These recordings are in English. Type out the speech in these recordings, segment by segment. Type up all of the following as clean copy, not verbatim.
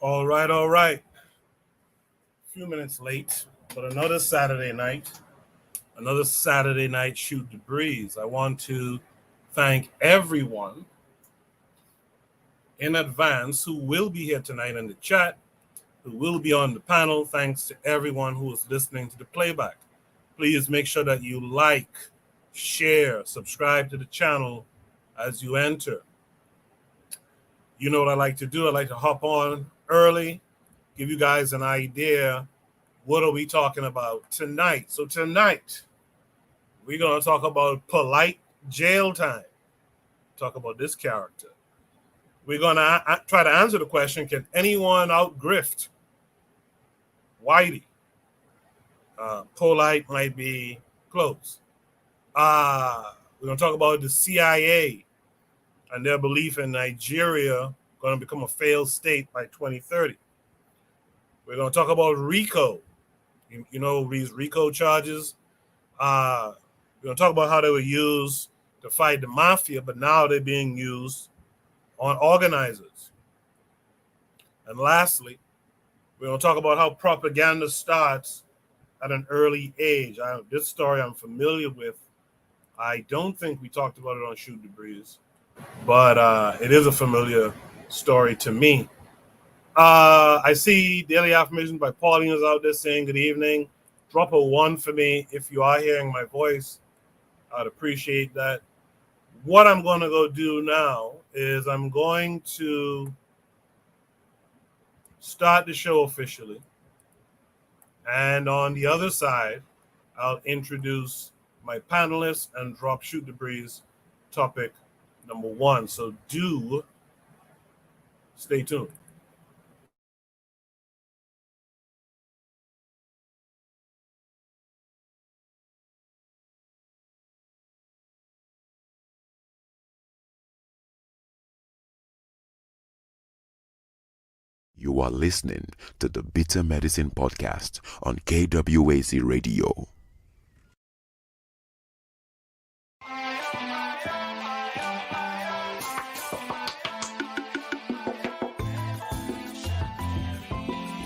All right, all right. A few minutes late, but another Saturday night. Another Saturday night Shoot the Breeze. I want to thank everyone in advance who will be here tonight in the chat, who will be on the panel. Thanks to everyone who is listening to the playback. Please make sure that you like, share, subscribe to the channel as you enter. You know what I like to do? I like to hop on early, give you guys an idea. What are we talking about tonight? So tonight, we're going to talk about Polight jail time. Talk about this character. We're going to try to answer the question, can anyone outgrift Whitey? Polight might be close. We're going to talk about the CIA and their belief in Nigeria going to become a failed state by 2030. We're going to talk about RICO. You know, these RICO charges. We're going to talk about how they were used to fight the Mafia, but now they're being used on organizers. And lastly, we're going to talk about how propaganda starts at an early age. This story I'm familiar with. I don't think we talked about it on Shoot the Breeze, but it is a familiar story to me. I see Daily Affirmations by Pauline is out there saying good evening. Drop a 1 for me if you are hearing my voice. I'd appreciate that. What I'm going to go do now is I'm going to start the show officially. And on the other side, I'll introduce my panelists and drop Shoot the Breeze topic number 1. So do stay tuned. You are listening to the Bitter Medicine Podcast on KWAZ Radio.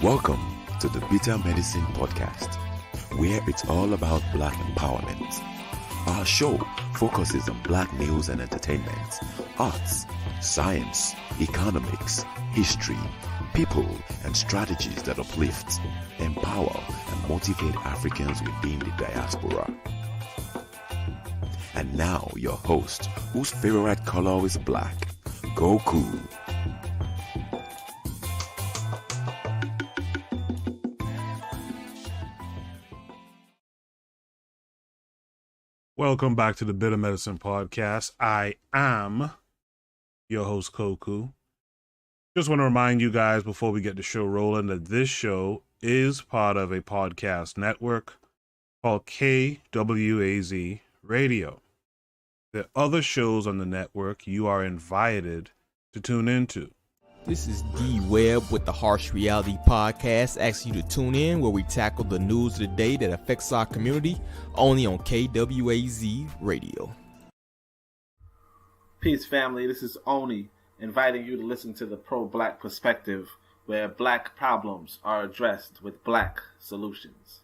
Welcome to the Bitter Medicine Podcast, where it's all about Black empowerment. Our show focuses on Black news and entertainment, arts, science, economics, history, people, and strategies that uplift, empower, and motivate Africans within the diaspora. And now your host, whose favorite color is black, Goku. Welcome back to the Bitter Medicine Podcast. I am your host, Koku. Just want to remind you guys before we get the show rolling that this show is part of a podcast network called KWAZ Radio. There are other shows on the network you are invited to tune into. This is D Webb with the Harsh Reality Podcast, asking you to tune in where we tackle the news of the day that affects our community, only on KWAZ Radio. Peace, family. This is Oni, inviting you to listen to the Pro-Black Perspective, where Black problems are addressed with Black solutions.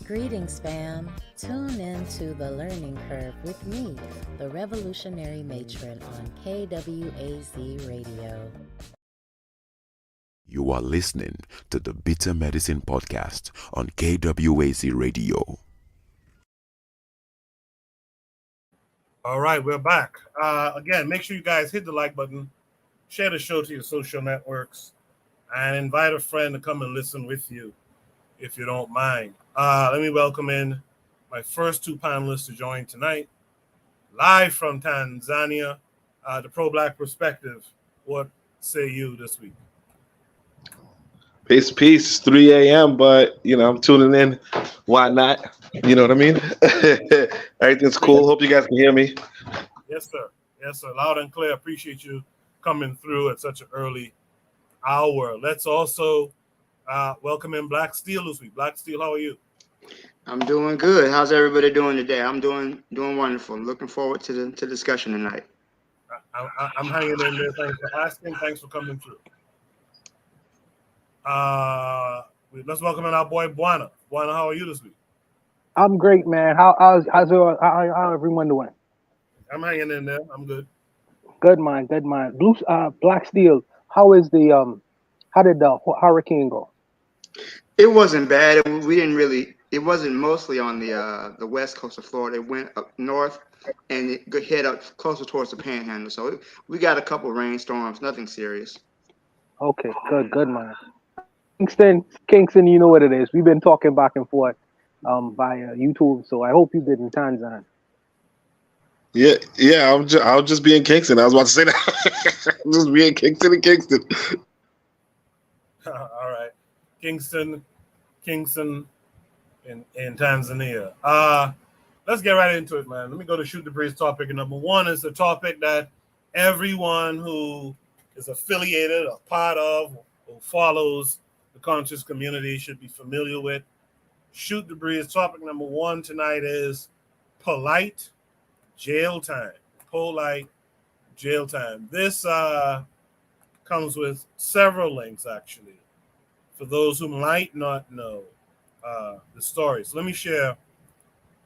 Greetings, fam. Tune in to The Learning Curve with me, the Revolutionary Matron on KWAZ Radio. You are listening to the Bitter Medicine Podcast on KWAZ Radio. All right, we're back. Again, make sure you guys hit the like button, share the show to your social networks, and invite a friend to come and listen with you, if you don't mind. Let me welcome in my first 2 panelists to join tonight. Live from Tanzania, the Pro-Black Perspective. What say you this week? Peace, 3 a.m., but, I'm tuning in. Why not? You know what I mean? Everything's cool. Hope you guys can hear me. Yes, sir. Loud and clear. Appreciate you coming through at such an early hour. Let's also welcome in Black Steel this week. Black Steel, how are you? I'm doing good. How's everybody doing today? I'm doing wonderful. Looking forward to the discussion tonight. I'm hanging in there. Thanks for asking. Thanks for coming through. Let's welcome in our boy Buana. Buana, how are you this week? I'm great, man. How's everyone doing? I'm hanging in there. I'm good. Good, man. Good, man. Black Steel. How did the hurricane go? It wasn't bad. We didn't really. It wasn't mostly on the west coast of Florida. It went up north and it hit up closer towards the Panhandle. So we got a couple rainstorms. Nothing serious. Okay, good, man. Kingston, you know what it is. We've been talking back and forth via YouTube. So I hope you did in Tanzania. Yeah. I'll just be in Kingston. I was about to say that. Just be in Kingston. All right, Kingston, in Tanzania. Let's get right into it, man. Let me go to Shoot the Breeze topic. And number one is the topic that everyone who is affiliated or part of or follows the conscious community should be familiar with. Shoot the Breeze topic number one tonight is Polight jail time. Polight jail time. This comes with several links, actually, for those who might not know the story. So let me share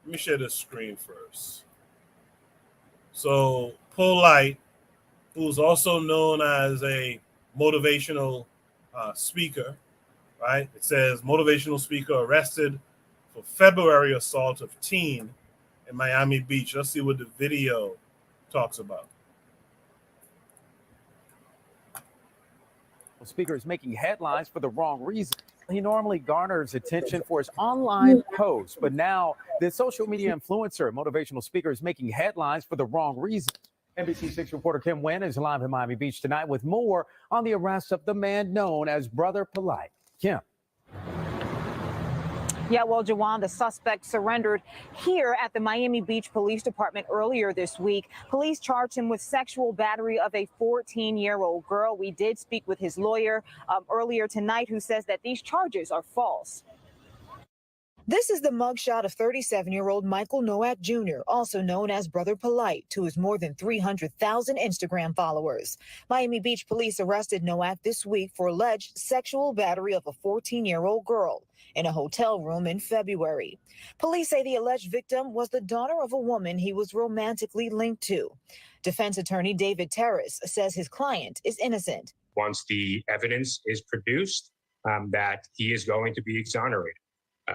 this screen first. So Polight, who's also known as a motivational speaker, right? It says motivational speaker arrested for February assault of teen in Miami Beach. Let's see what the video talks about. Speaker is making headlines for the wrong reason. He normally garners attention for his online posts, but now the social media influencer, motivational speaker, is making headlines for the wrong reason. NBC6 reporter Kim Nguyen is live in Miami Beach tonight with more on the arrest of the man known as Brother Polight. Kim. Yeah, well, Jawan, the suspect surrendered here at the Miami Beach Police Department earlier this week. Police charged him with sexual battery of a 14-year-old girl. We did speak with his lawyer earlier tonight, who says that these charges are false. This is the mugshot of 37-year-old Michael Nowak Jr., also known as Brother Polight, to his more than 300,000 Instagram followers. Miami Beach police arrested Nowak this week for alleged sexual battery of a 14-year-old girl in a hotel room in February. Police say the alleged victim was the daughter of a woman he was romantically linked to. Defense attorney David Terrace says his client is innocent. Once the evidence is produced, that he is going to be exonerated.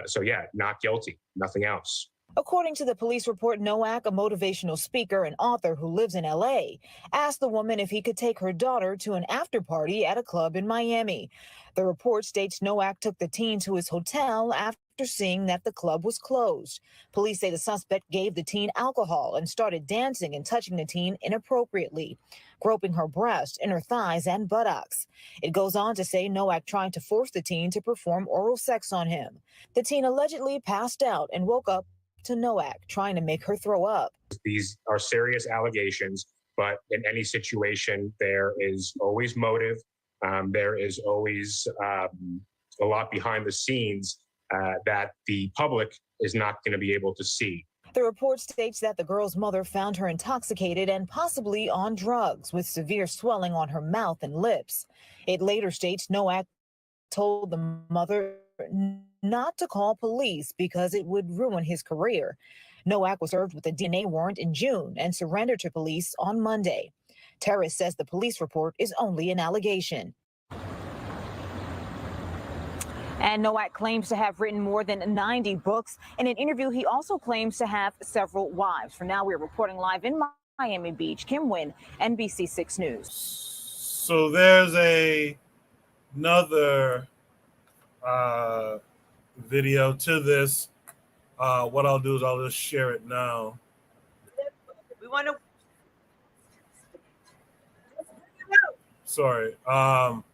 So yeah, not guilty, nothing else. According to the police report, Nowak, a motivational speaker and author who lives in L.A., asked the woman if he could take her daughter to an after party at a club in Miami. The report states Nowak took the teen to his hotel after seeing that the club was closed. Police say the suspect gave the teen alcohol and started dancing and touching the teen inappropriately, groping her breast, inner thighs, and buttocks. It goes on to say Nowak tried to force the teen to perform oral sex on him. The teen allegedly passed out and woke up to Nowak trying to make her throw up. These are serious allegations, but in any situation, there is always motive. There is always a lot behind the scenes that the public is not going to be able to see. The report states that the girl's mother found her intoxicated and possibly on drugs, with severe swelling on her mouth and lips. It later states Nowak told the mother not to call police because it would ruin his career. Nowak was served with a DNA warrant in June and surrendered to police on Monday. Terrace says the police report is only an allegation. And Nowak claims to have written more than 90 books. In an interview, he also claims to have several wives. For now, we're reporting live in Miami Beach. Kim Nguyen, NBC6 News. So there's another video to this. What I'll do is I'll just share it now. We want to. Sorry. I'll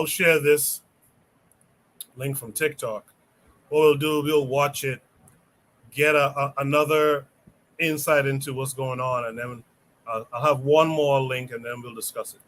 share this link from TikTok. What we'll do, we'll watch it, get another insight into what's going on, and then I'll have one more link, and then we'll discuss it.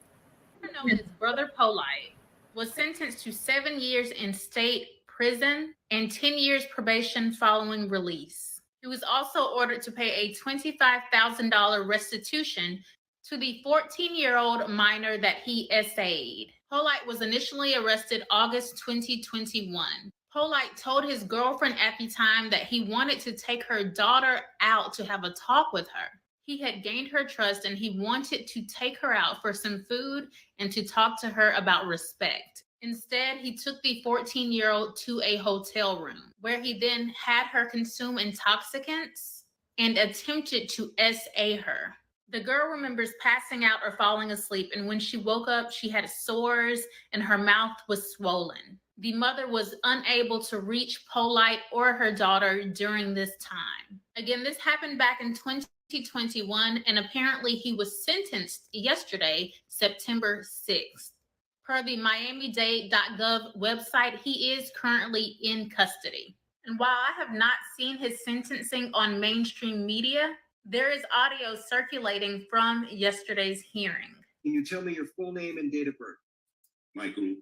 Known as Brother Polight was sentenced to 7 years in state prison and 10 years probation following release. He was also ordered to pay a $25,000 restitution to the 14-year-old minor that he essayed. Polight was initially arrested August 2021. Polight told his girlfriend at the time that he wanted to take her daughter out to have a talk with her. He had gained her trust and he wanted to take her out for some food and to talk to her about respect. Instead, he took the 14-year-old to a hotel room where he then had her consume intoxicants and attempted to SA her. The girl remembers passing out or falling asleep, and when she woke up, she had sores and her mouth was swollen. The mother was unable to reach Polight or her daughter during this time. Again, this happened back in 2021, and apparently he was sentenced yesterday, September 6th. Per the Miami-Dade.gov website, he is currently in custody. And while I have not seen his sentencing on mainstream media, there is audio circulating from yesterday's hearing. Can you tell me your full name and date of birth? Michael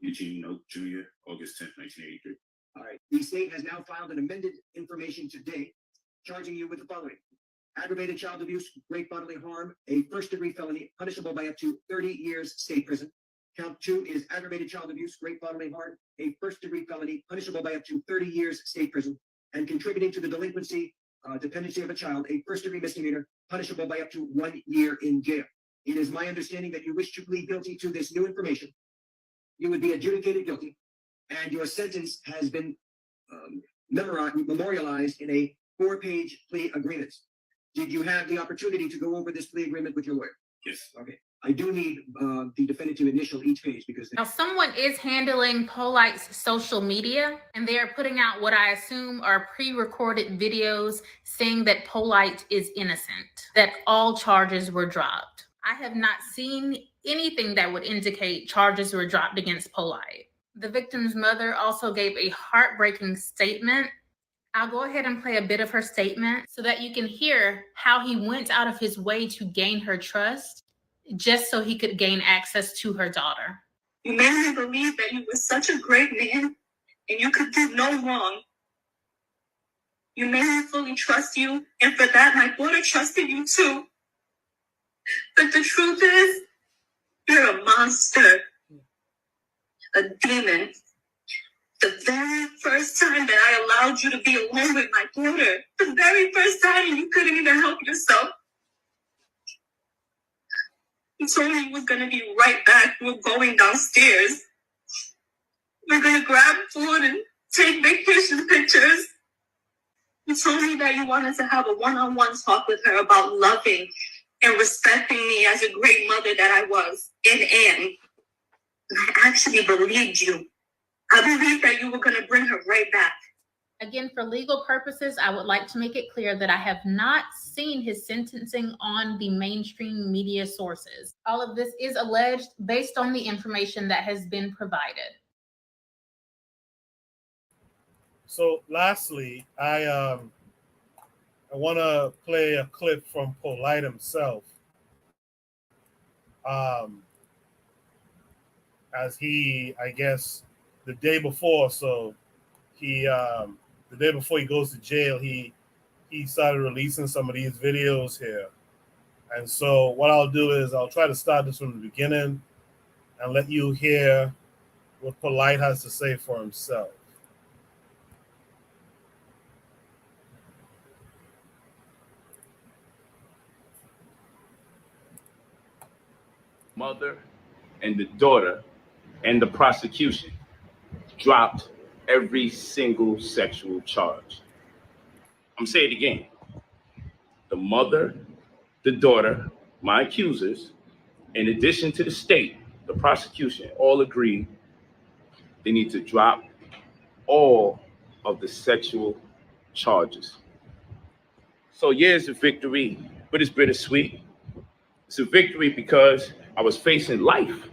Eugene Note Jr., August 10th, 1983. All right. The state has now filed an amended information today, charging you with the following: aggravated child abuse, great bodily harm, a first-degree felony, punishable by up to 30 years state prison. Count 2 is aggravated child abuse, great bodily harm, a first-degree felony, punishable by up to 30 years state prison, and contributing to the delinquency, dependency of a child, a first-degree misdemeanor, punishable by up to 1 year in jail. It is my understanding that you wish to plead guilty to this new information. You would be adjudicated guilty, and your sentence has been memorialized in a 4-page plea agreement. Did you have the opportunity to go over this plea agreement with your lawyer? Yes. Okay. I do need the defendant to initial each page because... Now, someone is handling Polight's social media, and they are putting out what I assume are pre-recorded videos saying that Polight is innocent, that all charges were dropped. I have not seen anything that would indicate charges were dropped against Polight. The victim's mother also gave a heartbreaking statement. I'll go ahead and play a bit of her statement so that you can hear how he went out of his way to gain her trust just so he could gain access to her daughter. You made me believe that you were such a great man and you could do no wrong. You made me fully trust you, and for that, my daughter trusted you too. But the truth is, you're a monster, a demon. The very first time that I allowed you to be alone with my daughter, the very first time you couldn't even help yourself, you told me you was going to be right back. We were going downstairs. We're going to grab food and take vacation pictures. You told me that you wanted to have a one-on-one talk with her about loving and respecting me as a great mother that I was and am. And I actually believed you. I believed that you were going to bring her right back. Again, for legal purposes, I would like to make it clear that I have not seen his sentencing on the mainstream media sources. All of this is alleged based on the information that has been provided. So lastly, I want to play a clip from Polight himself. As he, I guess, the day before, the day before he goes to jail, he started releasing some of these videos here. And so what I'll do is I'll try to start this from the beginning and let you hear what Polight has to say for himself. Mother and the daughter and the prosecution dropped every single sexual charge. I'm saying it again. The mother, the daughter, my accusers, in addition to the state, the prosecution, all agreed they need to drop all of the sexual charges. So yeah, it's a victory, but it's bittersweet. It's a victory because I was facing life.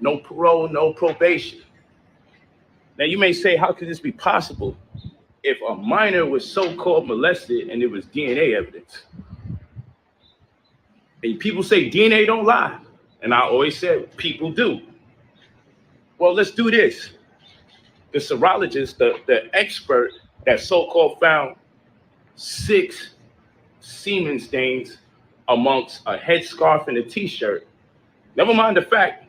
No parole, no probation. Now you may say, how could this be possible if a minor was so-called molested and there was DNA evidence? And people say DNA don't lie. And I always said, people do. Well, let's do this. The serologist, the expert that so-called found 6 semen stains amongst a headscarf and a t-shirt. Never mind the fact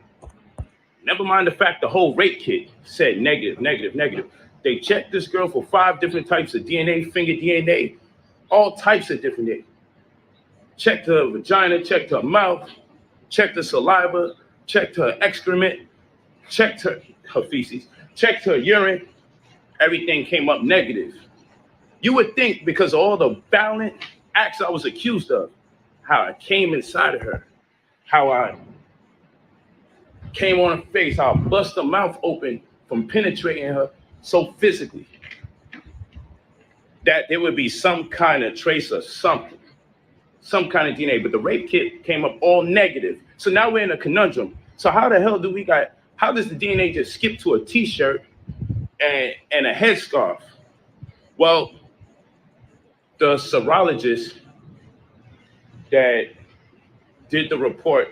the whole rape kit said negative, negative, negative. They checked this girl for 5 different types of DNA, finger DNA, all types of different DNA. Checked her vagina, checked her mouth, checked her saliva, checked her excrement, checked her feces, checked her urine. Everything came up negative. You would think because of all the violent acts I was accused of, how I came inside of her, how I came on her face, how I bust her mouth open from penetrating her so physically, that there would be some kind of trace of something, some kind of DNA, but the rape kit came up all negative. So now we're in a conundrum. So how the hell how does the DNA just skip to a t-shirt and a headscarf? Well, the serologist that did the report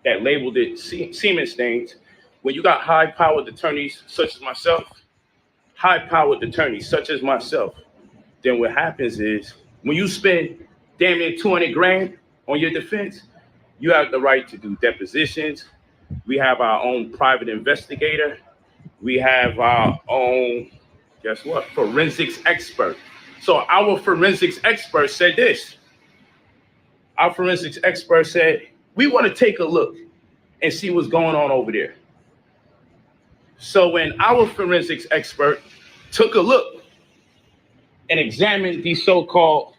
that labeled it semen stains, when you got high-powered attorneys such as myself, then what happens is when you spend damn near 200 grand on your defense, you have the right to do depositions. We have our own private investigator. We have our own, guess what, forensics expert. So our forensics expert said this. Our forensics expert said, we want to take a look and see what's going on over there. So when our forensics expert took a look and examined these so-called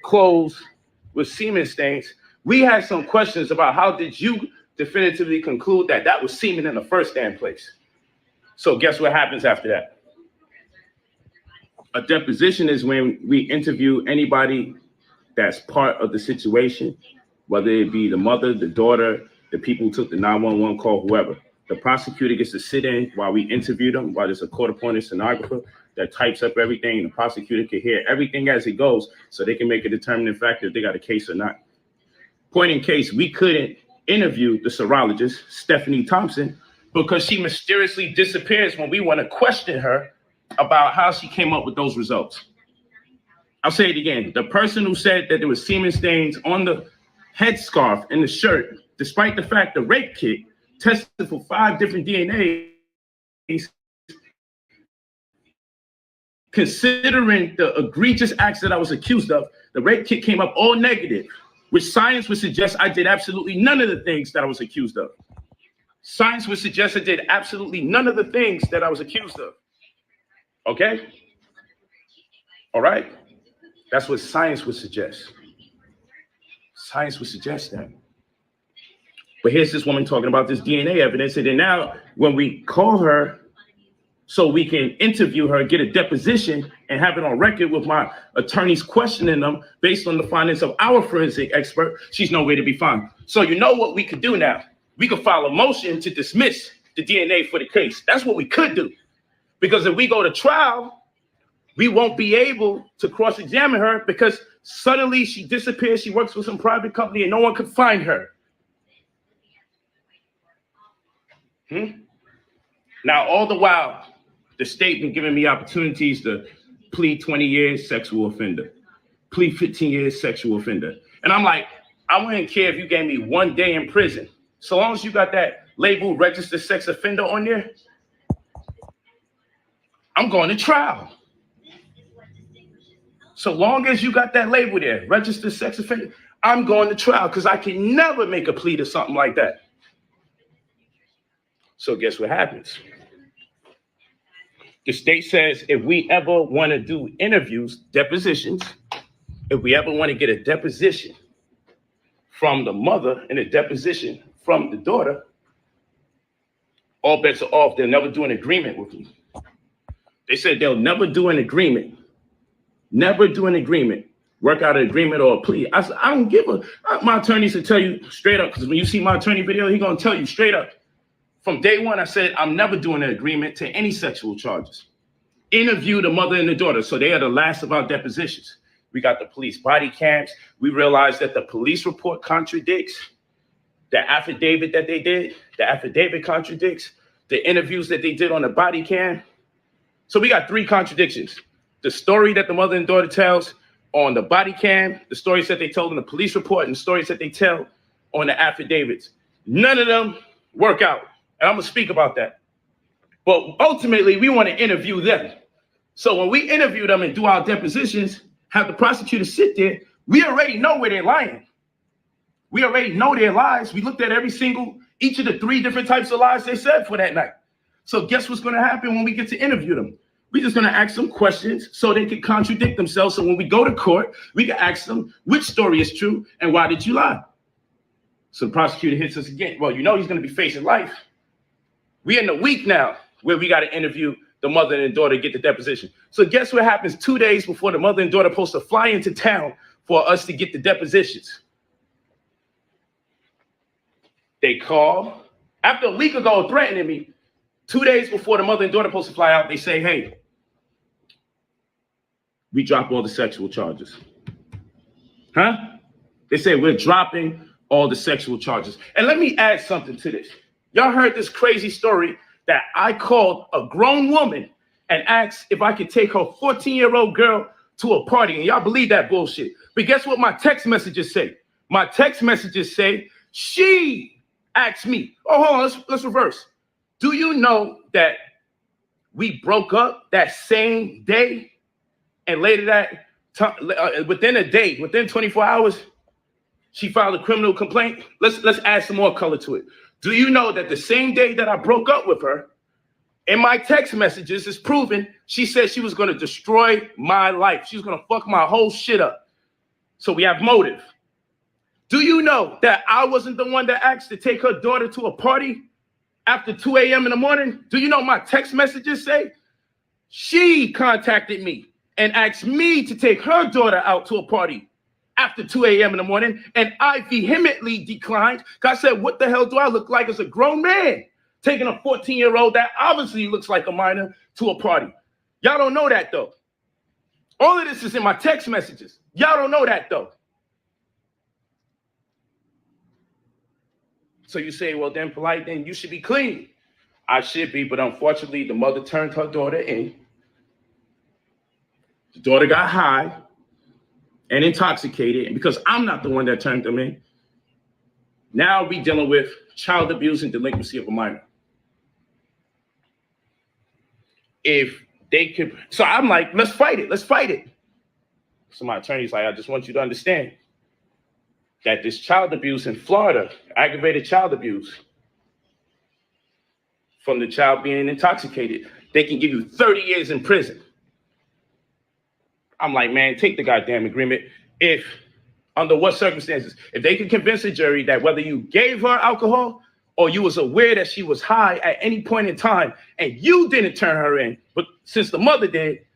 clothes with semen stains, we had some questions about how did you definitively conclude that that was semen in the first damn place? So guess what happens after that? A deposition is when we interview anybody that's part of the situation, whether it be the mother, the daughter, the people who took the 911 call, whoever. The prosecutor gets to sit in while we interview them, while there's a court-appointed stenographer that types up everything, and the prosecutor can hear everything as it goes so they can make a determining factor if they got a case or not. Point in case, we couldn't interview the serologist, Stephanie Thompson, because she mysteriously disappears when we want to question her about how she came up with those results. I'll say it again. The person who said that there was semen stains on the headscarf and the shirt, despite the fact the rape kit tested for 5 different DNAs, considering the egregious acts that I was accused of, the rape kit came up all negative, which science would suggest I did absolutely none of the things that I was accused of. Science would suggest I did absolutely none of the things that I was accused of. Okay? All right? That's what science would suggest. Science would suggest that. But here's this woman talking about this DNA evidence, and then now when we call her so we can interview her, get a deposition, and have it on record with my attorneys questioning them based on the findings of our forensic expert, she's nowhere to be found. So you know what we could do now? We could file a motion to dismiss the DNA for the case. That's what we could do. Because if we go to trial, we won't be able to cross-examine her because suddenly she disappears. She works for some private company and no one could find her. Now, all the while, the state been giving me opportunities to plead 20 years sexual offender, plead 15 years sexual offender. And I'm like, I wouldn't care if you gave me 1 day in prison. So long as you got that label registered sex offender on there, I'm going to trial. So long as you got that label there, registered sex offender, I'm going to trial because I can never make a plea to something like that. So guess what happens? The state says if we ever want to do interviews, depositions, if we ever want to get a deposition from the mother and a deposition from the daughter, all bets are off. They'll never do an agreement with me. They said they'll never do an agreement. Never do an agreement. Work out an agreement or a plea. I said, I don't give a... My attorneys will tell you straight up, because when you see my attorney video, he's going to tell you straight up. From day one, I said, I'm never doing an agreement to any sexual charges. Interview the mother and the daughter. So they are the last of our depositions. We got the police body cams. We realized that the police report contradicts the affidavit that they did. The affidavit contradicts the interviews that they did on the body cam. So we got 3 contradictions. The story that the mother and daughter tells on the body cam, the stories that they told in the police report, and the stories that they tell on the affidavits. None of them work out. And I'm going to speak about that. But ultimately, we want to interview them. So when we interview them and do our depositions, have the prosecutor sit there, we already know where they're lying. We already know their lies. We looked at each of the 3 different types of lies they said for that night. So guess what's going to happen when we get to interview them? We're just going to ask them questions so they can contradict themselves. So when we go to court, we can ask them which story is true and why did you lie? So the prosecutor hits us again. Well, you know he's going to be facing life. We're in the week now where we got to interview the mother and daughter to get the deposition. So guess what happens 2 days before the mother and daughter are supposed to fly into town for us to get the depositions? They call. After a week ago threatening me, 2 days before the mother and daughter are supposed to fly out, they say, hey, we drop all the sexual charges. Huh? They say we're dropping all the sexual charges. And let me add something to this. Y'all heard this crazy story that I called a grown woman and asked if I could take her 14-year-old girl to a party. And y'all believe that bullshit. But guess what my text messages say? My text messages say, she asked me. Oh, hold on, let's reverse. Do you know that we broke up that same day? And later that, within a day, within 24 hours, she filed a criminal complaint. Let's add some more color to it. Do you know that the same day that I broke up with her, in my text messages, it's proven she said she was going to destroy my life. She was going to fuck my whole shit up. So we have motive. Do you know that I wasn't the one that asked to take her daughter to a party after 2 a.m. in the morning? Do you know my text messages say? She contacted me and asked me to take her daughter out to a party after 2 a.m. in the morning, and I vehemently declined because I said, what the hell do I look like as a grown man taking a 14-year-old that obviously looks like a minor to a party? Y'all don't know that, though. All of this is in my text messages. Y'all don't know that, though. So you say, well, then, Polight, then you should be clean. I should be, but unfortunately, the mother turned her daughter in. The daughter got high and intoxicated, and because I'm not the one that turned them in, now we dealing with child abuse and delinquency of a minor. If they could, so I'm like, let's fight it. So my attorney's like, I just want you to understand that this child abuse in Florida, aggravated child abuse, from the child being intoxicated, they can give you 30 years in prison. I'm like, man, take the goddamn agreement. If, under what circumstances, if they can convince a jury that whether you gave her alcohol or you was aware that she was high at any point in time and you didn't turn her in, but since the mother did,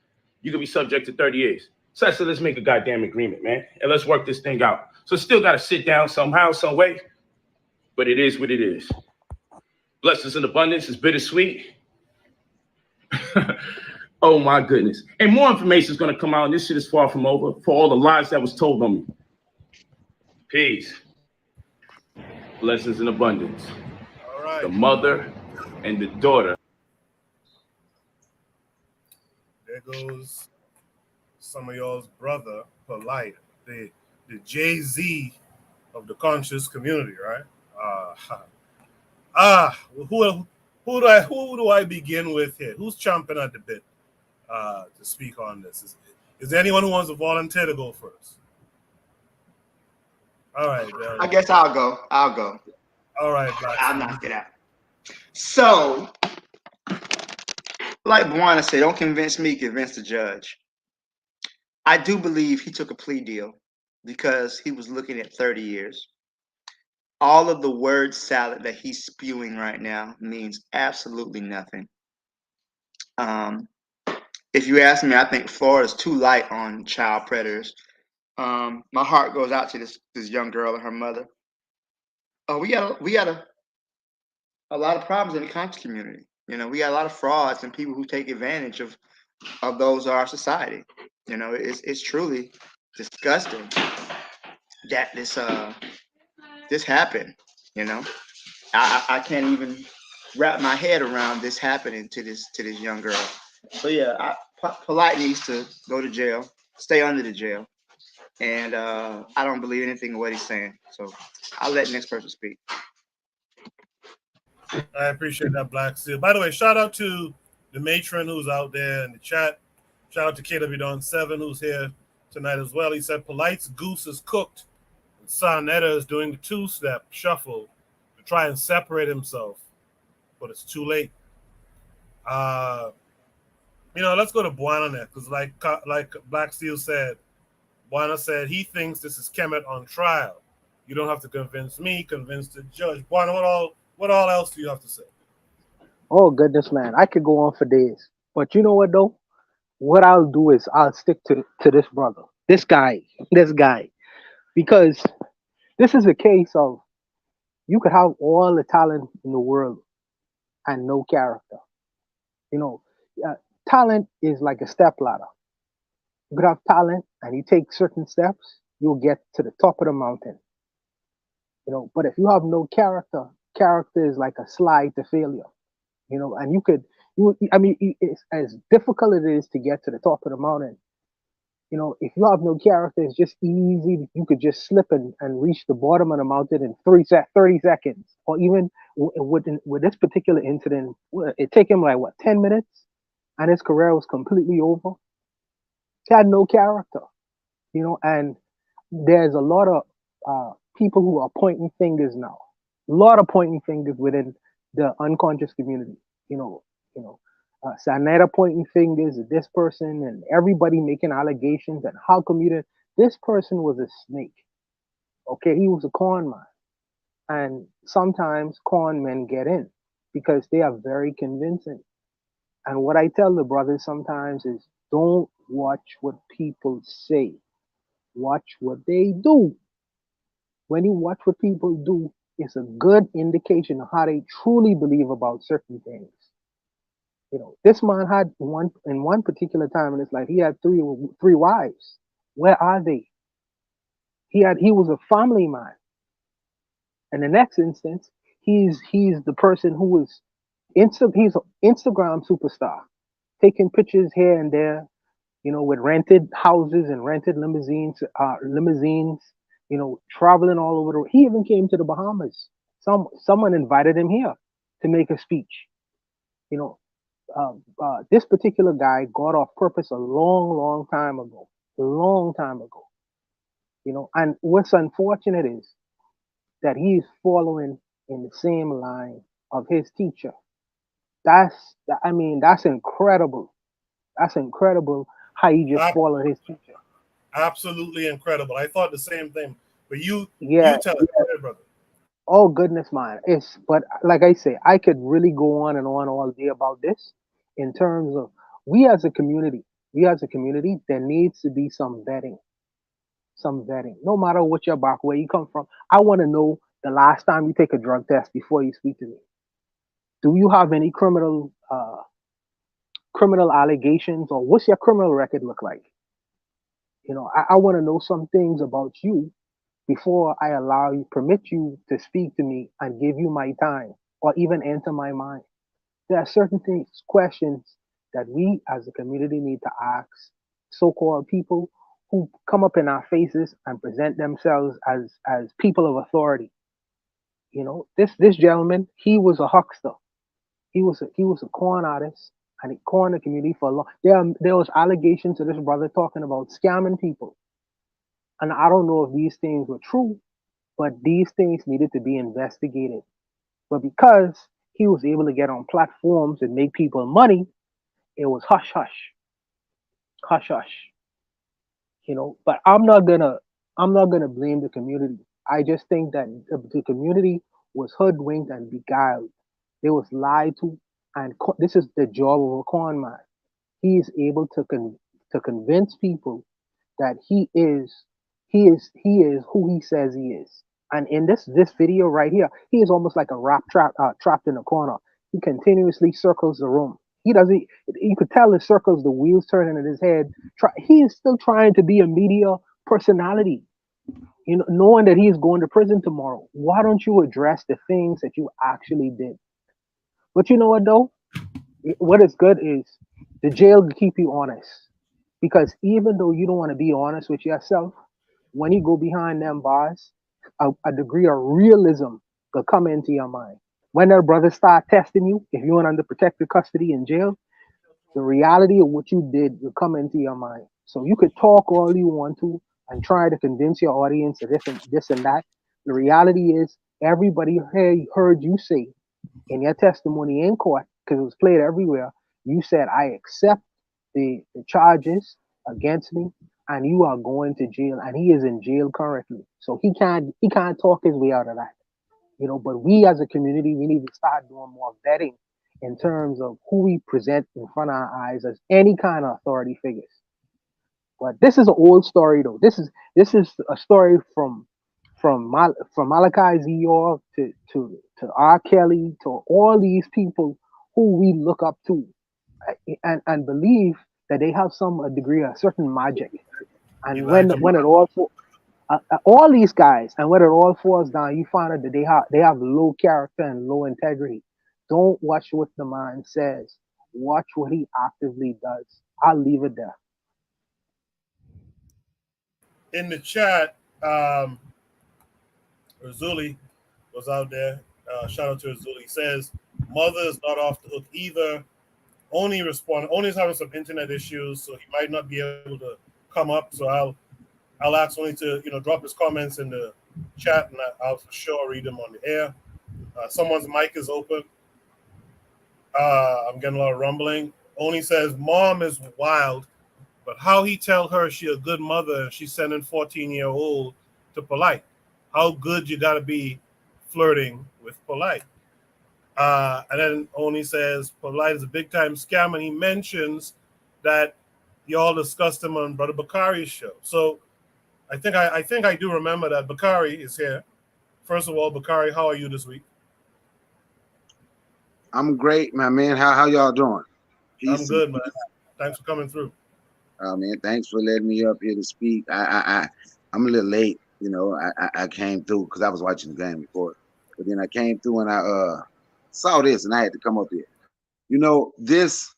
you could be subject to 30 years. So I said, let's make a goddamn agreement, man, and let's work this thing out. So still got to sit down somehow, some way, but it is what it is. Blessings in abundance is bittersweet. Oh my goodness. And more information is going to come out, and this shit is far from over for all the lies that was told on me. Peace. Blessings in abundance. All right. The mother and the daughter. There goes some of y'all's brother, Polight, the Jay-Z of the conscious community, right? Who do I begin with here? Who's chomping at the bit to speak on this? Is there anyone who wants to volunteer to go first? All right. I guess I'll go. All right. I'll knock it out. So, like Bwana said, don't convince me, convince the judge. I do believe he took a plea deal because he was looking at 30 years. All of the word salad that he's spewing right now means absolutely nothing. If you ask me, I think Florida's too light on child predators. My heart goes out to this young girl and her mother. We got a lot of problems in the conscious community. You know, we got a lot of frauds and people who take advantage of those in our society. You know, it's truly disgusting that this happened. You know, I can't even wrap my head around this happening to this young girl. So yeah, Polight needs to go to jail, stay under the jail. and I don't believe anything of what he's saying. So I'll let the next person speak. I appreciate that, Black Steel. By the way, shout out to the matron who's out there in the chat. Shout out to KW Don 7 who's here tonight as well. He said Polight's goose is cooked. And Sarnetta is doing the two-step shuffle to try and separate himself, but it's too late. Let's go to Buana next, because like Black Steel said, Buana said he thinks this is Kemet on trial. You don't have to convince me, convince the judge. Buana, what all else do you have to say? Oh goodness, man, I could go on for days. But you know what though? What I'll do is I'll stick to this brother, this guy, because this is a case of you could have all the talent in the world and no character. Talent is like a step ladder. You could have talent and you take certain steps, you'll get to the top of the mountain. But if you have no character, character is like a slide to failure. And it's as difficult it is to get to the top of the mountain. If you have no character, it's just easy. You could just slip and reach the bottom of the mountain in 30 seconds. Or even with this particular incident, it took him 10 minutes? And his career was completely over. He had no character, and there's a lot of people who are pointing fingers now. A lot of pointing fingers within the unconscious community. Sanetta pointing fingers at this person and everybody making allegations and how come this person was a snake. Okay, he was a con man. And sometimes con men get in because they are very convincing. And what I tell the brothers sometimes is don't watch what people say. Watch what they do. When you watch what people do, it's a good indication of how they truly believe about certain things. This man had one particular time in his life, he had three wives. Where are they? He was a family man. And the next instance, he's the person who was he's an Instagram superstar, taking pictures here and there, with rented houses and rented limousines, traveling all over the world. He even came to the Bahamas. Someone invited him here to make a speech. This particular guy got off purpose a long time ago. And what's unfortunate is that he is following in the same line of his teacher. That's incredible. That's incredible how he just followed his teacher. Absolutely incredible. I thought the same thing. But you tell it, brother. Oh goodness, man. But like I say, I could really go on and on all day about this in terms of we as a community, there needs to be some vetting. No matter what your back, where you come from. I want to know the last time you take a drug test before you speak to me. Do you have any criminal allegations, or what's your criminal record look like? I want to know some things about you before I permit you to speak to me and give you my time or even enter my mind. There are certain questions that we as a community need to ask so-called people who come up in our faces and present themselves as people of authority. This gentleman, he was a huckster. He was a con artist, and he conned the community for a long. There was allegations of this brother talking about scamming people, and I don't know if these things were true, but these things needed to be investigated. But because he was able to get on platforms and make people money, it was hush hush. But I'm not gonna blame the community. I just think that the community was hoodwinked and beguiled. They was lied to, and this is the job of a con man. He is able to convince people that he is who he says he is. And in this video right here, he is almost like a rat trapped in a corner. He continuously circles the room. He doesn't. You could tell the circles, the wheels turning in his head. He is still trying to be a media personality, knowing that he is going to prison tomorrow. Why don't you address the things that you actually did? But you know what though? What is good is the jail will keep you honest, because even though you don't want to be honest with yourself, when you go behind them bars, a degree of realism will come into your mind. When their brothers start testing you, if you went under protective custody in jail, the reality of what you did will come into your mind. So you could talk all you want to and try to convince your audience of this and that. The reality is everybody heard you say in your testimony in court, because it was played everywhere, you said, I accept the charges against me, and you are going to jail. And he is in jail currently. So he can't talk his way out of that. You know, but we as a community, we need to start doing more vetting in terms of who we present in front of our eyes as any kind of authority figures. But this is an old story, though. This is a story from Malachi Z. York to R. Kelly, to all these people who we look up to and believe that they have a degree of certain magic. And when it all these guys, and when it all falls down, you find out that they have low character and low integrity. Don't watch what the man says. Watch what he actively does. I'll leave it there. In the chat, Razuli was out there. Shout out to Razuli. He says, mother is not off the hook either. Only is having some internet issues, so he might not be able to come up. So I'll ask only to drop his comments in the chat, and I'll for sure read them on the air. Someone's mic is open. I'm getting a lot of rumbling. Oni says, mom is wild, but how he tell her she a good mother and she's sending 14-year-old to Polight? How good you got to be flirting with Polight? And then Oni says, Polight is a big-time scam, and he mentions that y'all discussed him on Brother Bakari's show. So I think I do remember that Bakari is here. First of all, Bakari, how are you this week? I'm great, my man. How y'all doing? Peace. I'm good, man. Thanks for coming through. Oh man, thanks for letting me up here to speak. I'm a little late, I came through because I was watching the game before, but then I came through and I saw this and I had to come up here. This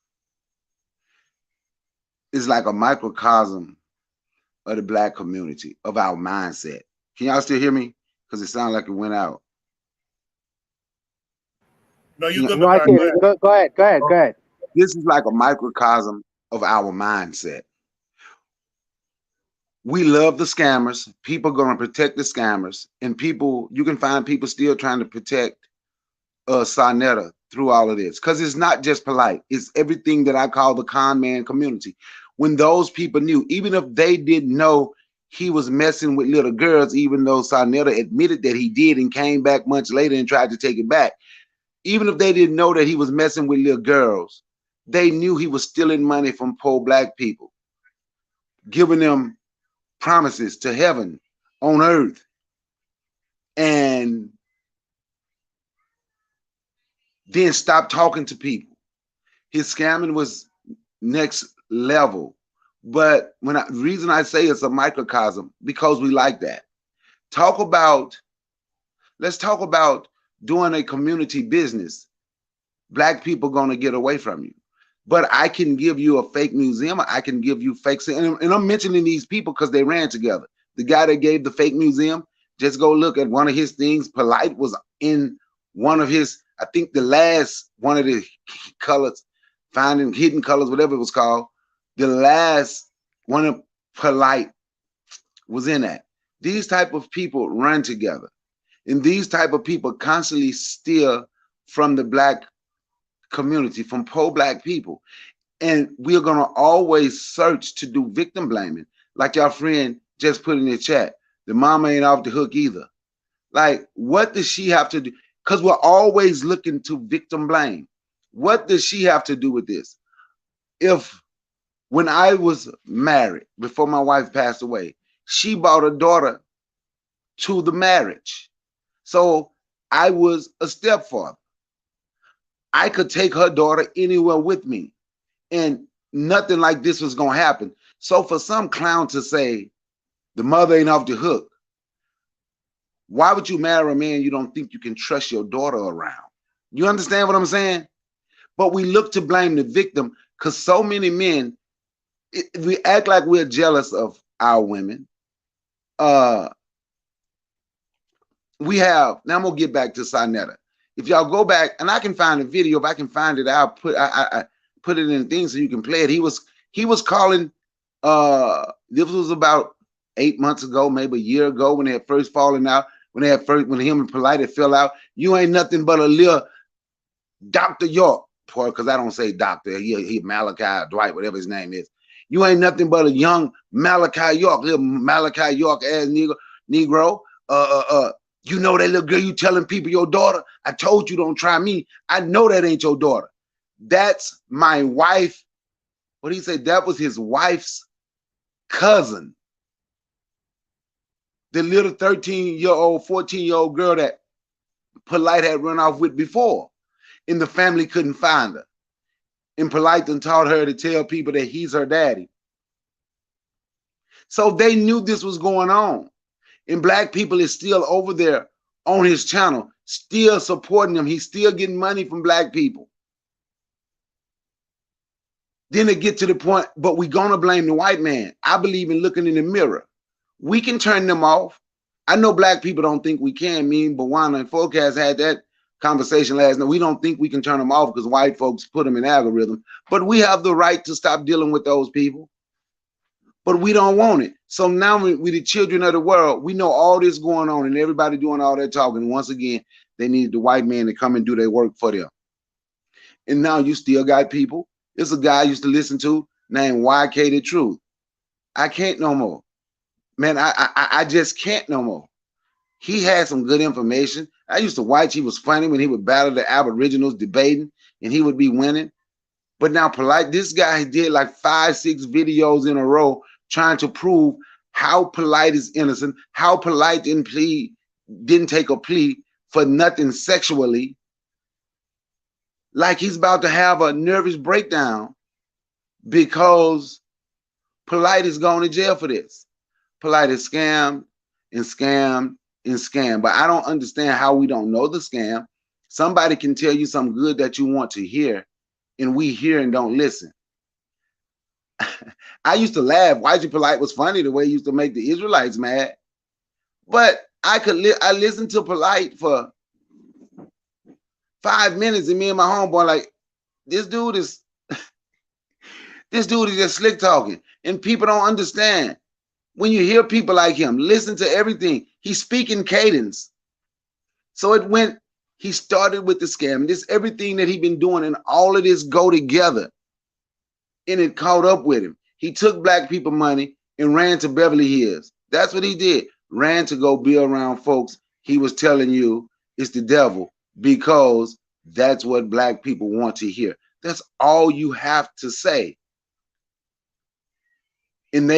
is like a microcosm of the Black community, of our mindset. Can y'all still hear me? Because it sounded like it went out. No, you good. No, I can't. Go ahead. This is like a microcosm of our mindset. We love the scammers. People are going to protect the scammers. And you can find people still trying to protect Sarnetta through all of this. Because it's not just Polight. It's everything that I call the con man community. When those people knew, even if they didn't know he was messing with little girls, even though Sarnetta admitted that he did and came back months later and tried to take it back, even if they didn't know that he was messing with little girls, they knew he was stealing money from poor Black people, giving them promises to heaven on earth. And then stop talking to people. His scamming was next level. But the reason I say it's a microcosm, because we like that. Let's talk about doing a community business. Black people gonna get away from you. But I can give you a fake museum. I can give you fakes. And I'm mentioning these people because they ran together. The guy that gave the fake museum, just go look at one of his things. Polight was in one of his, I think the last one of the colors, finding hidden colors, whatever it was called. The last one of Polight was in that. These type of people run together. And these type of people constantly steal from the Black community, from poor Black people. And we're going to always search to do victim blaming. Like your friend just put in the chat, the mama ain't off the hook either. Like, what does she have to do? Because we're always looking to victim blame. What does she have to do with this? When I was married, before my wife passed away, she brought a daughter to the marriage. So I was a stepfather. I could take her daughter anywhere with me, and nothing like this was going to happen. So for some clown to say the mother ain't off the hook, why would you marry a man you don't think you can trust your daughter around? You understand what I'm saying? But we look to blame the victim because so many men, we act like we're jealous of our women. we have, now I'm gonna get back to Sonetta. If y'all go back, and I can find a video, if I can find it, I'll put I put it in things so you can play it. He was calling, this was about 8 months ago, maybe a year ago, when they had first fallen out, when him and Polight had fell out. You ain't nothing but a little Dr. York, because I don't say doctor, he Malachi, Dwight, whatever his name is. You ain't nothing but a young Malachi York, little Malachi York ass Negro. You know that little girl you telling people your daughter? I told you don't try me. I know that ain't your daughter. That's my wife. What did he say? That was his wife's cousin. The little 13-year-old, 14-year-old girl that Polight had run off with before. And the family couldn't find her. And Polight done taught her to tell people that he's her daddy. So they knew this was going on. And black people is still over there on his channel, still supporting him. He's still getting money from black people. Then they get to the point, but we're going to blame the white man. I believe in looking in the mirror. We can turn them off. I know black people don't think we can. Me and Bawana and The4Kast had that conversation last night. We don't think we can turn them off because white folks put them in algorithm. But we have the right to stop dealing with those people. But we don't want it. So now we the children of the world. We know all this going on and everybody doing all that talking. Once again, they needed the white man to come and do their work for them. And now you still got people. There's a guy I used to listen to named YK The Truth. I can't no more. Man, I just can't no more. He had some good information. I used to watch. He was funny when he would battle the Aboriginals debating and he would be winning. But now Polight, this guy did like 5-6 videos in a row trying to prove how Polight is innocent, how Polight didn't take a plea for nothing sexually. Like he's about to have a nervous breakdown because Polight is going to jail for this. Polight is scammed and scammed and scammed. But I don't understand how we don't know the scam. Somebody can tell you something good that you want to hear, and we hear and don't listen. I used to laugh. YG Polight was funny the way he used to make the Israelites mad. But I listened to Polight for 5 minutes, and me and my homeboy like, this dude is just slick talking, and people don't understand. When you hear people like him, listen to everything. He's speaking cadence. So he started with the scam, and this everything that he's been doing, and all of this go together, and it caught up with him. He took black people money and ran to Beverly Hills. That's what he did. Ran to go be around folks he was telling you it's the devil, because that's what black people want to hear. That's all you have to say. And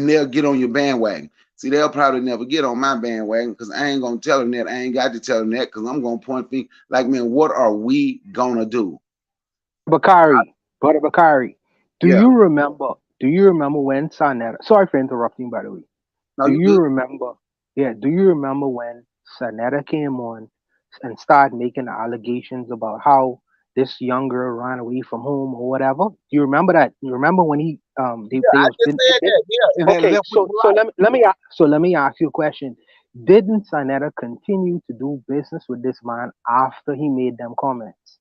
they'll get on your bandwagon. See, they'll probably never get on my bandwagon because I ain't going to tell them that. I ain't got to tell them that because I'm going to point fingers like, man, what are we going to do? Brother Bakari, do you remember when Sonetta, sorry for interrupting, by the way. Do you remember when Sonetta came on and started making allegations about how this young girl ran away from home or whatever? Do you remember that? You remember when he Okay, so let me ask you a question. Didn't Sonetta continue to do business with this man after he made them comments?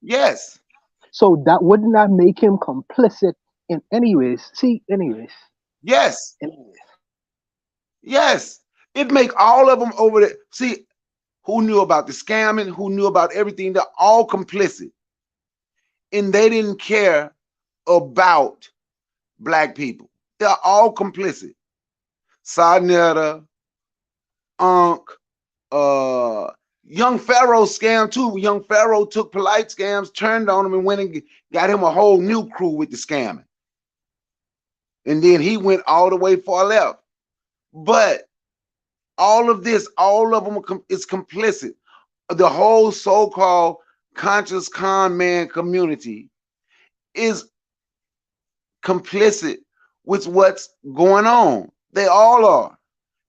Yes. So that wouldn't that make him complicit in anyways? Yes. Yes. It make all of them over there. See, who knew about the scamming, who knew about everything, they're all complicit. And they didn't care about black people. They're all complicit. Sonetta, Young Pharaoh scam too. Young Pharaoh took Polight scams, turned on him, and went and got him a whole new crew with the scamming. And then he went all the way far left. But all of this, all of them is complicit. The whole so-called conscious con man community is complicit with what's going on. They all are,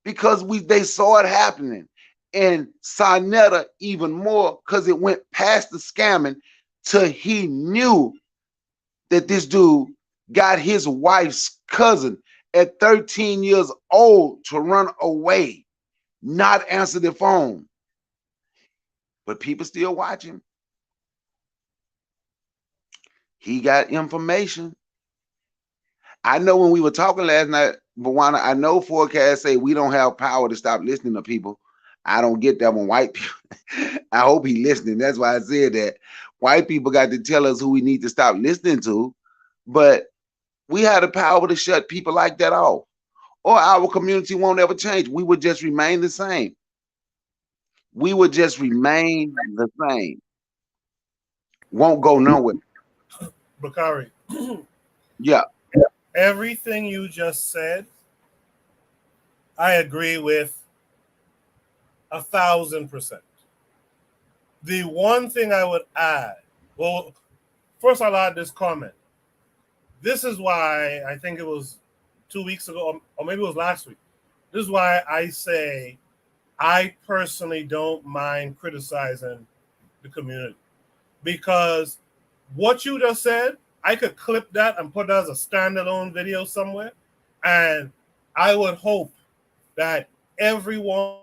because they saw it happening. And Sonetta even more, because it went past the scamming till he knew that this dude got his wife's cousin at 13 years old to run away, not answer the phone. But people still watch him. He got information. I know when we were talking last night, Bawana, I know 4Kast say we don't have power to stop listening to people. I don't get that when white people. I hope he listening. That's why I said that. White people got to tell us who we need to stop listening to. But we have the power to shut people like that off. Or our community won't ever change. We would just remain the same. We would just remain the same. Won't go nowhere. Bakari. Yeah. Everything you just said, I agree with 1,000%. The one thing I would add, well, first I'll add this comment. This is why I think it was 2 weeks ago, or maybe it was last week. This is why I say I personally don't mind criticizing the community. Because what you just said, I could clip that and put that as a standalone video somewhere. And I would hope that everyone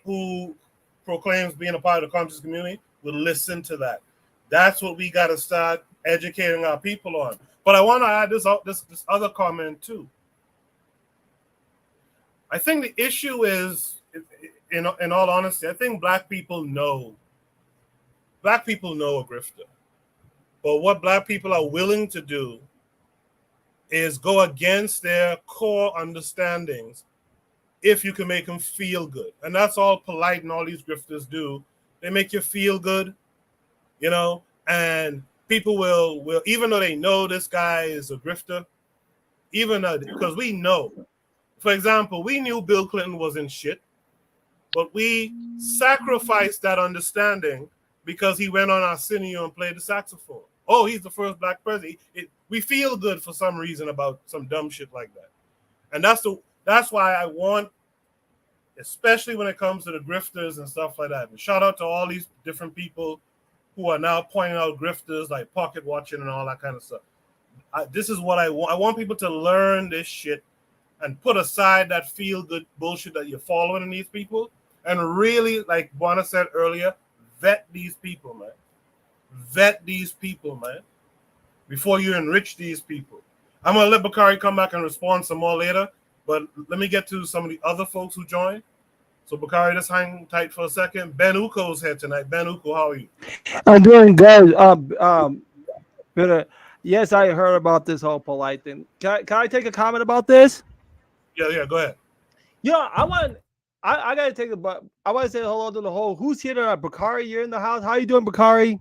who proclaims being a part of the conscious community will listen to that. That's what we got to start educating our people on. But I want to add this other comment too. I think the issue is, in all honesty, I think black people know a grifter. But what black people are willing to do is go against their core understandings if you can make them feel good. And that's all Polight and all these grifters do. They make you feel good, you know, and people will even though they know this guy is a grifter, even because we know. For example, we knew Bill Clinton wasn't shit, but we sacrificed that understanding because he went on Arsenio and played the saxophone. Oh, he's the first black president. We feel good for some reason about some dumb shit like that. And that's why I want, especially when it comes to the grifters and stuff like that. And shout out to all these different people who are now pointing out grifters like pocket watching and all that kind of stuff. This is what I want. I want people to learn this shit and put aside that feel-good bullshit that you're following in these people and really, like Buana said earlier, vet these people, man. Vet these people, man, before you enrich these people. I'm going to let Bakari come back and respond some more later, but let me get to some of the other folks who joined. So, Bakari, just hang tight for a second. Ben Uko's here tonight. Ben Uko, how are you? I'm doing good. Yes, I heard about this whole Polight thing. Can I take a comment about this? Yeah, go ahead. Yeah, I gotta take I want to say hello to the whole. Who's here tonight? Bakari, you're in the house. How you doing, Bakari?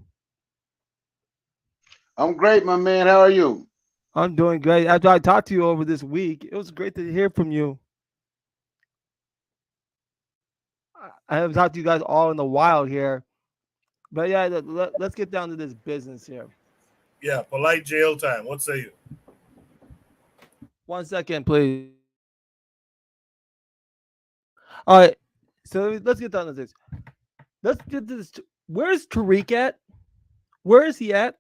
I'm great, my man. How are you? I'm doing great. After I talked to you over this week, it was great to hear from you. I haven't talked to you guys all in a while here. But yeah, let's get down to this business here. Yeah, Polight jail time. What say you? 1 second, please. All right, so let's get down to this. Let's get to this. Where's Tariq at? Where is he at?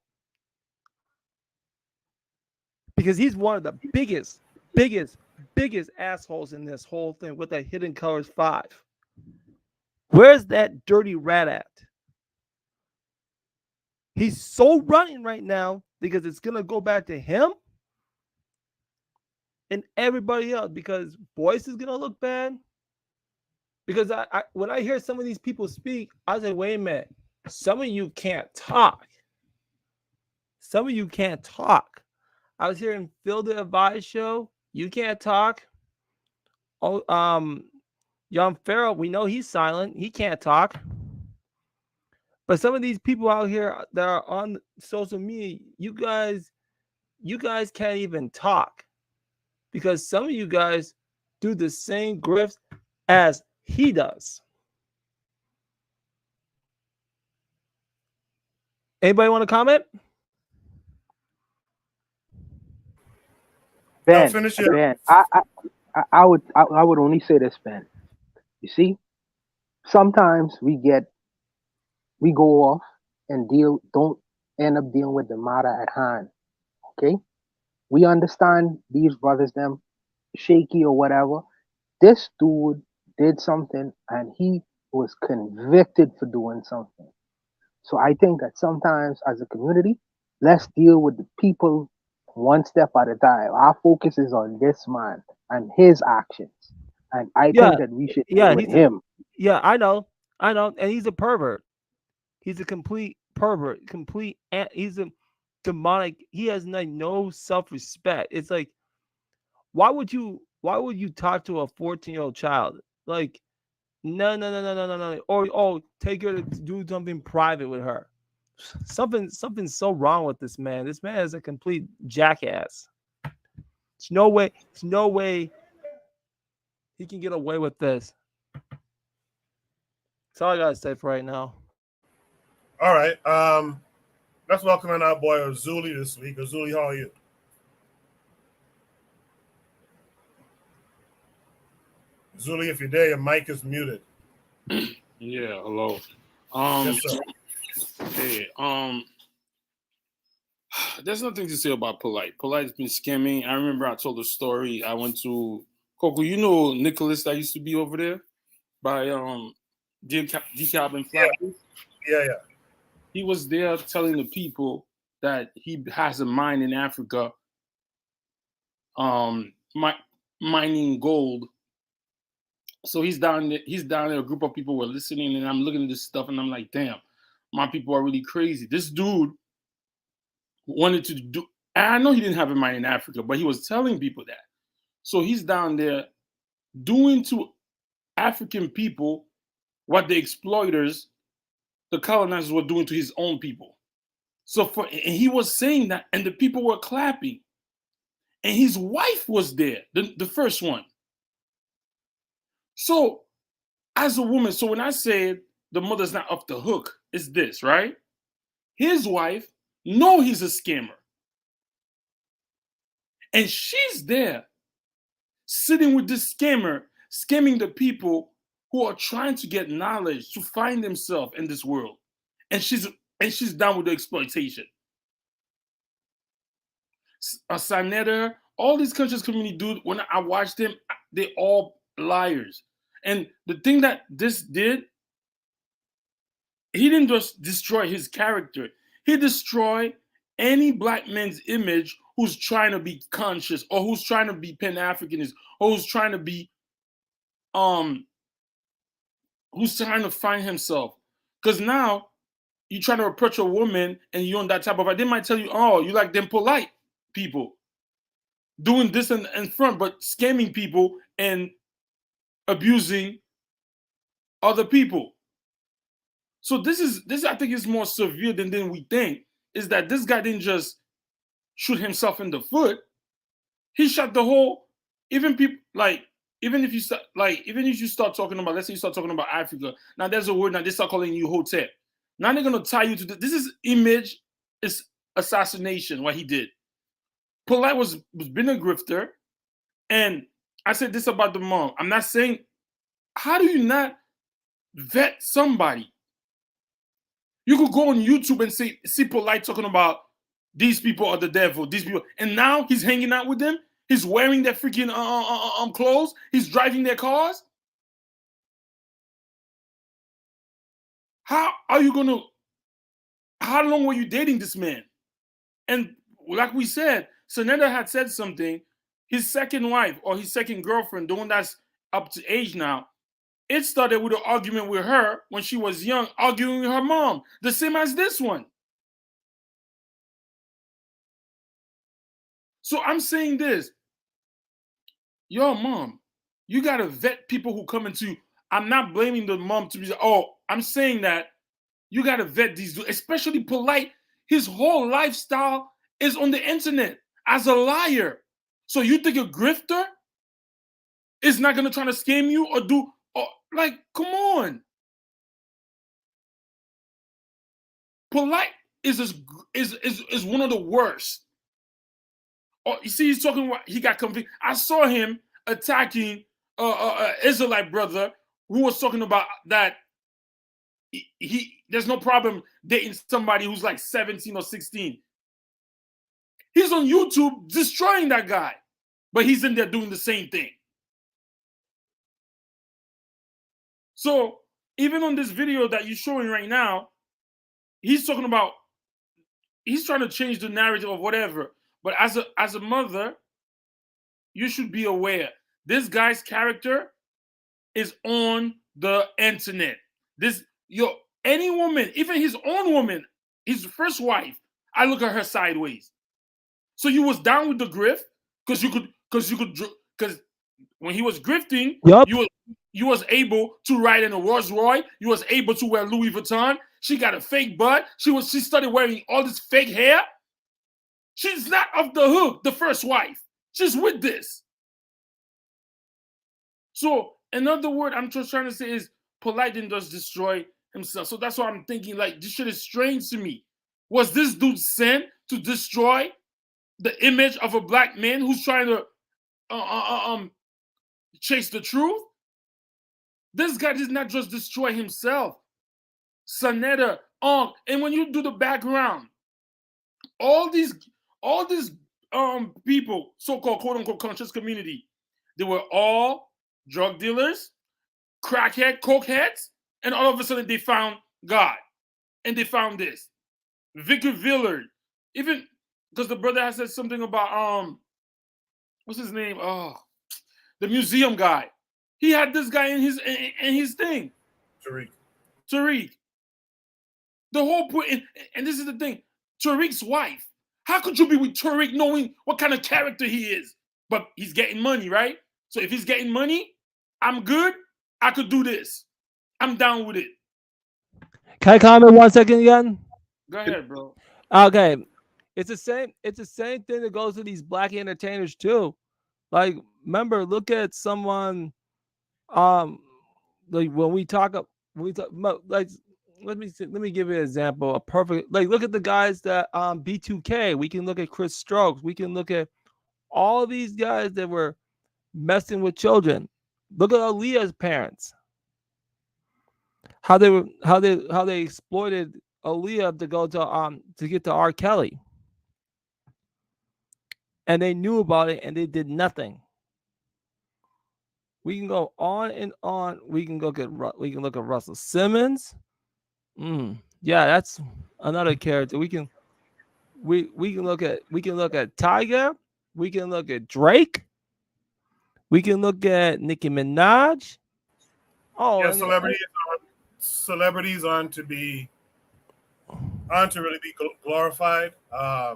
Because he's one of the biggest assholes in this whole thing with that Hidden Colors 5. Where's that dirty rat at? He's so running right now because it's going to go back to him and everybody else because voice is going to look bad. Because I when I hear some of these people speak, I say, wait a minute. Some of you can't talk. Some of you can't talk. I was hearing Phil the Advice show. You can't talk. Oh, Young Farrell, we know he's silent. He can't talk. But some of these people out here that are on social media, you guys can't even talk. Because some of you guys do the same grift as he does. Anybody want to comment? Ben, finish Ben, I would only say this, Ben. You see, sometimes we go off and don't end up dealing with the matter at hand. Okay? We understand these brothers, them shaky or whatever. This dude did something and he was convicted for doing something. So I think that sometimes as a community, let's deal with the people one step at a time. Our focus is on this man and his actions. And I Yeah, think that we should deal yeah, with him. yeah, I know, and he's a pervert. He's a complete pervert, he's a demonic. He has like no self-respect. It's like, why would you talk to a 14-year-old child? Like, no. Or, oh, take her to do something private with her. Something's so wrong with this man. This man is a complete jackass. There's no way he can get away with this. That's all I gotta say for right now. All right. Let's welcome in our boy Azuli this week. Azuli, how are you? Azuli, if you're there, your mic is muted. Yeah, hello. Yes, sir. Hey, there's nothing to say about Polight. Polight's been scamming. I remember I told a story. I went to Coco. You know Nicholas that used to be over there by Decab and Flat. Yeah. He was there telling the people that he has a mine in Africa, mining gold. So he's down there. A group of people were listening, and I'm looking at this stuff, and I'm like, damn, my people are really crazy. This dude wanted to do, and I know he didn't have a mine in Africa, but he was telling people that. So he's down there doing to African people what the exploiters, the colonizers, were doing to his own people. So and he was saying that, and the people were clapping. And his wife was there, the first one. So as a woman, so when I said the mother's not off the hook, it's this, right? His wife know he's a scammer. And she's there sitting with this scammer, scamming the people who are trying to get knowledge to find themselves in this world. And she's down with the exploitation. Sanetta, all these conscious community dudes, when I watched them, they all liars. And the thing that this did, he didn't just destroy his character. He destroyed any black man's image who's trying to be conscious or who's trying to be Pan-Africanist or who's trying to be, who's trying to find himself. Because now you try to approach a woman and you're on that type of, they might tell you, oh, you like them Polight people doing this in front, but scamming people and abusing other people. So this I think is more severe than we think, is that this guy didn't just shoot himself in the foot. He shot the whole, even people, like, even if you start talking about, let's say you start talking about Africa, now there's a word, now they start calling you Hotep. Now they're going to tie you to this is image, is assassination, what he did. Polight was been a grifter, and I said this about the mom. I'm not saying, how do you not vet somebody? You could go on YouTube and see Polight talking about these people are the devil, these people, and now he's hanging out with them. He's wearing their freaking clothes. He's driving their cars. How long were you dating this man? And like we said, Sanetta had said something. His second wife or his second girlfriend, the one that's up to age now, it started with an argument with her when she was young, arguing with her mom, the same as this one. So I'm saying this, yo, mom, you got to vet people who come into you. I'm not blaming the mom to be, I'm saying that you got to vet these dudes, especially Polight. His whole lifestyle is on the internet as a liar. So you think a grifter is not going to try to scam you or do, like, come on. Polight is one of the worst. Oh, you see, he's talking about he got convicted. I saw him attacking Israelite brother who was talking about that there's no problem dating somebody who's like 17 or 16. He's on YouTube destroying that guy, but he's in there doing the same thing. So even on this video that you're showing right now, he's talking about, he's trying to change the narrative of whatever. But as a mother, you should be aware. This guy's character is on the internet. Any woman, even his own woman, his first wife, I look at her sideways. So you was down with the grift because when he was grifting, you was able to ride in a Rolls Royce. You was able to wear Louis Vuitton. She got a fake butt. She started wearing all this fake hair. She's not off the hook, the first wife. She's with this. So another word I'm just trying to say is Polight didn't just destroy himself. So that's why I'm thinking, like, this shit is strange to me. Was this dude sent to destroy the image of a black man who's trying to chase the truth? This guy did not just destroy himself. Sanetta, and when you do the background, all these people, so-called quote-unquote conscious community, they were all drug dealers, crackhead, cokeheads, and all of a sudden they found God. And they found this. Victor Villard, even because the brother has said something about what's his name? The museum guy. He had this guy in his thing. Tariq. The whole point, and this is the thing, Tariq's wife. How could you be with Tariq knowing what kind of character he is? But he's getting money, right? So if he's getting money, I'm good. I could do this. I'm down with it. Can I comment 1 second again? Go ahead, bro. Okay. It's the same thing that goes to these black entertainers too. Like, remember, look at someone like when we talk about, like, let me give you an example. A perfect, like, look at the guys that B2K. We can look at Chris Strokes. We can look at all these guys that were messing with children. Look at Aaliyah's parents. How they exploited Aaliyah to go to get to R. Kelly. And they knew about it and they did nothing. We can go on and on. We can look at Russell Simmons. Yeah, that's another character. We can look at Tiger. We can look at Drake. We can look at Nicki Minaj. Oh, yeah, celebrities aren't to really be glorified. I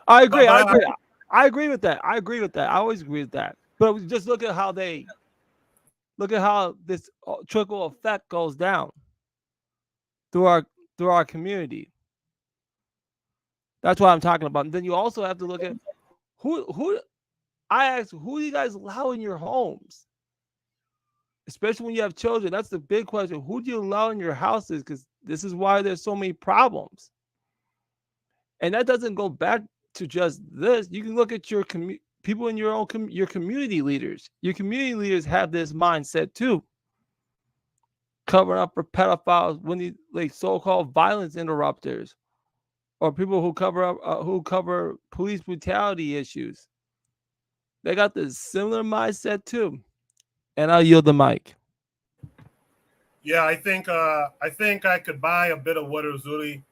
agree. I agree with that. I always agree with that. But just look at how this trickle effect goes down through our community. That's what I'm talking about. And then you also have to look at who do you guys allow in your homes? Especially when you have children. That's the big question. Who do you allow in your houses? Because this is why there's so many problems. And that doesn't go back to just this. You can look at your people in your own your community leaders. Your community leaders have this mindset too. Covering up for pedophiles, when these like so-called violence interrupters, or people who cover police brutality issues. They got this similar mindset too. And I'll yield the mic. Yeah, I think I could buy a bit of what Uzuli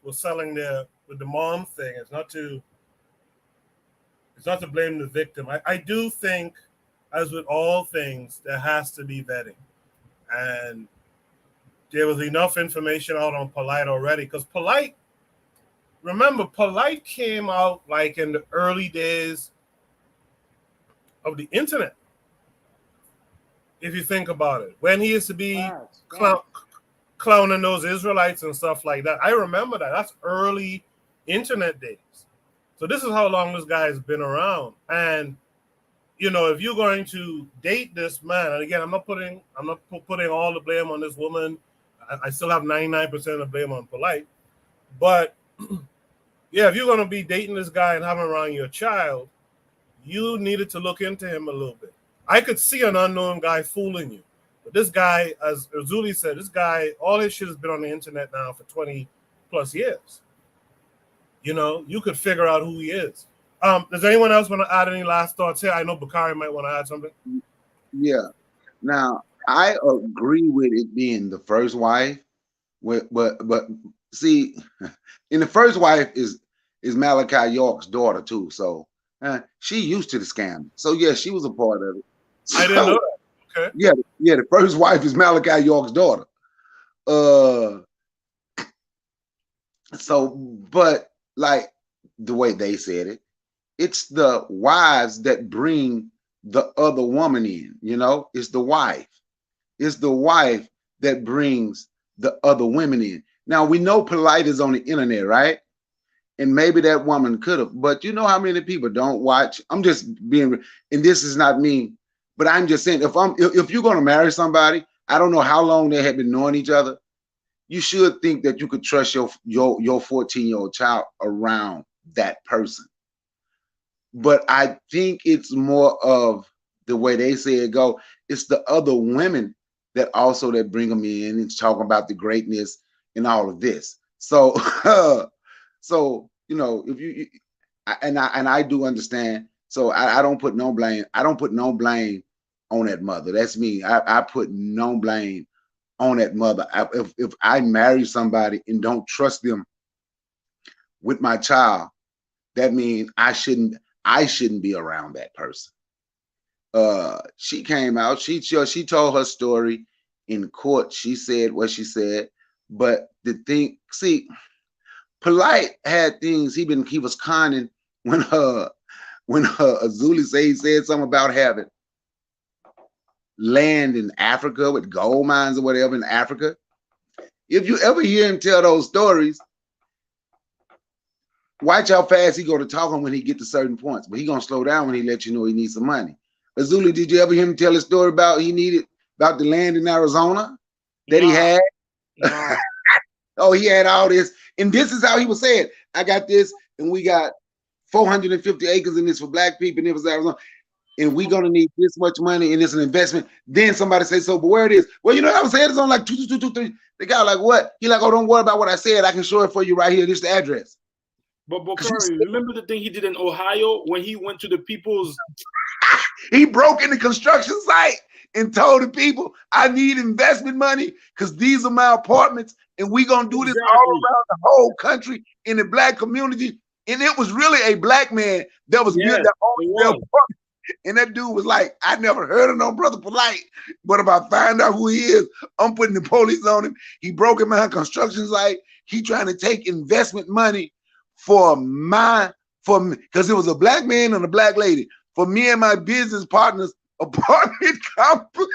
was selling there with the mom thing. It's not to blame the victim. I do think, as with all things, there has to be vetting. And there was enough information out on Polight already, because Polight came out like in the early days of the internet. If you think about it, when he used to be clowning those Israelites and stuff like that, I remember that. That's early internet days. So this is how long this guy has been around. And you know, if you're going to date this man, and again, I'm not putting all the blame on this woman. I still have 99% of the blame on Polight. But yeah, if you're going to be dating this guy and having him around your child, you needed to look into him a little bit. I could see an unknown guy fooling you. But this guy, as Uzuli said, this guy, all his shit has been on the internet now for 20 plus years. you could figure out who he is. Does anyone else want to add any last thoughts here? I know Bakari might want to add something. Yeah. Now, I agree with it being the first wife, but see, in the first wife is Malachi York's daughter too. So she used to the scam. So yeah, she was a part of it. I didn't know that. Okay. Yeah. The first wife is Malachi York's daughter. So, but like the way they said it, it's the wives that bring the other woman in. It's the wife. It's the wife that brings the other women in. Now we know Polight is on the internet, right? And maybe that woman could have, but you know how many people don't watch? I'm just being, and this is not me, but I'm just saying, if you're going to marry somebody, I don't know how long they have been knowing each other. You should think that you could trust your 14-year-old child around that person. But I think it's more of the way they say it go. It's the other women that bring them in and talk about the greatness and all of this. So, if you and I do understand. So I don't put no blame. I don't put no blame on that mother. That's me. I put no blame on that mother. If I marry somebody and don't trust them with my child, that means I shouldn't be around that person. She came out, she told her story in court. She said what she said, but the thing, see, Polight had things he was conning when Azuli said something about having land in Africa with gold mines or whatever in Africa. If you ever hear him tell those stories, watch how fast he go to talking when he get to certain points, but he gonna slow down when he let you know he needs some money. Azuli, did you ever hear him tell a story about about the land in Arizona that he had? No. Oh, he had all this, and this is how he was saying, I got this, and we got 450 acres in this for black people, and it was Arizona, and we're gonna need this much money, and it's an investment. Then somebody say, so, but where it is? Well, I was saying it's on like 22223. The guy like, what? He like, oh, don't worry about what I said. I can show it for you right here. This is the address. But Bakari, remember the thing he did in Ohio when he went to the people's... He broke in the construction site and told the people, I need investment money because these are my apartments, and we're going to do this all around the whole country in the black community. And it was really a black man that was built that own apartment. And that dude was like, I never heard of no Brother Polight, but if I find out who he is, I'm putting the police on him. He broke in my construction site. He trying to take investment money for me, because it was a black man and a black lady, for me and my business partners apartment complex.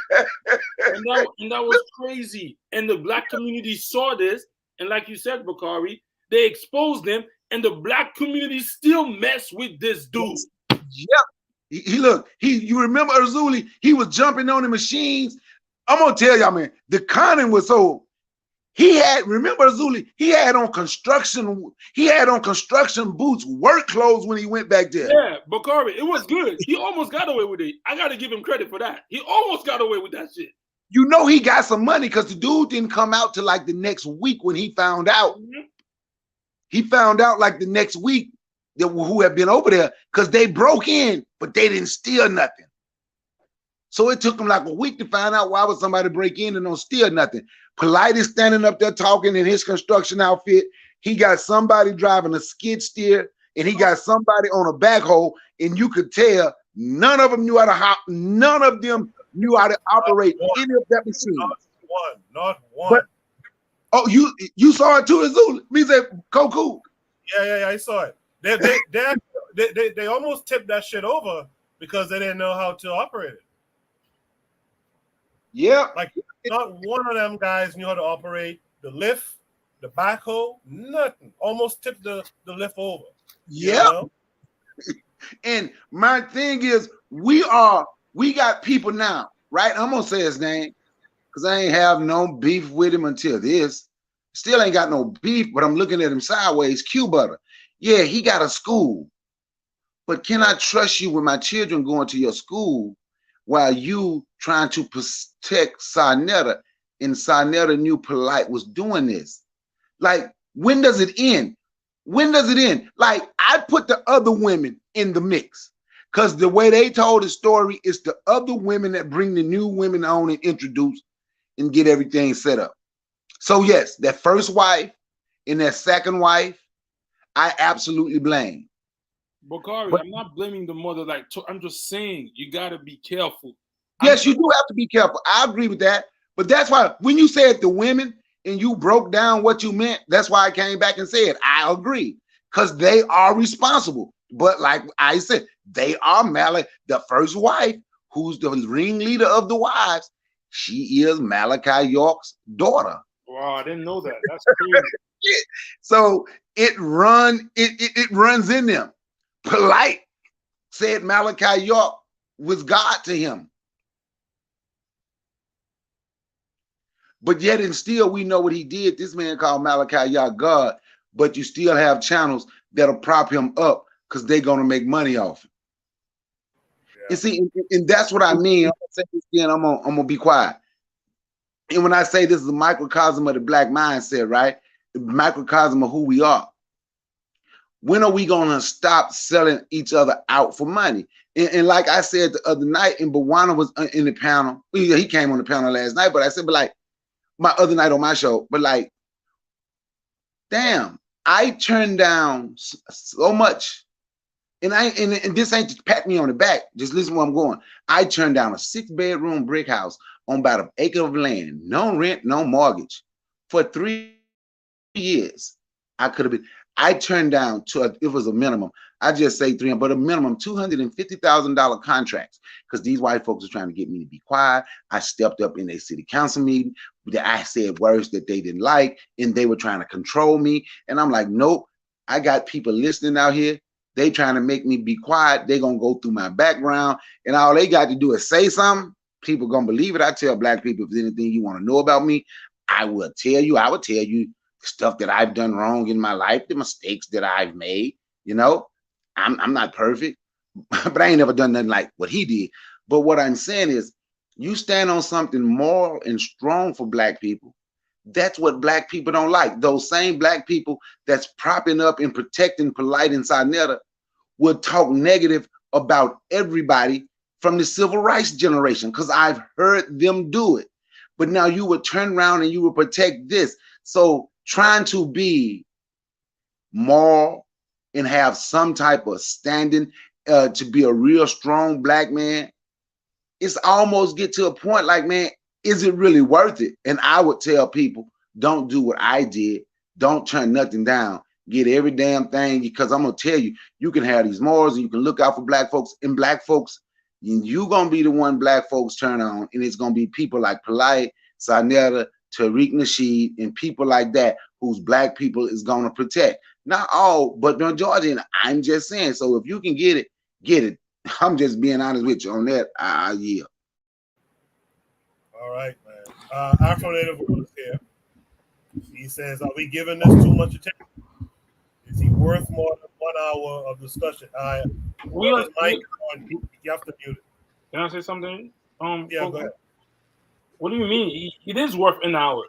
And that was crazy. And the black community saw this, and like you said, Bakari, they exposed them, and the black community still mess with this dude. Yep. You remember Azuli? He was jumping on the machines. I'm gonna tell y'all, man, the conning was so. Remember Azuli? He had on construction boots, work clothes when he went back there. Yeah, Bakari, it was good. He almost got away with it. I gotta give him credit for that. He almost got away with that shit. He got some money because the dude didn't come out till like the next week when he found out. Mm-hmm. He found out like the next week who had been over there because they broke in, but they didn't steal nothing. So it took him like a week to find out why would somebody break in and don't steal nothing. Polight is standing up there talking in his construction outfit. He got somebody driving a skid steer, and he got somebody on a backhoe, and you could tell none of them knew how to operate any of that machine. Not one. But, you saw it too, Azul? Me say, Koku. Yeah, I saw it. They almost tipped that shit over because they didn't know how to operate it. Yeah. Like not one of them guys knew how to operate the lift, the backhoe, nothing. Almost tipped the lift over. Yeah. And my thing is, we got people now, right? I'm gonna say his name because I ain't have no beef with him until this. Still ain't got no beef, but I'm looking at him sideways. Q Butter. Yeah, he got a school. But can I trust you with my children going to your school while you trying to protect Sarnetta, and Sarnetta knew Polight was doing this? Like, when does it end? When does it end? Like, I put the other women in the mix because the way they told the story is the other women that bring the new women on and introduce and get everything set up. So yes, that first wife and that second wife, I absolutely blame. Bakari, But- I'm not blaming the mother. I'm just saying you gotta be careful. Yes, you do have to be careful. I agree with that. But that's why when you said the women and you broke down what you meant, that's why I came back and said, I agree. Because they are responsible. But like I said, they are the first wife, who's the ringleader of the wives. She is Malachi York's daughter. Wow, I didn't know that. That's crazy. So it runs in them. Polight said Malachi York was God to him. But yet and still, we know what he did. This man called Malachi York God, but you still have channels that'll prop him up because they're going to make money off him. Yeah. You see, and that's what I mean. I'm going to say this again, I'm gonna be quiet. And when I say this is a microcosm of the black mindset, right? The microcosm of who we are. When are we going to stop selling each other out for money? And like I said the other night, and Bawana was in the panel. He came on the panel last night, but I said, but like, my other night on my show, but like, damn, I turned down so much. And this ain't to pat me on the back. Just listen where I'm going. I turned down a 6-bedroom brick house on about an acre of land, no rent, no mortgage, for 3 years. I turned down it was a minimum. I just say 3, but a minimum $250,000 contracts because these white folks are trying to get me to be quiet. I stepped up in a city council meeting. I said words that they didn't like, and they were trying to control me. And I'm like, nope, I got people listening out here. They trying to make me be quiet. They gonna go through my background, and all they got to do is say something. People gonna believe it. I tell black people, if there's anything you want to know about me, I will tell you. I would tell you stuff that I've done wrong in my life, the mistakes that I've made. You know, I'm not perfect, but I ain't never done nothing like what he did. But what I'm saying is, you stand on something moral and strong for black people. That's what black people don't like. Those same black people that's propping up and protecting Polight and Sarnetta will talk negative about everybody from the civil rights generation, because I've heard them do it. But now you would turn around and you would protect this. So trying to be moral and have some type of standing to be a real strong black man, it's almost get to a point like, man, is it really worth it? And I would tell people, don't do what I did. Don't turn nothing down. Get every damn thing, because I'm going to tell you, you can have these morals and you can look out for black folks. And black folks, you're going to be the one black folks turn on. And it's going to be people like Polight, Sarnetta, Tariq Nasheed, and people like that whose black people is going to protect. Not all, but the majority. And I'm just saying, so if you can get it, get it. I'm just being honest with you on that. I yield. All right, man. Afro Native is here. He says, are we giving this too much attention? Is he worth more than 1 hour of discussion? Mike, you have to mute it. Can I say something? Yeah, go ahead. What do you mean? It is worth an hour.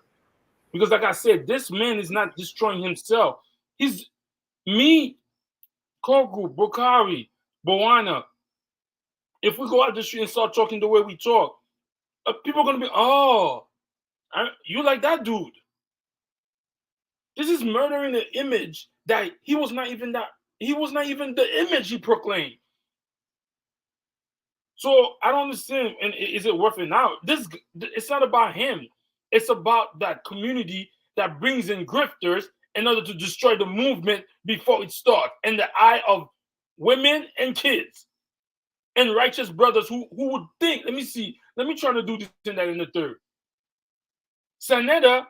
Because like I said, this man is not destroying himself. He's me, Kogu, Bakari, Bawana. If we go out the street and start talking the way we talk, people are going to be, you like that dude. This is murdering the image that he was not even the image he proclaimed. So I don't understand. And is it worth it now? It's not about him. It's about that community that brings in grifters in order to destroy the movement before it starts, in the eye of women and kids and righteous brothers who would think, let me try to do this and that in the third. Sarnetta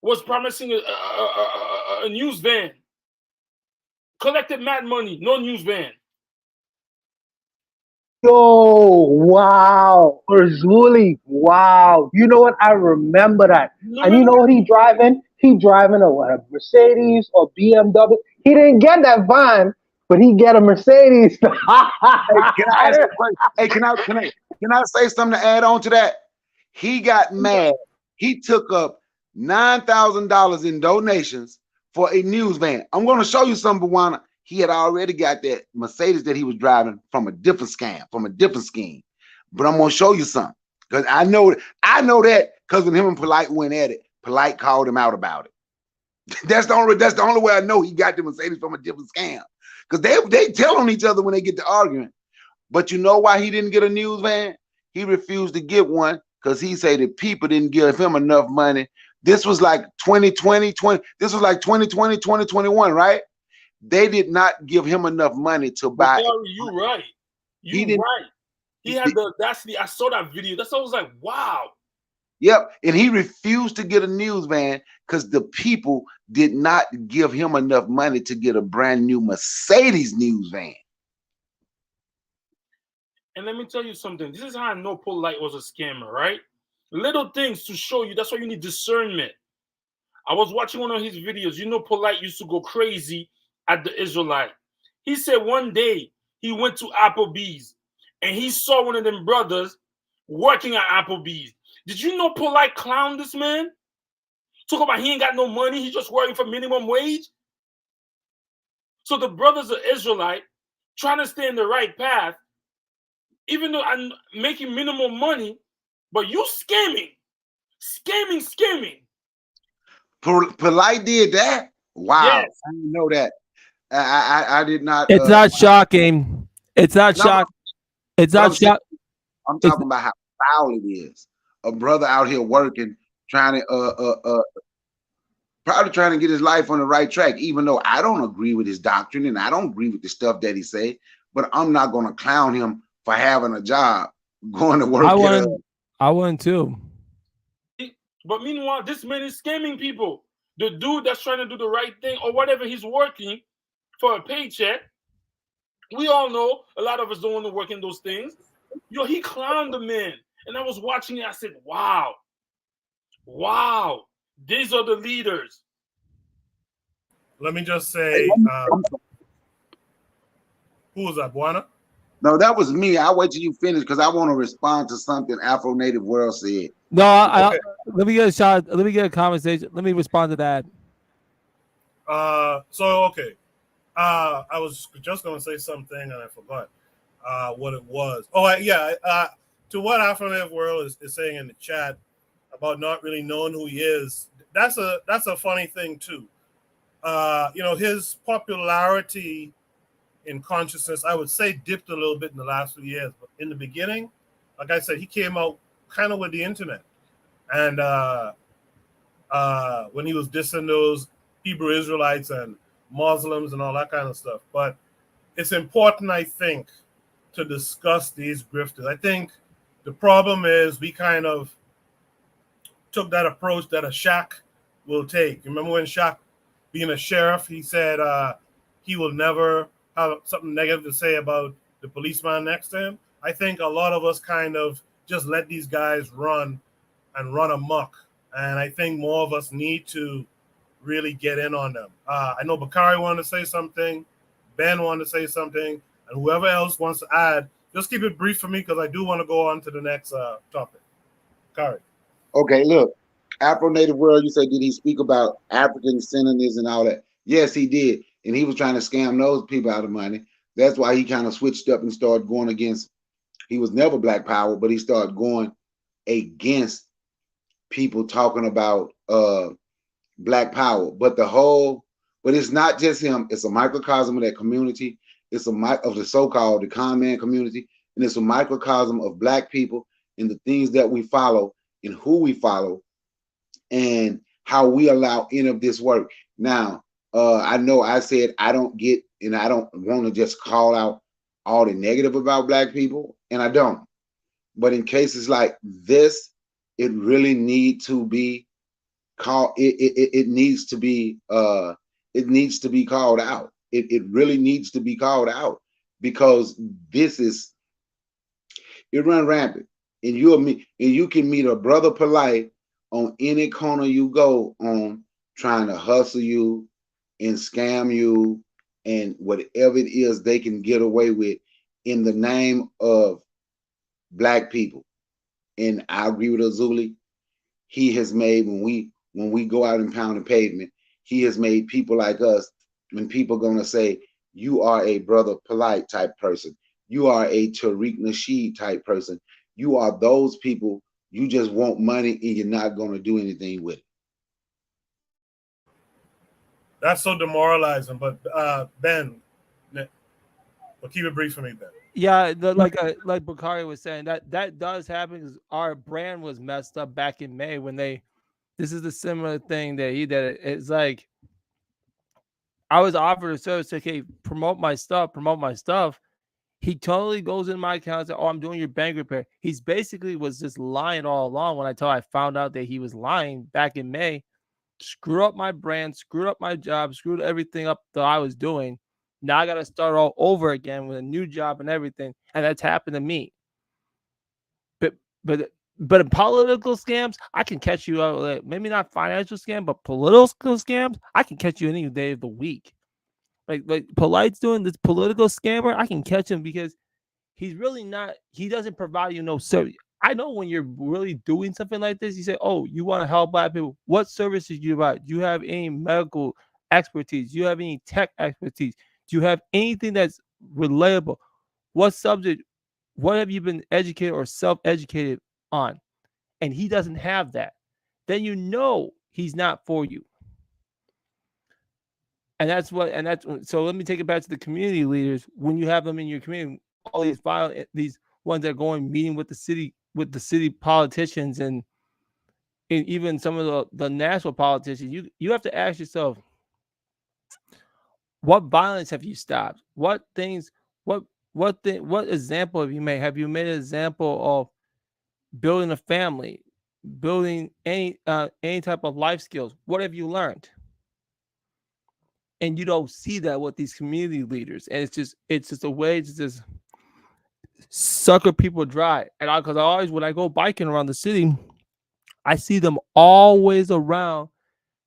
was promising a news van, collected mad money, no news van. Yo, wow. Urzuli, wow. You know what? I remember that. And you know what he driving? He driving a Mercedes or BMW. He didn't get that van, but he get a Mercedes. Can I say something to add on to that? He got mad. He took up $9,000 in donations for a news van. I'm going to show you something, Bwana. He had already got that Mercedes that he was driving from a different scam, from a different scheme. But I'm going to show you something because I know that because when him and Polight went at it, Polight called him out about it. That's the only way I know he got the Mercedes from a different scam because they tell on each other when they get to arguing. But you know why he didn't get a news van? He refused to get one because he said that people didn't give him enough money. This was like 2020, this was like 2020, 2021, right? They did not give him enough money to buy. You're right. You're right. He had the audacity. I saw that video. That's why I was like, wow. Yep. And he refused to get a news van because the people did not give him enough money to get a brand new Mercedes news van. And let me tell you something. This is how I know Polight was a scammer, right? Little things to show you. That's why you need discernment. I was watching one of his videos. You know, Polight used to go crazy at the Israelite. He said one day he went to Applebee's and he saw one of them brothers working at Applebee's. Did you know Polight clowned this man? Talk about he ain't got no money. He's just working for minimum wage. So the brothers are Israelite trying to stay in the right path, even though I'm making minimum money, but you scamming. Polight did that? Wow. Yes. I didn't know that. I did not. It's not shocking. It's not shocking. It's not shocking. I'm talking about how foul it is. A brother out here working, trying to probably trying to get his life on the right track, even though I don't agree with his doctrine and I don't agree with the stuff that he say, but I'm not going to clown him for having a job, going to work. I wouldn't too. But meanwhile, this man is scamming people. The dude that's trying to do the right thing or whatever, he's working for a paycheck. We all know a lot of us don't want to work in those things. Yo, he clowned the man. And I was watching it. I said, wow. These are the leaders. Let me just say, who was that, Bwana? No, that was me. I'll wait till you finish because I want to respond to something Afro Native World said. No, okay. Let me get a shot. Let me get a conversation. Let me respond to that. I was just going to say something and I forgot what it was. To what Afro Native World is saying in the chat about not really knowing who he is, that's a funny thing too. His popularity in consciousness, I would say, dipped a little bit in the last few years. But in the beginning, like I said, he came out kind of with the internet. And when he was dissing those Hebrew Israelites and Muslims and all that kind of stuff. But it's important, I think, to discuss these grifters. I think the problem is we kind of took that approach that a Shaq will take. Remember when Shaq, being a sheriff, he said he will never have something negative to say about the policeman next to him? I think a lot of us kind of just let these guys run amok. And I think more of us need to really get in on them. I know Bakari wanted to say something, Ben wanted to say something, and whoever else wants to add, just keep it brief for me because I do want to go on to the next topic. Bakari. Okay, look, Afro Native World, you said, did he speak about African senators and all that? Yes, he did. And he was trying to scam those people out of money. That's why he kind of switched up and started going against, he was never Black Power, but he started going against people talking about Black Power. But it's not just him. It's a microcosm of that community. It's of the so-called the con man community. And it's a microcosm of Black people and the things that we follow and who we follow and how we allow any of this work. Now, I know I said I don't get, and I don't want to just call out all the negative about Black people, and I don't. But in cases like this, it really needs to be called. It needs to be called out. It really needs to be called out because it runs rampant. And you can meet a brother Polight on any corner you go on, trying to hustle you and scam you and whatever it is they can get away with in the name of Black people. And I agree with Azuli. He has made, when we go out and pound the pavement, he has made people like us, when people gonna say, you are a Brother Polight type person, you are a Tariq Nasheed type person, you are those people, you just want money and you're not gonna do anything with it. That's so demoralizing. But Ben, well, keep it brief for me, Ben. Yeah, like Bakari was saying, that does happen because our brand was messed up back in May when this is the similar thing that he did. It's like I was offered a service, okay, promote my stuff. He totally goes in my account and says, oh, I'm doing your bank repair. He's basically was just lying all along until I found out that he was lying back in May. Screw up my brand, screwed up my job, screwed everything up that I was doing. Now I got to start all over again with a new job and everything. And that's happened to me. But in political scams, I can catch you out. Maybe not financial scam, but political scams, I can catch you any day of the week. Like Polight's doing this political scammer, I can catch him because he's really not. He doesn't provide you no service. I know when you're really doing something like this, you say, "Oh, you want to help Black people? What services do you provide? Do you have any medical expertise? Do you have any tech expertise? Do you have anything that's relatable? What subject? What have you been educated or self-educated on?" And he doesn't have that. Then you know he's not for you. So let me take it back to the community leaders. When you have them in your community, all these ones that are going meeting with the city politicians and even some of the national politicians, you have to ask yourself, what violence have you stopped? What example have you made? Have you made an example of building a family, building any type of life skills? What have you learned? And you don't see that with these community leaders, and it's just a way to just sucker people dry. And because I always, when I go biking around the city, I see them always around,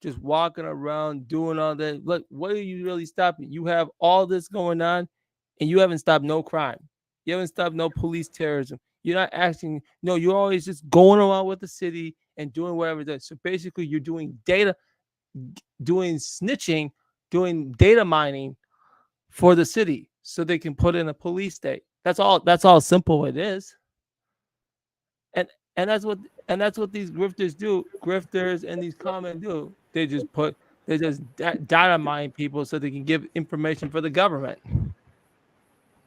just walking around doing all that. Look, what are you really stopping? You have all this going on, and you haven't stopped no crime. You haven't stopped no police terrorism. You're not acting. No, you're always just going around with the city and doing whatever it does. So basically, you're doing doing snitching, doing data mining for the city so they can put in a police state. That's all simple it is. And that's what these grifters do. Grifters and these common do. They just data mine people so they can give information for the government.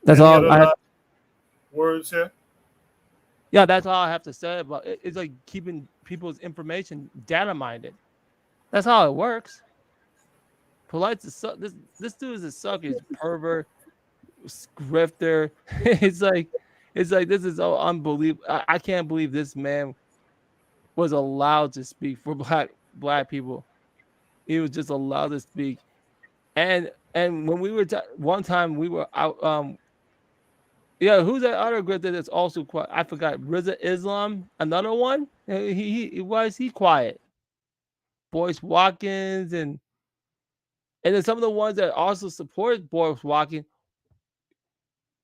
That's Any all. other words here? Yeah, that's all I have to say about it. It's like keeping people's information data mined. That's how it works. Polight's this dude is a sucker. He's a pervert, grifter. It's like this is so unbelievable. I can't believe this man was allowed to speak for black people. He was just allowed to speak. And when we were one time we were out. Who's that other grifter that's also quiet? I forgot. Riza Islam, another one. Why is he quiet? Boyce Watkins and then some of the ones that also support Boyce Watkins,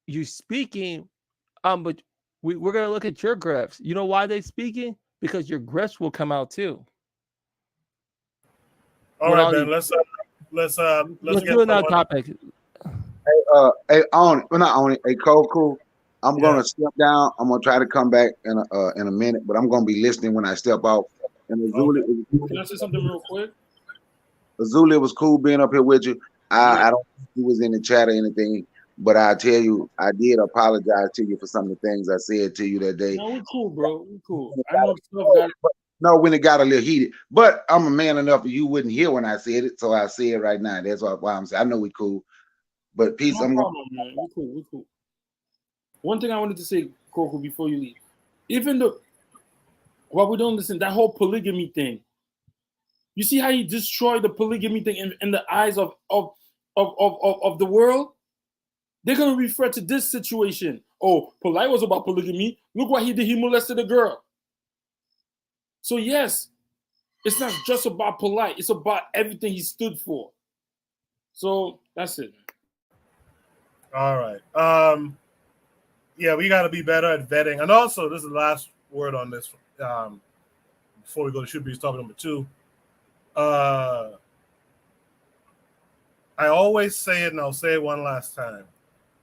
you speaking, but we're gonna look at your grifts. You know why they speaking? Because your grifts will come out too. All right, Ben. Let's do another topic. Hey, Cool. I'm gonna step down. I'm gonna try to come back in a minute, but I'm gonna be listening when I step out. And Can I say something real quick? Azuli, it was cool being up here with you. I don't think he was in the chat or anything, but I tell you, I did apologize to you for some of the things I said to you that day. No, we're cool, bro. We're cool. I know stuff No, when it got a little heated, but I'm a man enough that you wouldn't hear when I said it, so I say it right now. That's why I'm saying I know we cool, but peace. No problem, man. We're cool. We're cool. One thing I wanted to say, Coco, before you leave, even though while we don't listen, that whole polygamy thing. You see how he destroyed the polygamy thing in the eyes of the world? They're gonna refer to this situation. Oh, Polight was about polygamy. Look what he did. He molested a girl. So yes, it's not just about Polight. It's about everything he stood for. So that's it. All right. Yeah, we got to be better at vetting. And also, this is the last word on this. Before we go to Should Be Topic number 2. I always say it, and I'll say it one last time.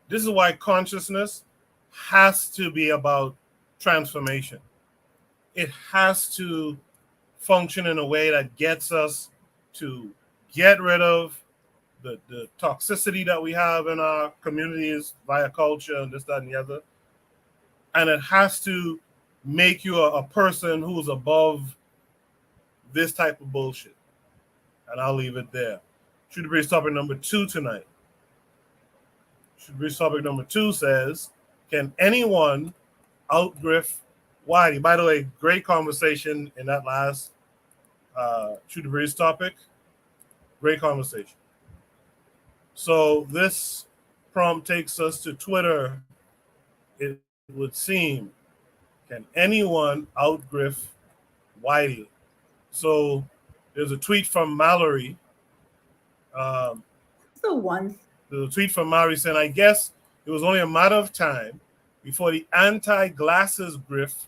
This is why consciousness has to be about transformation. It has to function in a way that gets us to get rid of the toxicity that we have in our communities via culture and this, that, and the other. And it has to make you a person who's above this type of bullshit. And I'll leave it there. Shoot the Breeze topic number 2 tonight. Shoot the Breeze topic number 2 says, can anyone outgrift Whitey? By the way, great conversation in that last Shoot the Breeze topic. Great conversation. So this prompt takes us to Twitter. It would seem, can anyone outgrift Whitey? So there's a tweet from Mallory. The one. There's a tweet from Mallory saying, I guess it was only a matter of time before the anti-glasses grift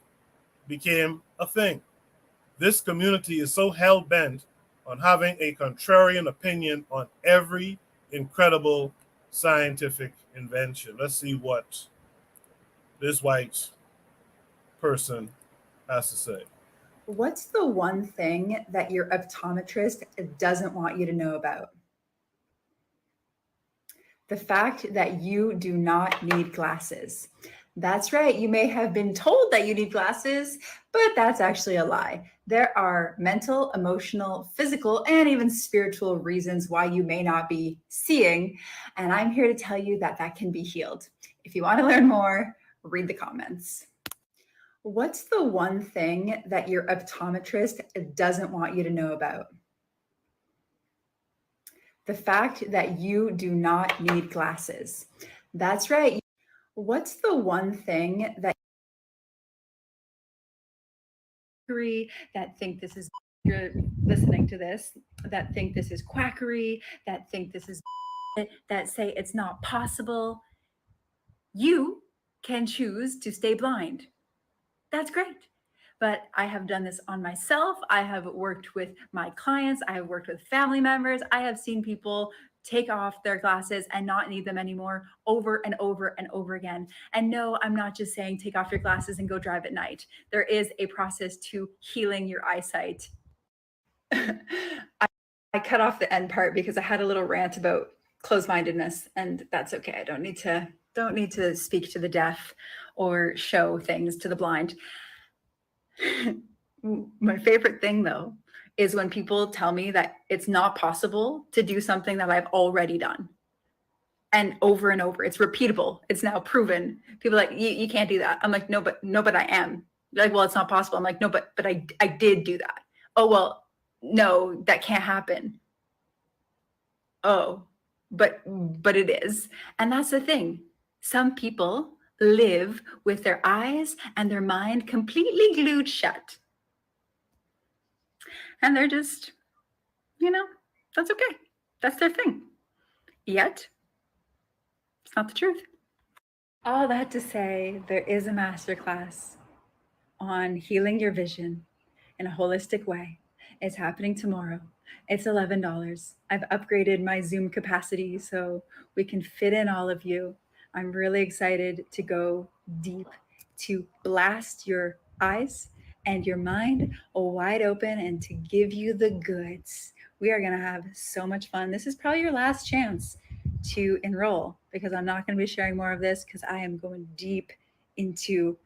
became a thing. This community is so hell-bent on having a contrarian opinion on every incredible scientific invention. Let's see what this white person has to say. What's the one thing that your optometrist doesn't want you to know about? The fact that you do not need glasses. That's right. You may have been told that you need glasses, but that's actually a lie. There are mental, emotional, physical, and even spiritual reasons why you may not be seeing. And I'm here to tell you that that can be healed. If you want to learn more, read the comments. What's the one thing that your optometrist doesn't want you to know about? The fact that you do not need glasses. That's right. What's the one thing that think this is, you're listening to this, that think this is quackery, that think this is, that say it's not possible? You can choose to stay blind. That's great. But I have done this on myself. I have worked with my clients. I have worked with family members. I have seen people take off their glasses and not need them anymore over and over and over again. And no, I'm not just saying take off your glasses and go drive at night. There is a process to healing your eyesight. I cut off the end part because I had a little rant about closed-mindedness, and that's okay. I don't need to speak to the deaf or show things to the blind. My favorite thing, though, is when people tell me that it's not possible to do something that I've already done. And over, it's repeatable. It's now proven. People are like, you can't do that. I'm like, no, but I am. They're like, well, it's not possible. I'm like, no, but I did do that. Oh, well, no, that can't happen. Oh, but it is. And that's the thing. Some people live with their eyes and their mind completely glued shut. And they're just, that's okay. That's their thing. Yet, it's not the truth. All that to say, there is a masterclass on healing your vision in a holistic way. It's happening tomorrow. It's $11. I've upgraded my Zoom capacity so we can fit in all of you. I'm really excited to go deep, to blast your eyes and your mind wide open and to give you the goods. We are going to have so much fun. This is probably your last chance to enroll, because I'm not going to be sharing more of this, because I am going deep into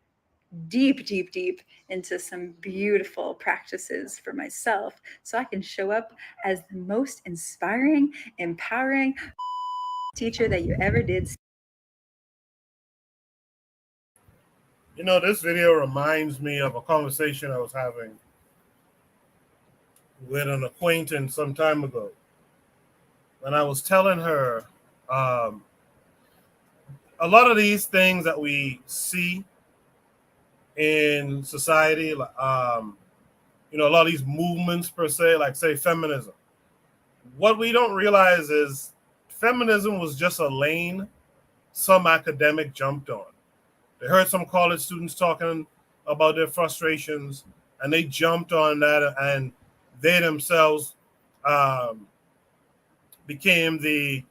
some beautiful practices for myself so I can show up as the most inspiring, empowering teacher that you ever did. This video reminds me of a conversation I was having with an acquaintance some time ago. And I was telling her a lot of these things that we see in society, a lot of these movements per se, like say feminism. What we don't realize is feminism was just a lane some academic jumped on. They heard some college students talking about their frustrations, and they jumped on that, and they themselves became the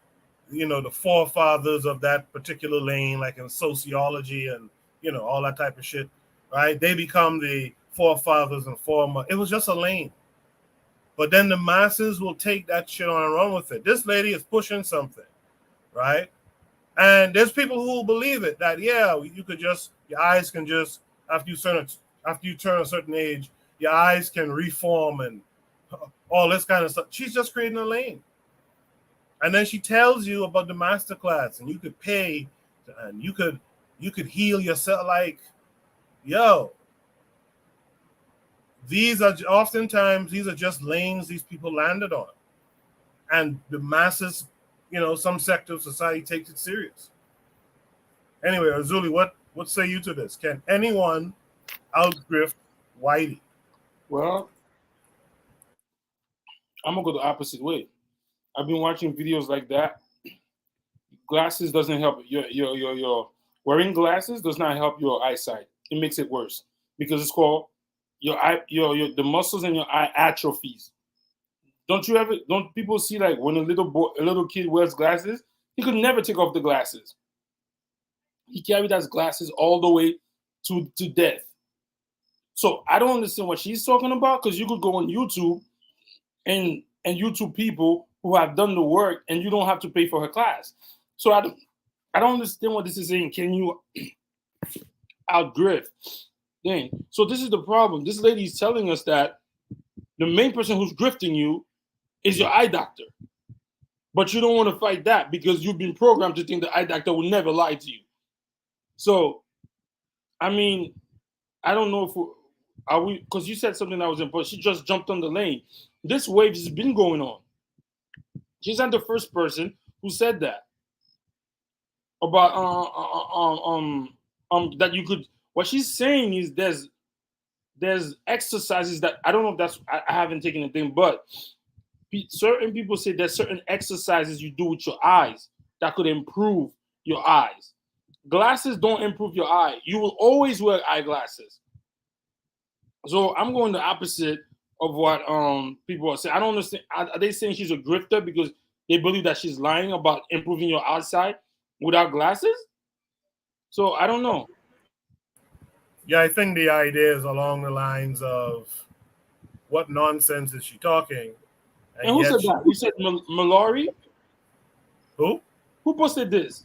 forefathers of that particular lane, like in sociology and all that type of shit, right? They become the forefathers and former. It was just a lane. But then the masses will take that shit on and run with it. This lady is pushing something, right? And there's people who will believe it, that you could just, your eyes can just, after you turn a certain age, your eyes can reform and all this kind of stuff. She's just creating a lane. And then she tells you about the masterclass, and you could pay, and you could heal yourself. Like, these are just lanes these people landed on, and the masses, some sector of society takes it serious. Anyway, Azuli, what say you to this? Can anyone outgrift Whitey? Well, I'm gonna go the opposite way. I've been watching videos like that. Glasses doesn't help. Your wearing glasses does not help your eyesight. It makes it worse because it's called the muscles in your eye atrophies. Don't people see, like, when a little kid wears glasses, he could never take off the glasses. He carried those glasses all the way to death. So I don't understand what she's talking about, because you could go on YouTube and YouTube people who have done the work, and you don't have to pay for her class. So I don't understand what this is saying. Can you outgrift? Dang. So this is the problem. This lady is telling us that the main person who's grifting you is your eye doctor. But you don't want to fight that because you've been programmed to think the eye doctor will never lie to you. So, I mean, I don't know if because you said something that was important. She just jumped on the lane. This wave has been going on. She's not the first person who said that about that you could. What she's saying is there's exercises that I don't know if that's I haven't taken a thing, but certain people say there's certain exercises you do with your eyes that could improve your eyes. Glasses don't improve your eye. You will always wear eyeglasses. So I'm going the opposite of what people are saying. I don't understand. Are they saying she's a grifter because they believe that she's lying about improving your eyesight without glasses? So I don't know. Yeah, I think the idea is along the lines of what nonsense is she talking? And who said that? You said Mallory? Who? Who posted this?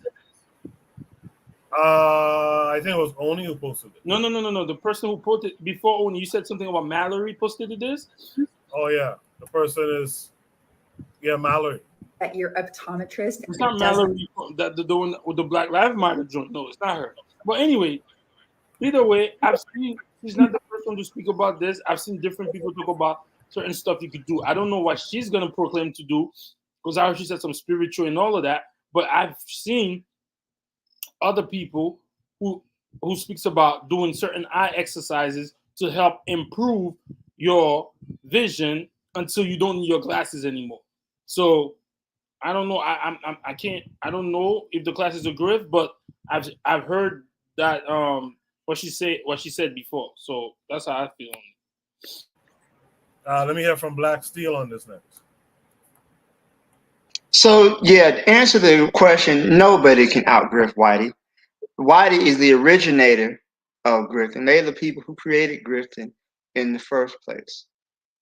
I think it was Oni who posted it. No. The person who posted before Oni, you said something about Mallory posted this? Oh, yeah. The person is, Mallory. That your optometrist. It's not Mallory, the one with the Black Lives Matter joint. No, it's not her. But anyway, either way, I've seen, she's not the first one to speak about this. I've seen different people talk about certain stuff you could do. I don't know what she's going to proclaim to do, because I heard she said some spiritual and all of that. But I've seen other people who speaks about doing certain eye exercises to help improve your vision until you don't need your glasses anymore. So I don't know. I can't. I don't know if the class is a grift, but I've heard that what she said before. So that's how I feel. Let me hear from Black Steel on this next. So, to answer the question, nobody can outgrift Whitey. Whitey is the originator of grifting. They're the people who created grifting in the first place.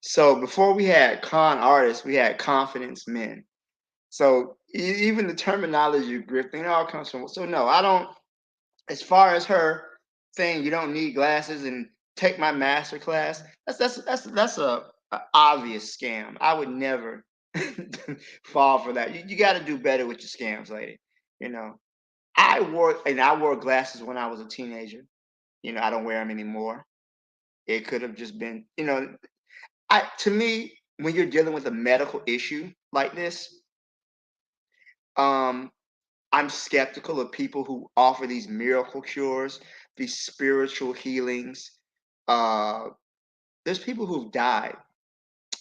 So before we had con artists, we had confidence men. So even the terminology of grifting, it all comes from. So no, I don't. As far as her saying you don't need glasses and take my master class, that's a obvious scam. I would never fall for that. You got to do better with your scams, lady. I wore glasses when I was a teenager. I don't wear them anymore. It could have just been, to me, when you're dealing with a medical issue like this, I'm skeptical of people who offer these miracle cures, these spiritual healings. There's people who've died.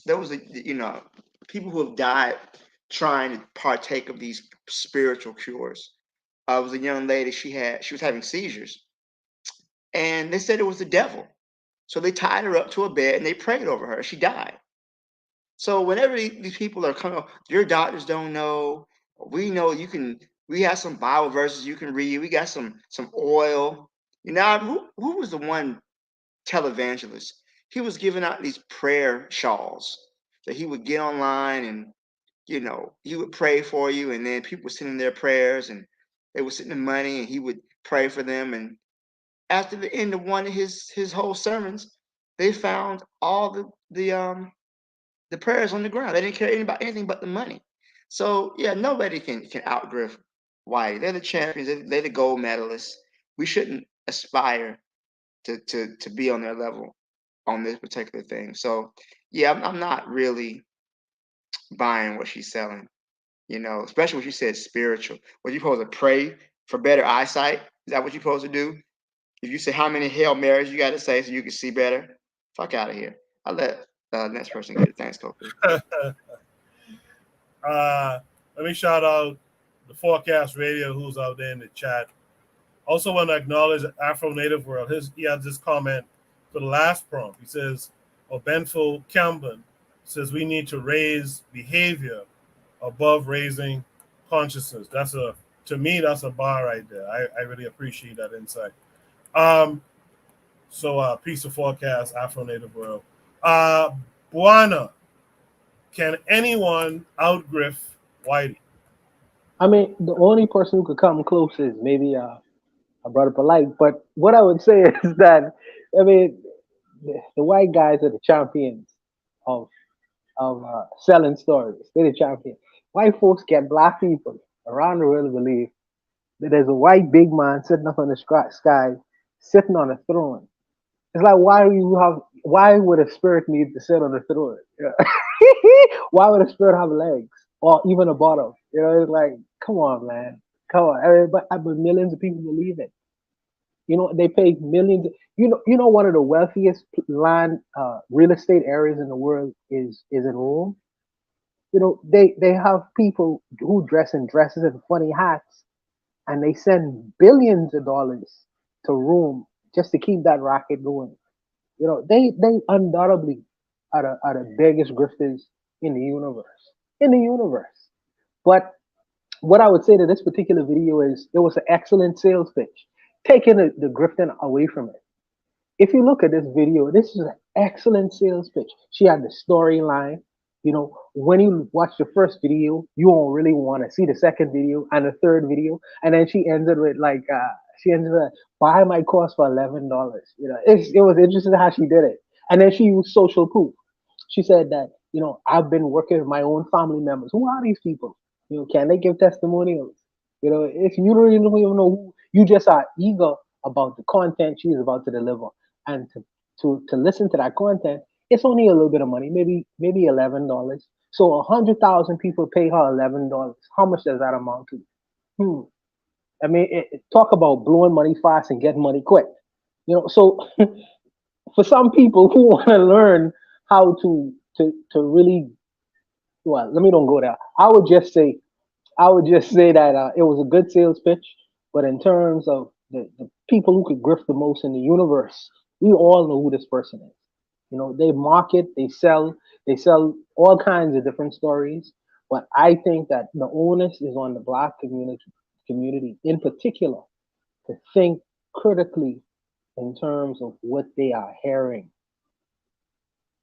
There was people who have died trying to partake of these spiritual cures. It was a young lady. She was having seizures, and they said it was the devil. So they tied her up to a bed and they prayed over her. She died. So whenever these people are coming, your doctors don't know. We know you can. We have some Bible verses you can read. We got some oil. You know, who was the one televangelist? He was giving out these prayer shawls that he would get online, and he would pray for you, and then people would send in their prayers, and they would send in money, and he would pray for them. And after the end of one of his whole sermons, they found all the prayers on the ground. They didn't care about anything but the money. So yeah, nobody can outgrift Whitey. They're the champions. They're the gold medalists. We shouldn't aspire to be on their level on this particular thing. So yeah, I'm not really buying what she's selling. Especially when she said spiritual. What you supposed to pray for better eyesight? Is that what you're supposed to do? If you say how many Hail Marys you got to say so you can see better, fuck out of here. I'll let the next person get it. Thanks, Kofi. Let me shout out the Forecast Radio who's out there in the chat. Also want to acknowledge Afro Native World. He has this comment for the last prompt. He says, Benful Campbell says we need to raise behavior above raising consciousness. To me, that's a bar right there. I really appreciate that insight. So peace of forecast, Afro Native World. Buana, can anyone outgrift Whitey? I mean, the only person who could come close is maybe a Brother Polight. But what I would say is that, I mean, the white guys are the champions of selling stories. They're the champions. White folks get black people around the world to believe that there's a white big man sitting up in the sky, sitting on a throne. It's like, why would a spirit need to sit on the throne? Why would a spirit have legs or even a bottom? It's like, come on, man. Come on. But millions of people believe it. They pay millions. One of the wealthiest land real estate areas in the world is in Rome. They have people who dress in dresses and funny hats, and they send billions of dollars to Rome just to keep that racket going. They undoubtedly are the biggest grifters in the universe. But what I would say to this particular video is it was an excellent sales pitch, taking the grifting away from it. If you look at this video, this is an excellent sales pitch. She had the storyline. When you watch the first video, you won't really want to see the second video and the third video. And then she ended with buy my course for $11. It was interesting how she did it. And then she used social proof. She said that, I've been working with my own family members. Who are these people? Can they give testimonials? If you don't even know who, you just are eager about the content she is about to deliver. And to listen to that content, it's only a little bit of money, maybe $11. So 100,000 people pay her $11. How much does that amount to? I mean, talk about blowing money fast and getting money quick. So for some people who want to learn how to really, well, let me don't go there. I would just say that it was a good sales pitch, but in terms of the people who could grift the most in the universe, we all know who this person is. They market, they sell all kinds of different stories. But I think that the onus is on the Black community in particular to think critically in terms of what they are hearing.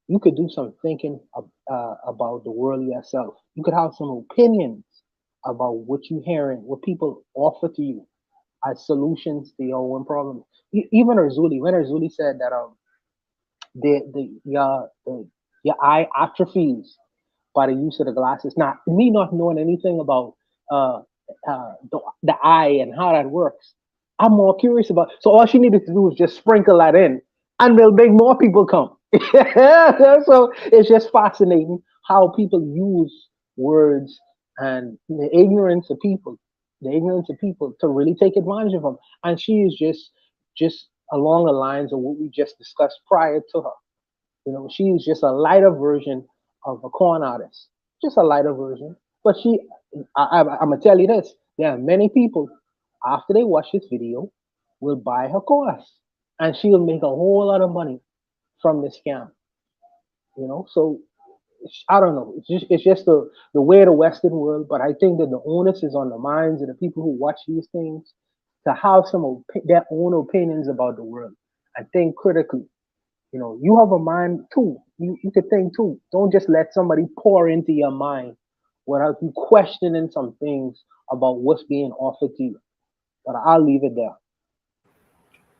You could do some thinking about the world yourself. You could have some opinions about what you're hearing, what people offer to you as solutions to your own problems. Even Erzuli, when Erzuli said that your eye atrophies by the use of the glasses. Now, me not knowing anything about the eye and how that works, I'm more curious about. So all she needed to do was just sprinkle that in, and we'll make more people come. So it's just fascinating how people use words and the ignorance of people to really take advantage of them. And she is just along the lines of what we just discussed prior to her. She is just a lighter version of a con artist, just a lighter version. But I'm gonna tell you this: there are many people after they watch this video will buy her course, and she will make a whole lot of money from this scam. So I don't know. It's just the way of the Western world. But I think that the onus is on the minds of the people who watch these things to have their own opinions about the world and think critically. You know, you have a mind too. You could think too. Don't just let somebody pour into your mind without you questioning some things about what's being offered to you. But I'll leave it there.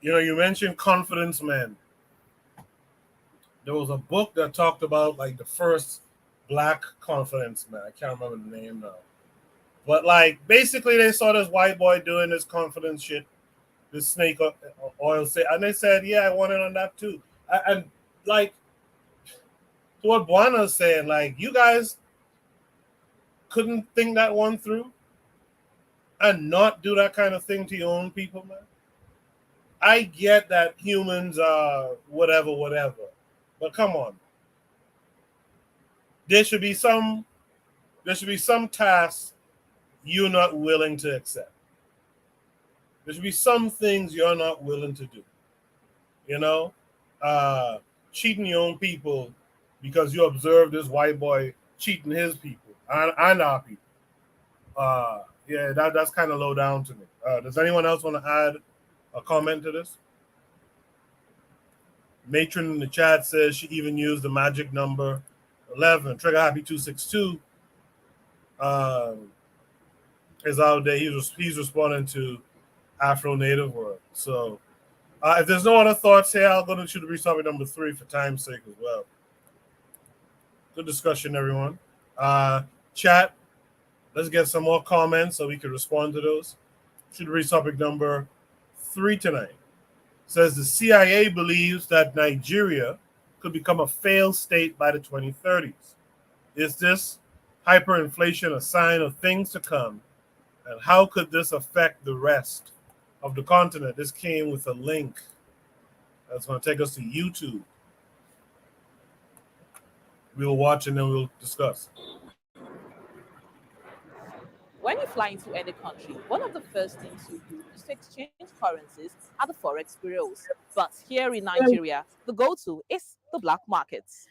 You know, you mentioned Confidence Man. There was a book that talked about like the first black confidence man. I can't remember the name now. But like basically they saw this white boy doing this confidence shit, this snake oil say, and they said, yeah, I want it on that too. And like to what Buana's saying, like you guys couldn't think that one through and not do that kind of thing to your own people, man. I get that humans are whatever. But come on. There should be some tasks you're not willing to accept. There should be some things you're not willing to do. You know? Cheating your own people because you observe this white boy cheating his people and our people. Yeah, that's kind of low down to me. Does anyone else want to add a comment to this? Matron in the chat says she even used the magic number 11. Trigger Happy 262 is out there. He's responding to Afro Native World. So if there's no other thoughts here, I'll go to the brief topic number 3 for time's sake as well. Good discussion, everyone. Chat, let's get some more comments so we can respond to those. Should read topic number 3 tonight. Says the CIA believes that Nigeria could become a failed state by the 2030s. Is this hyperinflation a sign of things to come? And how could this affect the rest of the continent? This came with a link that's going to take us to YouTube. We'll watch and then we'll discuss. When you fly into any country, one of the first things you do is to exchange currencies at the forex bureaus. But here in Nigeria, the go-to is the black markets.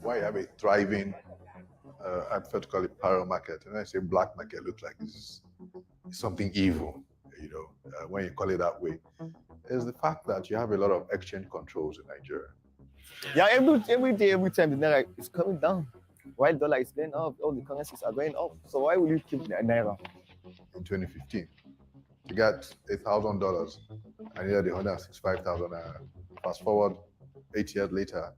Why you have a thriving, hypothetically power market, and I say black market looks like this is something evil, you know, when you call it that way, is the fact that you have a lot of exchange controls in Nigeria. Yeah, every day, every time the naira is coming down, while dollar is going up, all the currencies are going up. So why will you keep the naira? In 2015, you got $1,000, I needed 165,000 naira. Fast forward 8 years later,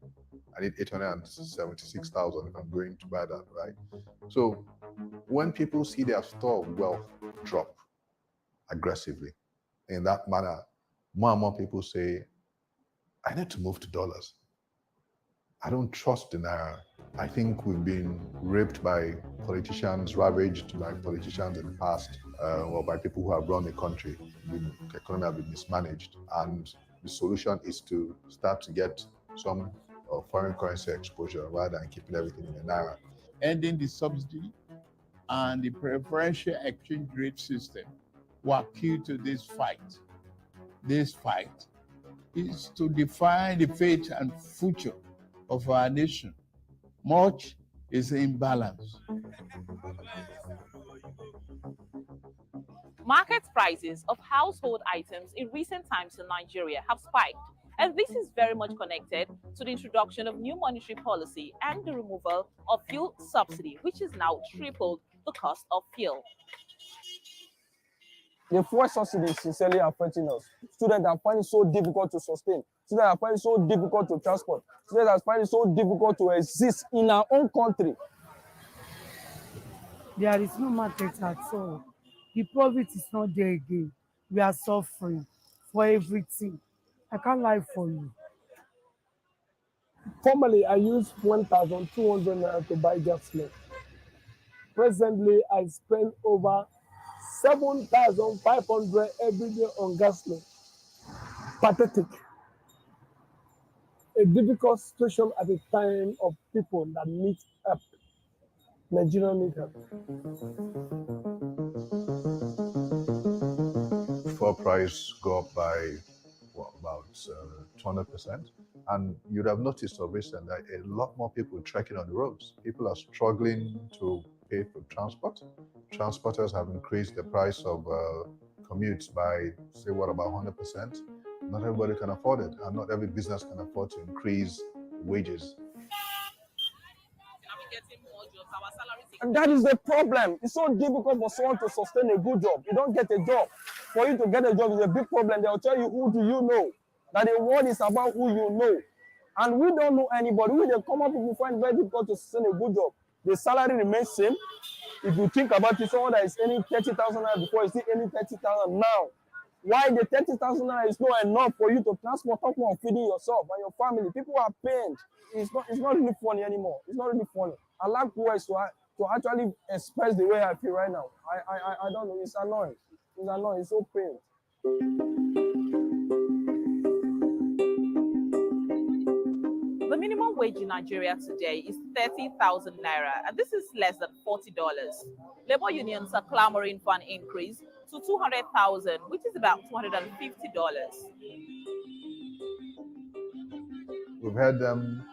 I need 876,000 if I'm going to buy that, right? So when people see their store of wealth drop aggressively in that manner, more and more people say, I need to move to dollars. I don't trust the naira. I think we've been raped by politicians, ravaged by politicians in the past, or by people who have run the country. The economy has been mismanaged, and the solution is to start to get some foreign currency exposure rather than keeping everything in the naira. Ending the subsidy and the preferential exchange rate system were key to this fight. This fight is to define the fate and future of our nation. Much is imbalance. Market prices of household items in recent times in Nigeria have spiked, and this is very much connected to the introduction of new monetary policy and the removal of fuel subsidy, which has now tripled the cost of fuel. The fuel subsidy is sincerely affecting us. Students are finding it so difficult to sustain. Students are finding it so difficult to transport. Students are finding it so difficult to exist in our own country. There is no market at all. The profit is not there again. We are suffering for everything. I can't lie for you. Formerly, I used 1,200 naira to buy gasoline. Presently, I spend over 7,500 every day on gasoline. Pathetic. A difficult situation at a time of people that need help. Nigeria need help. For price go up by about 200%. And you'd have noticed of recent that a lot more people trekking on the roads. People are struggling to pay for transport. Transporters have increased the price of commutes by, say, what, about 100%? Not everybody can afford it, and not every business can afford to increase wages. And that is the problem. It's so difficult for someone to sustain a good job. You don't get a job. For you to get a job is a big problem. They'll tell you, who do you know? That the world is about who you know. And we don't know anybody. We, the common people, find it very difficult to sustain a good job. The salary remains same. If you think about it, someone that is earning 30,000 naira before is still earning 30,000 now. Why the 30,000 naira is not enough for you to transport up on feeding yourself and your family? People are pained. It's not really funny anymore. It's not really funny. I lack words to actually express the way I feel right now. I don't know. It's annoying. It's annoying. It's so painful. The minimum wage in Nigeria today is 30,000 naira, and this is less than $40. Labor unions are clamoring for an increase to 200,000, which is about $250. We've had them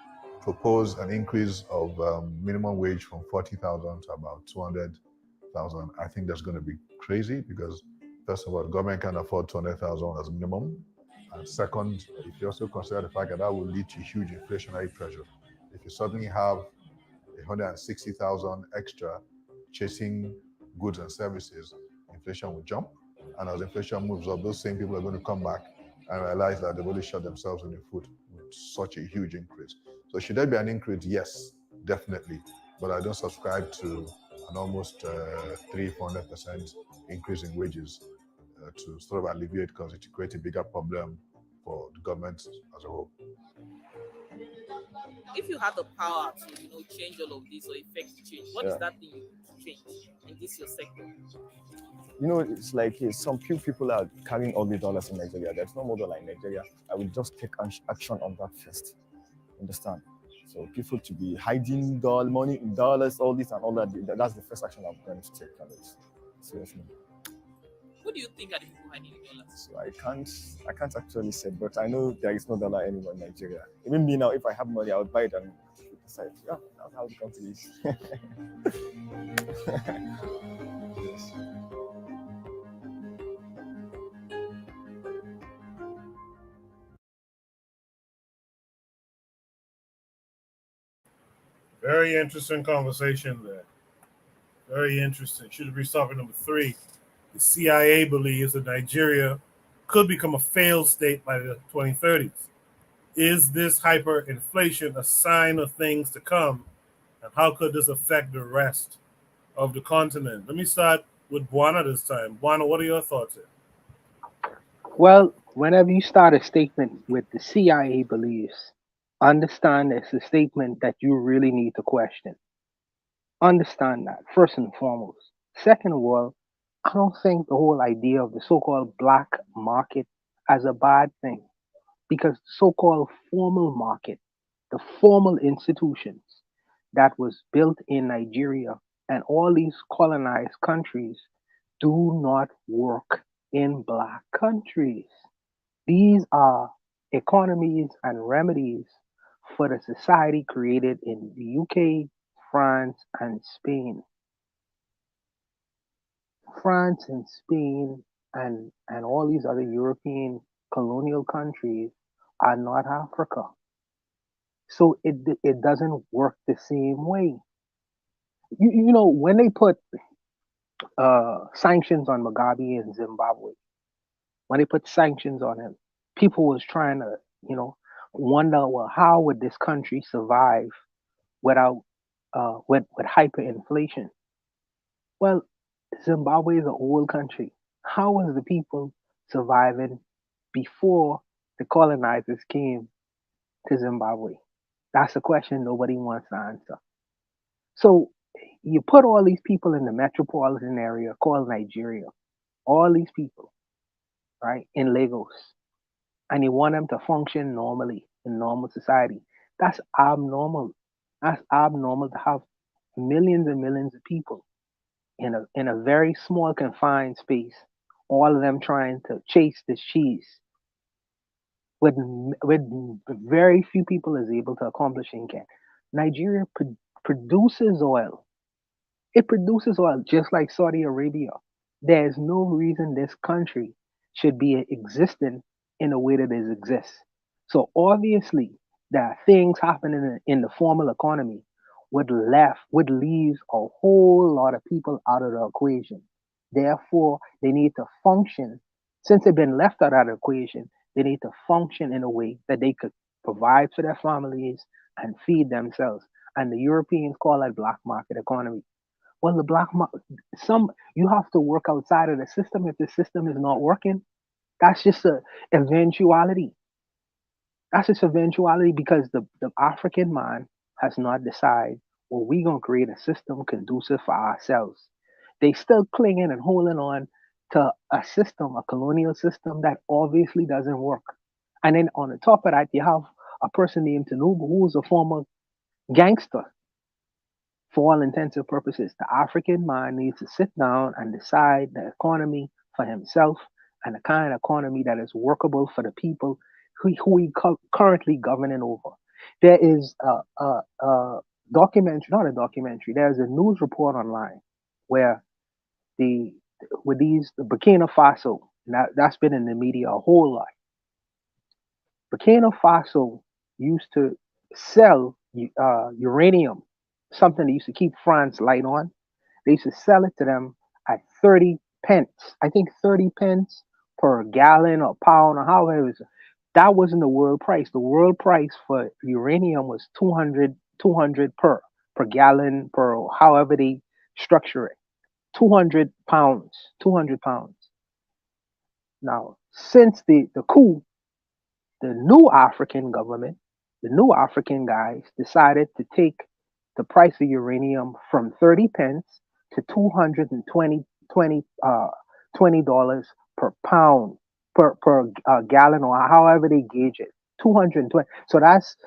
propose an increase of minimum wage from 40,000 to about 200,000. I think that's going to be crazy because, first of all, the government can't afford 200,000 as minimum. And second, if you also consider the fact that that will lead to huge inflationary pressure. If you suddenly have 160,000 extra chasing goods and services, inflation will jump. And as inflation moves up, those same people are going to come back and realize that they've only shot themselves in the foot with such a huge increase. So should there be an increase? Yes, definitely. But I don't subscribe to an almost 300-400% increase in wages to sort of alleviate, because it will create a bigger problem for the government as a whole. If you had the power to change all of this or effect change, what is that thing you would change in this your sector? It's like some few people are carrying all the dollars in Nigeria. There's no more dollar in Nigeria. I will just take action on that first. Understand? So people to be hiding money in dollars, all this and all that. That's the first action I'm going to take on it. Seriously. Who do you think are the people hiding dollars? So I can't actually say, but I know there is no dollar anywhere in Nigeria. Even me now, if I have money, I would buy it and decide. Yeah, that's how the country is. Yes. Very interesting conversation there. Very interesting. Should be topic number 3. The CIA believes that Nigeria could become a failed state by the 2030s. Is this hyperinflation a sign of things to come? And how could this affect the rest of the continent? Let me start with Buana this time. Buana, what are your thoughts here? Well, whenever you start a statement with the CIA believes, understand it's a statement that you really need to question. Understand that, first and foremost. Second of all, I don't think the whole idea of the so-called black market as a bad thing, because so-called formal market, the formal institutions that was built in Nigeria and all these colonized countries do not work in black countries. These are economies and remedies for the society created in the UK, France, and Spain. France and Spain and all these other European colonial countries are not Africa. So it doesn't work the same way. When they put sanctions on Mugabe in Zimbabwe, when they put sanctions on him, people was trying to, wonder, well, how would this country survive without with hyperinflation? Well, Zimbabwe is an old country. How was the people surviving before the colonizers came to Zimbabwe? That's a question nobody wants to answer. So you put all these people in the metropolitan area called Nigeria, all these people, right, in Lagos, and you want them to function normally in normal society. That's abnormal. That's abnormal to have millions and millions of people in a very small confined space all of them trying to chase this cheese with very few people is able to accomplish in Kenya. Nigeria produces oil. It produces oil just like Saudi Arabia. There's no reason this country should be existing in the way that it exists. So obviously, there are things happening in the formal economy would leaves a whole lot of people out of the equation. Therefore, they need to function. Since they've been left out of the equation, they need to function in a way that they could provide for their families and feed themselves. And the Europeans call that black market economy. Well, the black market, you have to work outside of the system. If the system is not working, that's just a eventuality. That's just eventuality because the African man has not decided, well, we're going to create a system conducive for ourselves. They still clinging and holding on to a system, a colonial system that obviously doesn't work. And then on the top of that, you have a person named Tinubu who is a former gangster. For all intents and purposes, the African man needs to sit down and decide the economy for himself and the kind of economy that is workable for the people who he currently governing over. There is a documentary, not a documentary, there's a news report online where the Burkina Faso, that's been in the media a whole lot. Burkina Faso used to sell uranium, something they used to keep France light on. They used to sell it to them at 30 pence. I think 30 pence per gallon or pound or however it was. That wasn't the world price. The world price for uranium was 200 per gallon, per however they structure it. 200 pounds. Now, since the coup, the new African government, the new African guys decided to take the price of uranium from 30 pence to $220 per pound, per gallon, or however they gauge it. 220. So that's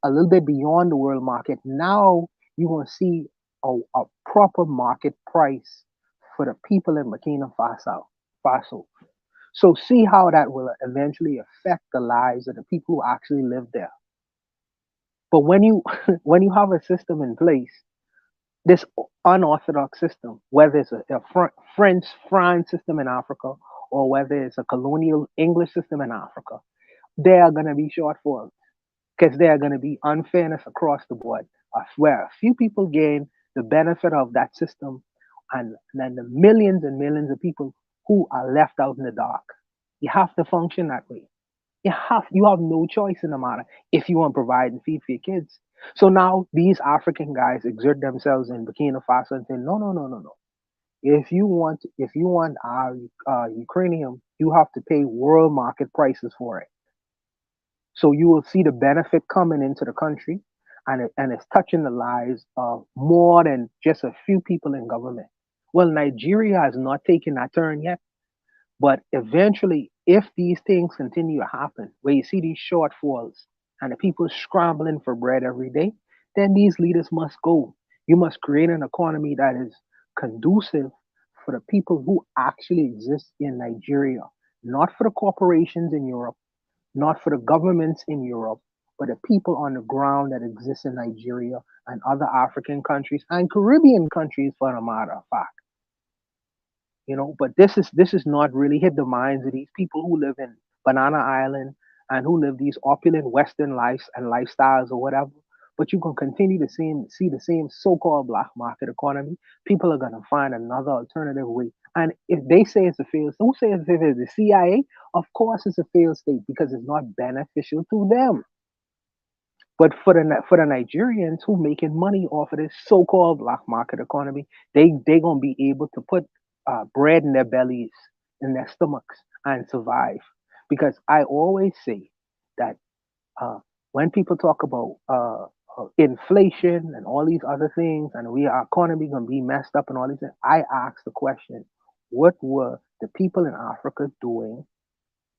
a little bit beyond the world market. Now you're going to see a proper market price for the people in Burkina Faso. So see how that will eventually affect the lives of the people who actually live there. But when you have a system in place, this unorthodox system, whether it's a French system in Africa or whether it's a colonial English system in Africa, there are going to be shortfalls because there are going to be unfairness across the board, where a few people gain the benefit of that system, and then the millions and millions of people who are left out in the dark. You have to function that way. You have no choice in the matter if you want to provide and feed for your kids. So now these African guys exert themselves in Burkina Faso and say, no. If you want our Ukrainian, you have to pay world market prices for it. So you will see the benefit coming into the country, and it's touching the lives of more than just a few people in government. Well, Nigeria has not taken that turn yet, but eventually, if these things continue to happen, where you see these shortfalls and the people scrambling for bread every day, then these leaders must go. You must create an economy that is conducive for the people who actually exist in Nigeria, not for the corporations in Europe, not for the governments in Europe, but the people on the ground that exist in Nigeria and other African countries and Caribbean countries, for the matter of fact. But this is not really hit the minds of these people who live in Banana Island and who live these opulent Western lives and lifestyles or whatever. But you can continue to see the same so-called black market economy. People are going to find another alternative way. And if they say it's a failed state, who says if it's the CIA? Of course it's a failed state because it's not beneficial to them. But for the Nigerians who making money off of this so-called black market economy, they gonna be able to put bread in their bellies, in their stomachs, and survive. Because I always say that when people talk about inflation and all these other things, and our economy gonna be messed up and all these things, I ask the question: what were the people in Africa doing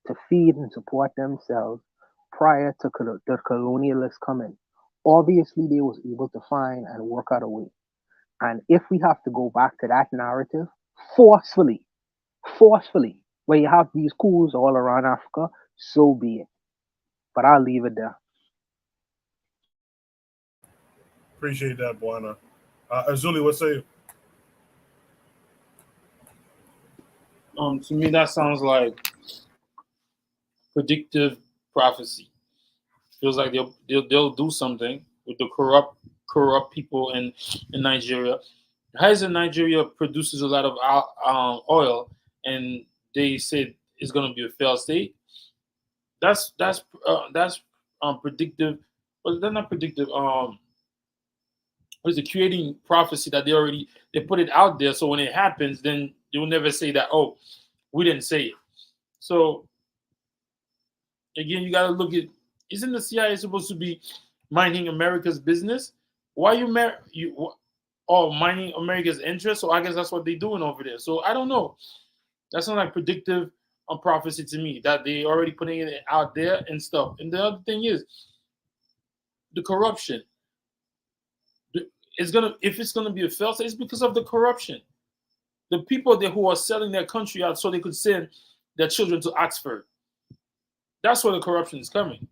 to feed and support themselves prior to the colonialists coming? Obviously, they was able to find and work out a way. And if we have to go back to that narrative forcefully, forcefully, where you have these coups all around Africa, so be it. But I'll leave it there. Appreciate that, Buana. Azuli, what say you? To me, that sounds like predictive prophecy. Feels like they'll do something with the corrupt people in Nigeria. How is it Nigeria produces a lot of oil, and they said it's going to be a failed state? That's predictive. Well, they're not predictive. What is it? Creating prophecy that they put it out there. So when it happens, then you'll never say that. Oh, we didn't say it. So again, you got to look at. Isn't the CIA supposed to be minding America's business? Why mining America's interest? So I guess that's what they're doing over there. So I don't know. That sounds like predictive prophecy to me, that they already putting it out there and stuff. And the other thing is the corruption. If it's gonna be a failed state, it's because of the corruption. The people there who are selling their country out so they could send their children to Oxford. That's where the corruption is coming.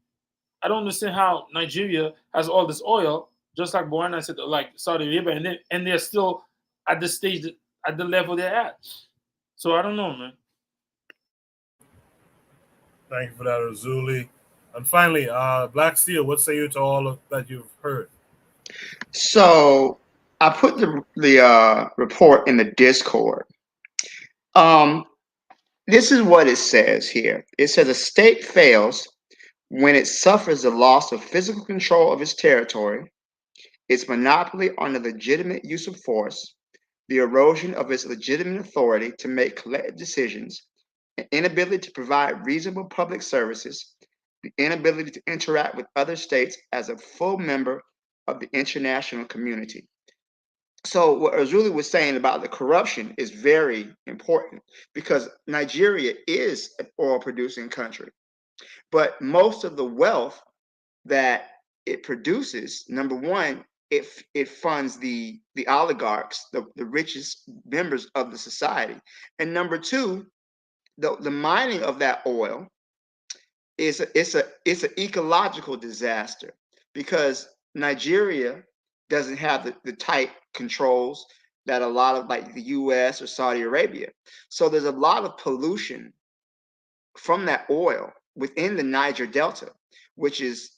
I don't understand how Nigeria has all this oil, just like Buana said, like Saudi Arabia, and they're still at the stage, at the level they're at. So I don't know, man. Thank you for that, Azuli. And finally, Black Steel, what say you to all of that you've heard? So I put the report in the Discord. This is what it says here. It says a state fails when it suffers the loss of physical control of its territory, its monopoly on the legitimate use of force, the erosion of its legitimate authority to make collective decisions, an inability to provide reasonable public services, the inability to interact with other states as a full member of the international community. So what Azuli was saying about the corruption is very important, because Nigeria is an oil producing country, but most of the wealth that it produces, number one, it funds the oligarchs, the richest members of the society, and number two, the mining of that oil it's an ecological disaster, because Nigeria doesn't have the tight controls that a lot of, like, the US or Saudi Arabia. So there's a lot of pollution from that oil within the Niger Delta, which is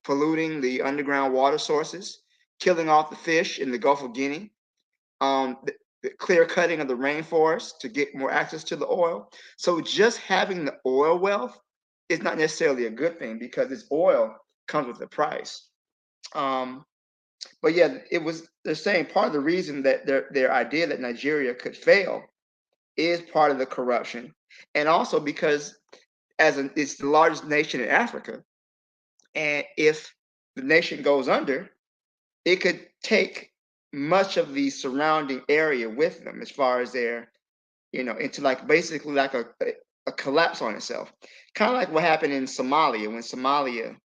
polluting the underground water sources, killing off the fish in the Gulf of Guinea, the clear cutting of the rainforest to get more access to the oil. So just having the oil wealth is not necessarily a good thing, because this oil comes with a price. But yeah, they're saying part of the reason that their idea that Nigeria could fail is part of the corruption, and also because it's the largest nation in Africa, and if the nation goes under, it could take much of the surrounding area with them, as far as their, into basically like a collapse on itself, kind of like what happened in Somalia when Somalia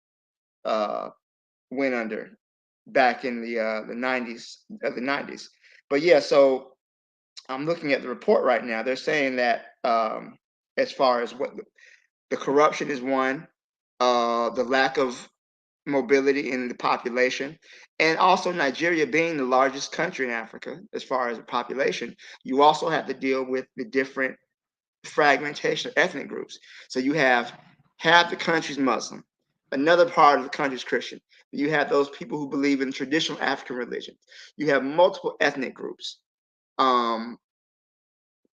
went under back in the 90s. But yeah, so I'm looking at the report right now. They're saying that as far as what the corruption is one, the lack of mobility in the population, and also Nigeria being the largest country in Africa as far as the population, you also have to deal with the different fragmentation of ethnic groups. So you have half the country's Muslim, another part of the country's Christian. You have those people who believe in traditional African religion. You have multiple ethnic groups in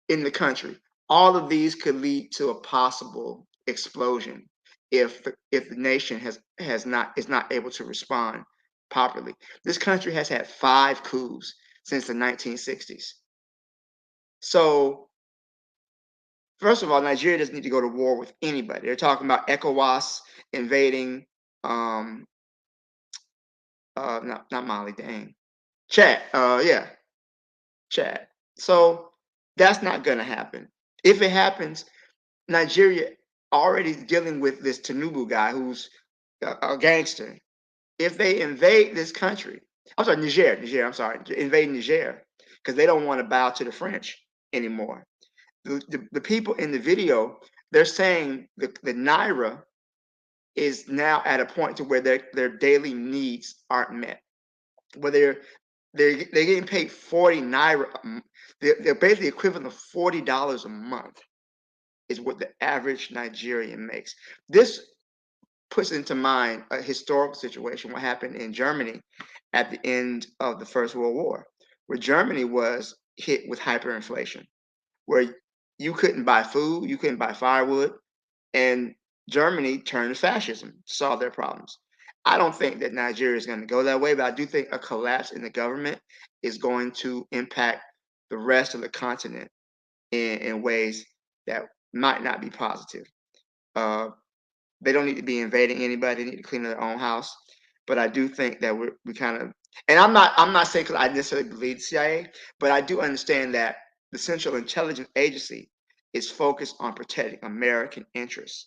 the country. All of these could lead to a possible explosion if the nation is not able to respond properly. This country has had 5 coups since the 1960s. So first of all, Nigeria doesn't need to go to war with anybody. They're talking about KWAZ invading not Mali, dang. Chad. Chad. So that's not gonna happen. If it happens, Nigeria already dealing with this Tinubu guy who's a gangster. If they invade this country, I'm sorry, Niger, invade Niger, because they don't want to bow to the French anymore. the people in the video, they're saying the Naira is now at a point to where their daily needs aren't met. Where they're getting paid 40 Naira. They're basically equivalent of $40 a month is what the average Nigerian makes. This puts into mind a historical situation, what happened in Germany at the end of the First World War, where Germany was hit with hyperinflation, where you couldn't buy food, you couldn't buy firewood, and Germany turned to fascism to solve their problems. I don't think that Nigeria is going to go that way, but I do think a collapse in the government is going to impact the rest of the continent in ways that might not be positive. They don't need to be invading anybody. They need to clean their own house. But I do think that we kind of, and I'm not saying because I necessarily believe the CIA, but I do understand that the Central Intelligence Agency is focused on protecting American interests.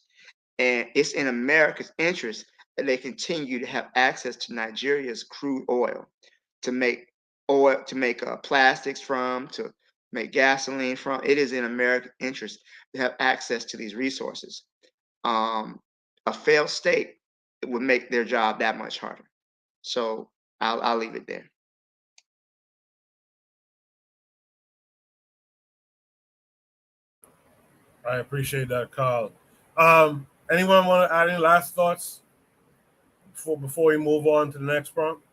And it's in America's interest that they continue to have access to Nigeria's crude oil to make plastics from, to make gasoline from. It is in American interest to have access to these resources. A failed state, it would make their job that much harder. So I'll leave it there. I appreciate that, Carl. Anyone want to add any last thoughts before we move on to the next prompt?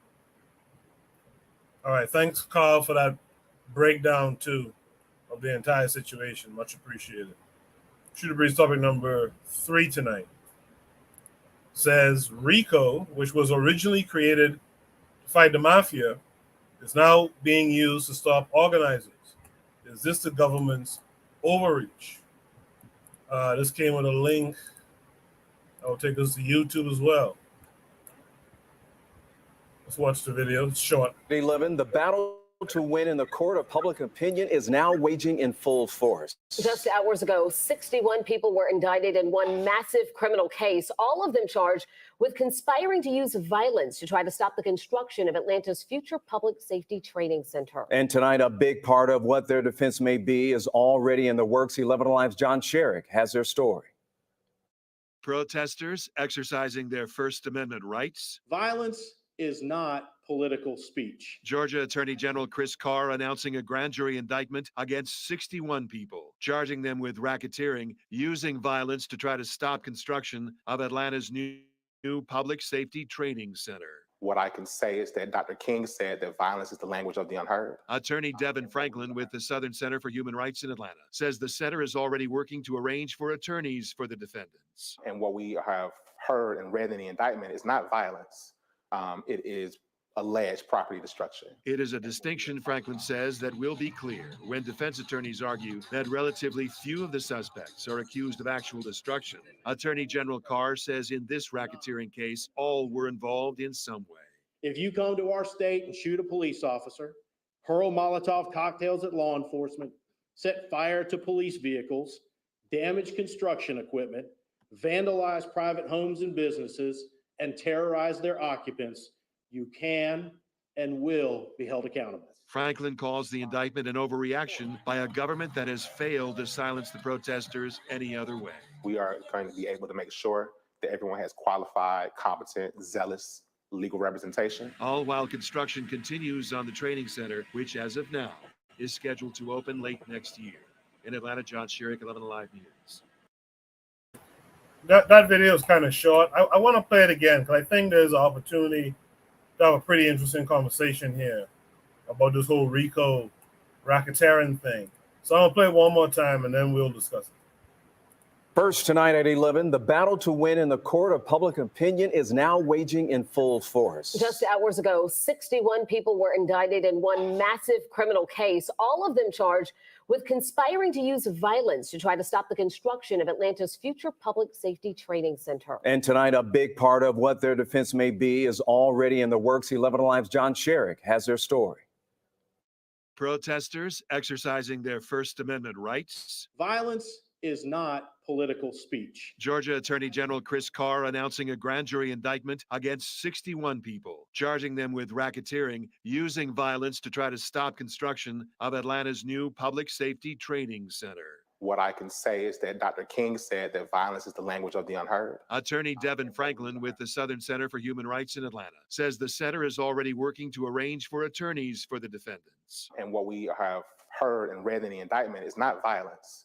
All right, thanks, Carl, for that breakdown too of the entire situation. Much appreciated. Shooter Breeze topic number 3 tonight says RICO, which was originally created to fight the Mafia, is now being used to stop organizers. Is this the government's overreach? This came with a link that will take us to YouTube as well. Let's watch the video. It's short. 11, the battle to win in the court of public opinion is now waging in full force. Just hours ago, 61 people were indicted in one massive criminal case, all of them charged with conspiring to use violence to try to stop the construction of Atlanta's future public safety training center. And tonight, a big part of what their defense may be is already in the works. 11 Alive's John Sherrick has their story. Protesters exercising their First Amendment rights. Violence is not political speech. Georgia Attorney General Chris Carr announcing a grand jury indictment against 61 people, charging them with racketeering, using violence to try to stop construction of Atlanta's new public safety training center. What I can say is that Dr. King said that violence is the language of the unheard. Attorney Devin Franklin with the Southern Center for Human Rights in Atlanta says the center is already working to arrange for attorneys for the defendants. And what we have heard and read in the indictment is not violence. It is alleged property destruction. It is a distinction, Franklin says, that will be clear when defense attorneys argue that relatively few of the suspects are accused of actual destruction. Attorney General Carr says in this racketeering case, all were involved in some way. If you come to our state and shoot a police officer, hurl Molotov cocktails at law enforcement, set fire to police vehicles, damage construction equipment, vandalize private homes and businesses, and terrorize their occupants, you can and will be held accountable. Franklin calls the indictment an overreaction by a government that has failed to silence the protesters any other way. We are going to be able to make sure that everyone has qualified, competent, zealous legal representation. All while construction continues on the training center, which as of now is scheduled to open late next year. In Atlanta, John Sherrick, 11 Alive News. That video is kind of short. I want to play it again because I think there's an opportunity to have a pretty interesting conversation here about this whole RICO racketeering thing. So I'm going to play it one more time and then we'll discuss it. First tonight at 11, the battle to win in the court of public opinion is now waging in full force. Just hours ago, 61 people were indicted in one massive criminal case, all of them charged with conspiring to use violence to try to stop the construction of Atlanta's future public safety training center. And tonight, a big part of what their defense may be is already in the works. 11 Alive's John Sherrick has their story. Protesters exercising their First Amendment rights. Violence is not political speech. Georgia Attorney General Chris Carr announcing a grand jury indictment against 61 people, charging them with racketeering, using violence to try to stop construction of Atlanta's new public safety training center. What I can say is that Dr. King said that violence is the language of the unheard. Attorney Devin Franklin with the Southern Center for Human Rights in Atlanta says the center is already working to arrange for attorneys for the defendants. And what we have heard and read in the indictment is not violence.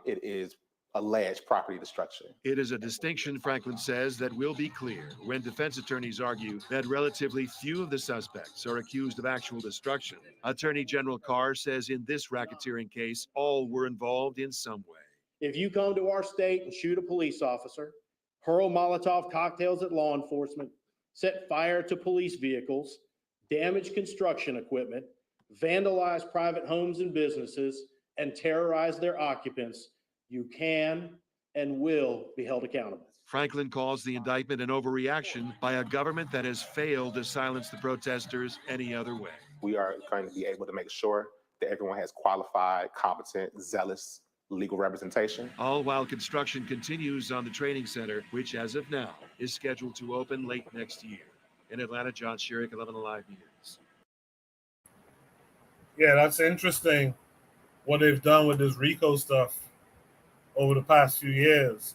It is alleged property destruction. It is a distinction, Franklin says, that will be clear when defense attorneys argue that relatively few of the suspects are accused of actual destruction. Attorney General Carr says in this racketeering case, all were involved in some way. If you come to our state and shoot a police officer, hurl Molotov cocktails at law enforcement, set fire to police vehicles, damage construction equipment, vandalize private homes and businesses, and terrorize their occupants, you can and will be held accountable. Franklin calls the indictment an overreaction by a government that has failed to silence the protesters any other way. We are going to be able to make sure that everyone has qualified, competent, zealous legal representation. All while construction continues on the training center, which as of now is scheduled to open late next year. In Atlanta, John Sherrick, 11 Alive News. Yeah, that's interesting what they've done with this RICO stuff over the past few years.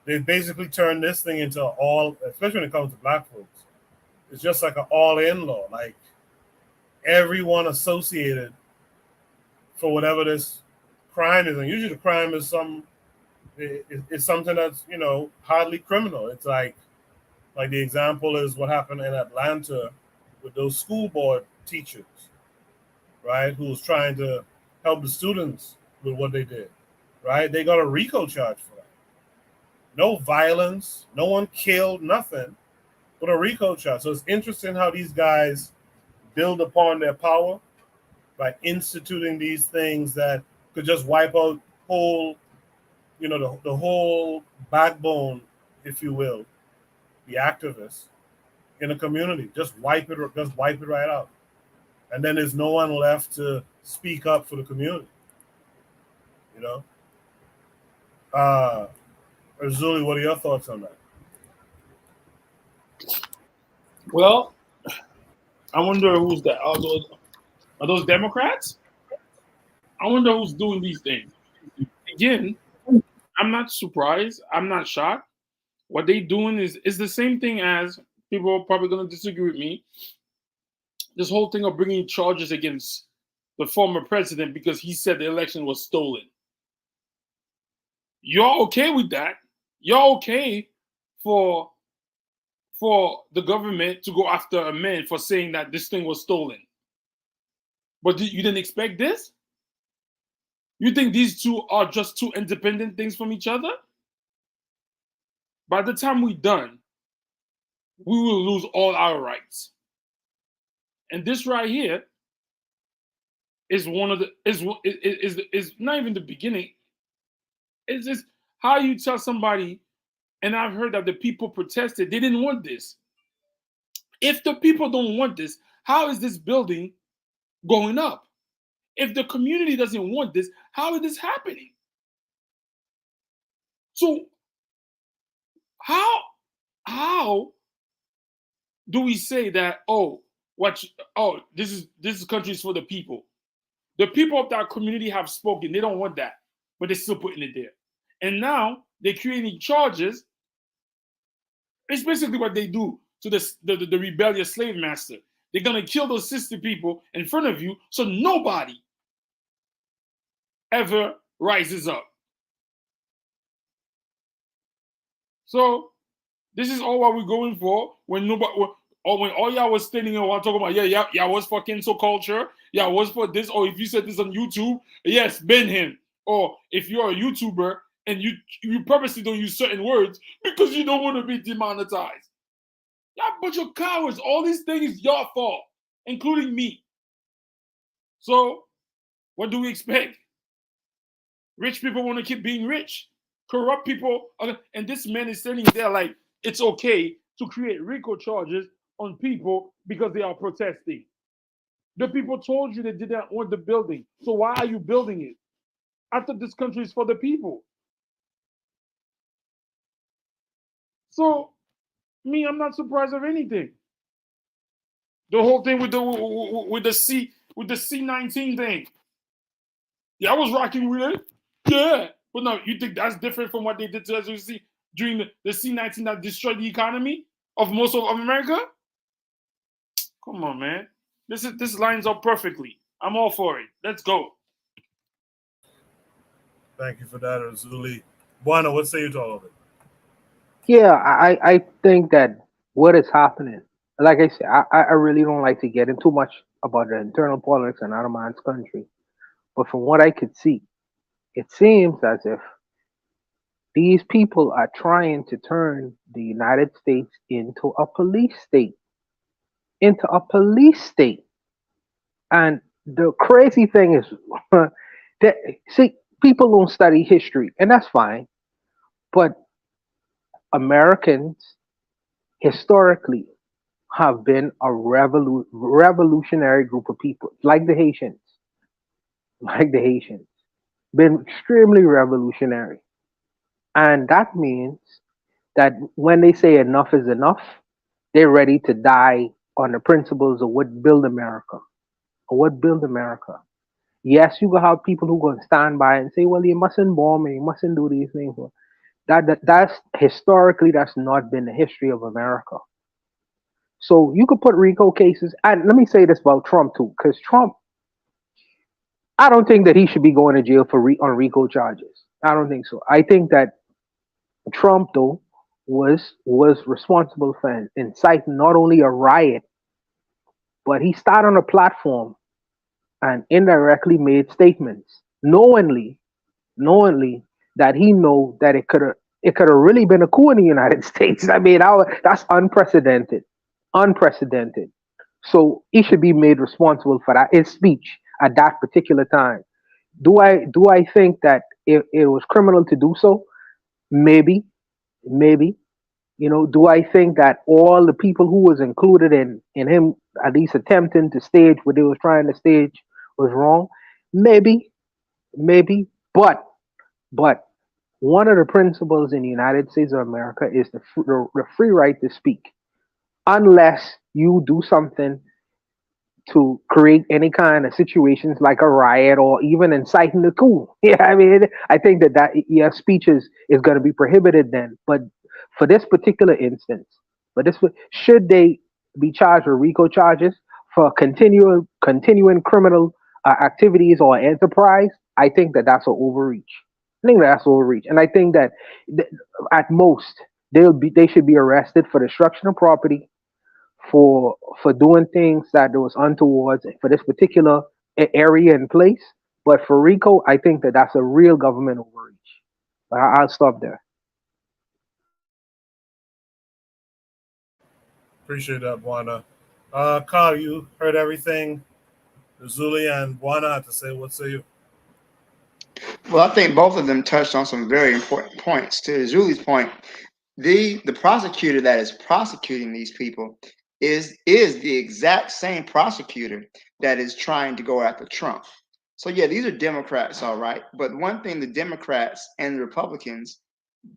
They've basically turned this thing into all, especially when it comes to black folks, it's just like an all-in law. Like everyone associated for whatever this crime is, and usually the crime is it's something that's, you know, hardly criminal. It's like the example is what happened in Atlanta with those school board teachers, right, who was trying to help the students with what they did, right? They got a RICO charge for that. No violence, no one killed, nothing, but a RICO charge. So it's interesting how these guys build upon their power by instituting these things that could just wipe out whole, you know, the whole backbone, if you will, the activists in a community. Just wipe it right out. And then there's no one left to speak up for the community. You know? Zuli, what are your thoughts on that? Well, I wonder who's that. Are those Democrats? I wonder who's doing these things. Again, I'm not surprised. I'm not shocked. What they doing is the same thing as, people are probably going to disagree with me, this whole thing of bringing charges against the former president because he said the election was stolen. You're okay with that. You're okay for the government to go after a man for saying that this thing was stolen. But you didn't expect this? You think these two are just two independent things from each other? By the time we're done, we will lose all our rights. And this right here is one of the is not even the beginning. It's just how you tell somebody, and I've heard that the people protested, they didn't want this. If the people don't want this, how is this building going up? If the community doesn't want this, how is this happening? So how do we say that, this country is for the people? The people of that community have spoken. They don't want that, but they're still putting it there. And now they're creating charges. It's basically what they do to the rebellious slave master. They're going to kill those 60 people in front of you so nobody ever rises up. So this is all what we're going for when all y'all was standing and talking about, yeah, was for cancel culture, yeah, was for this, or if you said this on YouTube, yes, ban him. Or if you're a YouTuber and you purposely don't use certain words because you don't want to be demonetized. Y'all bunch of cowards. All these things is your fault, including me. So what do we expect? Rich people want to keep being rich. Corrupt people, and this man is standing there like it's okay to create RICO charges on people because they are protesting. The people told you they didn't want the building. So why are you building it? I thought this country is for the people. So, me, I'm not surprised of anything. The whole thing with the C19 thing. Yeah, I was rocking with it. Yeah. But no, you think that's different from what they did to SOC during the C-19 that destroyed the economy of most of America? Come on, man. This lines up perfectly. I'm all for it. Let's go. Thank you for that, Azuli. Buana, what say you to all of it? Yeah, I think that what is happening, like I said, I really don't like to get into much about the internal politics in other man's country. But from what I could see, it seems as if these people are trying to turn the United States into a police state. Into a police state. And the crazy thing is that, see, people don't study history, and that's fine. But Americans historically have been a revolutionary group of people, like the Haitians, been extremely revolutionary. And that means that when they say enough is enough, they're ready to die on the principles of what build America, or what build America. Yes, you gonna have people who gonna stand by and say, "Well, you mustn't bomb and you mustn't do these things." That's historically that's not been the history of America. So you could put RICO cases, and let me say this about Trump too, because Trump, I don't think that he should be going to jail for on RICO charges. I don't think so. I think that Trump though was responsible for inciting not only a riot, but he started on a platform and indirectly made statements, knowingly that he know that it could have really been a coup in the United States. I mean, that's unprecedented, unprecedented. So he should be made responsible for that his speech at that particular time. Do I think that it was criminal to do so? Maybe, maybe. Do I think that all the people who was included in him at least attempting to stage what they was trying to stage was wrong? Maybe, maybe. But one of the principles in the United States of America is the free right to speak, unless you do something to create any kind of situations like a riot or even inciting the coup. Yeah, I mean, I think that yeah, speech is going to be prohibited then. But for this particular instance, should they be charged with RICO charges for continuing criminal activities or enterprise? I think that that's an overreach. I think that's overreach, and I think that at most they should be arrested for destruction of property, for doing things that was untoward for this particular area and place. But for RICO, I think that that's a real government overreach. I'll stop there. Appreciate that, Buana. Carl, you heard everything Zuli and Buana had to say. What say you? Well, I think both of them touched on some very important points. To Julie's point, the prosecutor that is prosecuting these people is the exact same prosecutor that is trying to go after Trump. So yeah, these are Democrats, all right. But one thing the Democrats and the Republicans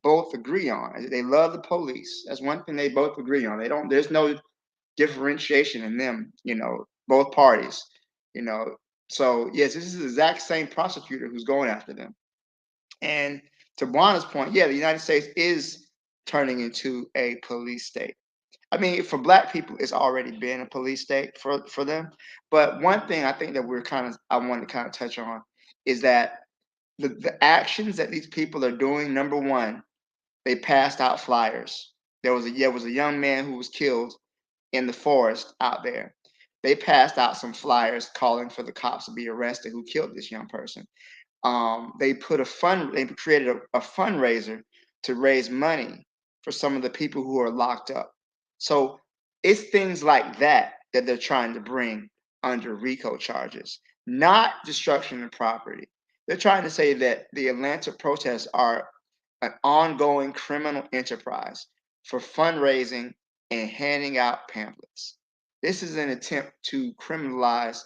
both agree on is they love the police. That's one thing they both agree on. There's no differentiation in them, both parties, So yes, this is the exact same prosecutor who's going after them. And to Buana's point, yeah, the United States is turning into a police state. I mean, for Black people, it's already been a police state for them. But one thing I think that I want to kind of touch on is that the actions that these people are doing. Number one, they passed out flyers. There was a young man who was killed in the forest out there. They passed out some flyers calling for the cops to be arrested who killed this young person. They created a fundraiser to raise money for some of the people who are locked up. So it's things like that they're trying to bring under RICO charges, not destruction of property. They're trying to say that the Atlanta protests are an ongoing criminal enterprise for fundraising and handing out pamphlets. This is an attempt to criminalize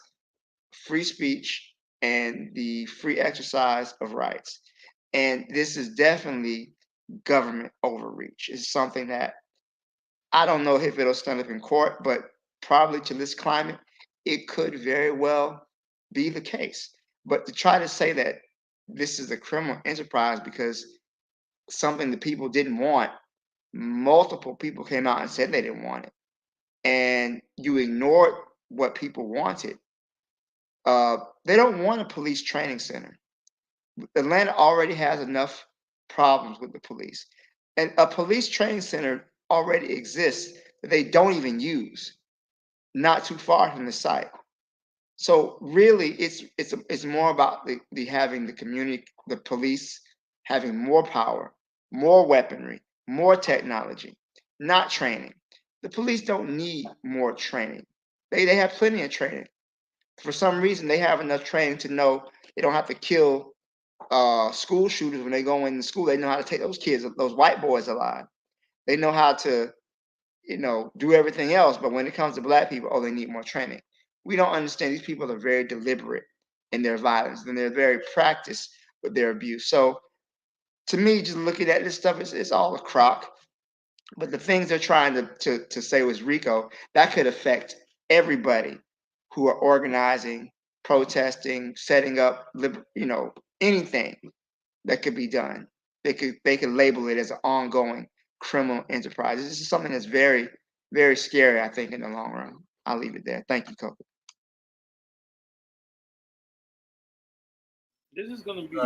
free speech and the free exercise of rights. And this is definitely government overreach. It's something that I don't know if it'll stand up in court, but probably to this climate, it could very well be the case. But to try to say that this is a criminal enterprise because something the people didn't want, multiple people came out and said they didn't want it, and you ignored what people wanted. They don't want a police training center. Atlanta already has enough problems with the police, and a police training center already exists that they don't even use, not too far from the site. So really, it's more about the having the community, the police having more power, more weaponry, more technology, not training. The police don't need more training. They have plenty of training. For some reason, they have enough training to know they don't have to kill school shooters when they go into school. They know how to take those kids, those white boys alive. They know how to, do everything else. But when it comes to black people, oh, they need more training. We don't understand. These people are very deliberate in their violence, and they're very practiced with their abuse. So to me, just looking at this stuff, it's all a crock. But the things they're trying to say was RICO, that could affect everybody who are organizing, protesting, setting up, anything that could be done. They could label it as an ongoing criminal enterprise. This is something that's very, very scary, I think, in the long run. I'll leave it there. Thank you, Coco. This is gonna be.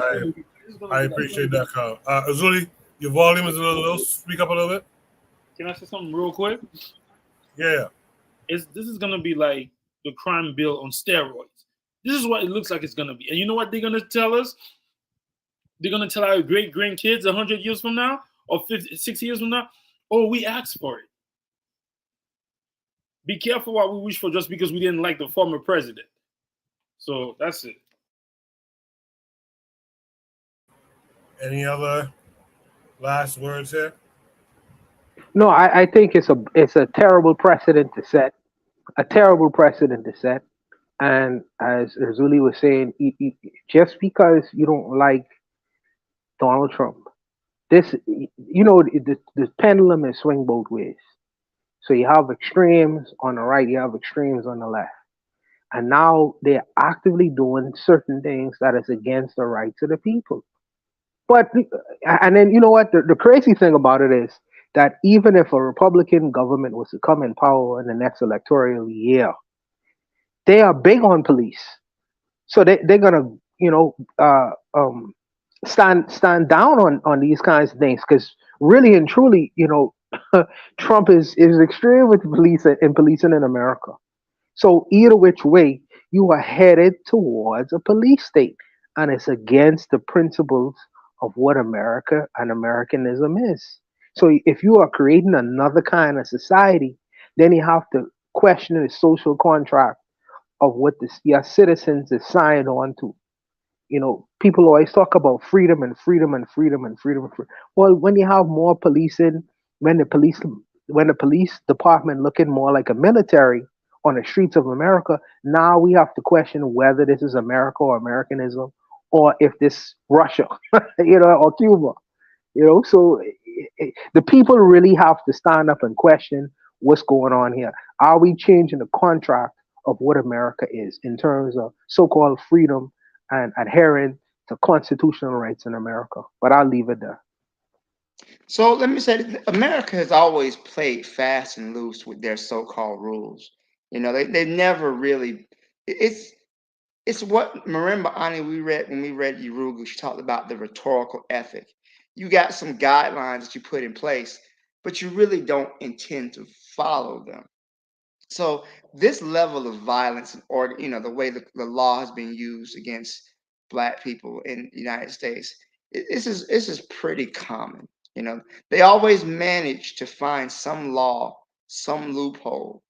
I appreciate that, Carl. Azuli, your volume is a little low. Speak up a little bit. Can I say something real quick? Yeah. This is gonna be like the crime bill on steroids. This is what it looks like it's gonna be. And you know what they're gonna tell us? They're gonna tell our great grandkids 100 years from now or 50, 60 years from now, oh, we asked for it. Be careful what we wish for just because we didn't like the former president. So that's it. Any other last words here? No, I think it's a terrible precedent to set. A terrible precedent to set. And as Zuli was saying, just because you don't like Donald Trump, the pendulum is swing both ways. So you have extremes on the right, you have extremes on the left. And now they're actively doing certain things that is against the rights of the people. But, and then, you know what? The crazy thing about it is that even if a Republican government was to come in power in the next electoral year, they are big on police. So they're going to, stand down on these kinds of things, because really and truly, Trump is extreme with police and policing in America. So either which way, you are headed towards a police state, and it's against the principles of what America and Americanism is. So if you are creating another kind of society, then you have to question the social contract of what your citizens is signed on to. People always talk about freedom and freedom and freedom and freedom. Well, when you have more policing, when the police department looking more like a military on the streets of America, now we have to question whether this is America or Americanism, or if this Russia, or Cuba, So the people really have to stand up and question what's going on here. Are we changing the contract of what America is in terms of so-called freedom and adhering to constitutional rights in America? But I'll leave it there. So let me say, America has always played fast and loose with their so-called rules. They never really. It's what Marimba Ani when we read Yurugu. She talked about the rhetorical ethic. You got some guidelines that you put in place, but you really don't intend to follow them. So this level of violence, or the way the law has been used against Black people in the United States, this is pretty common. They always manage to find some law, some loophole,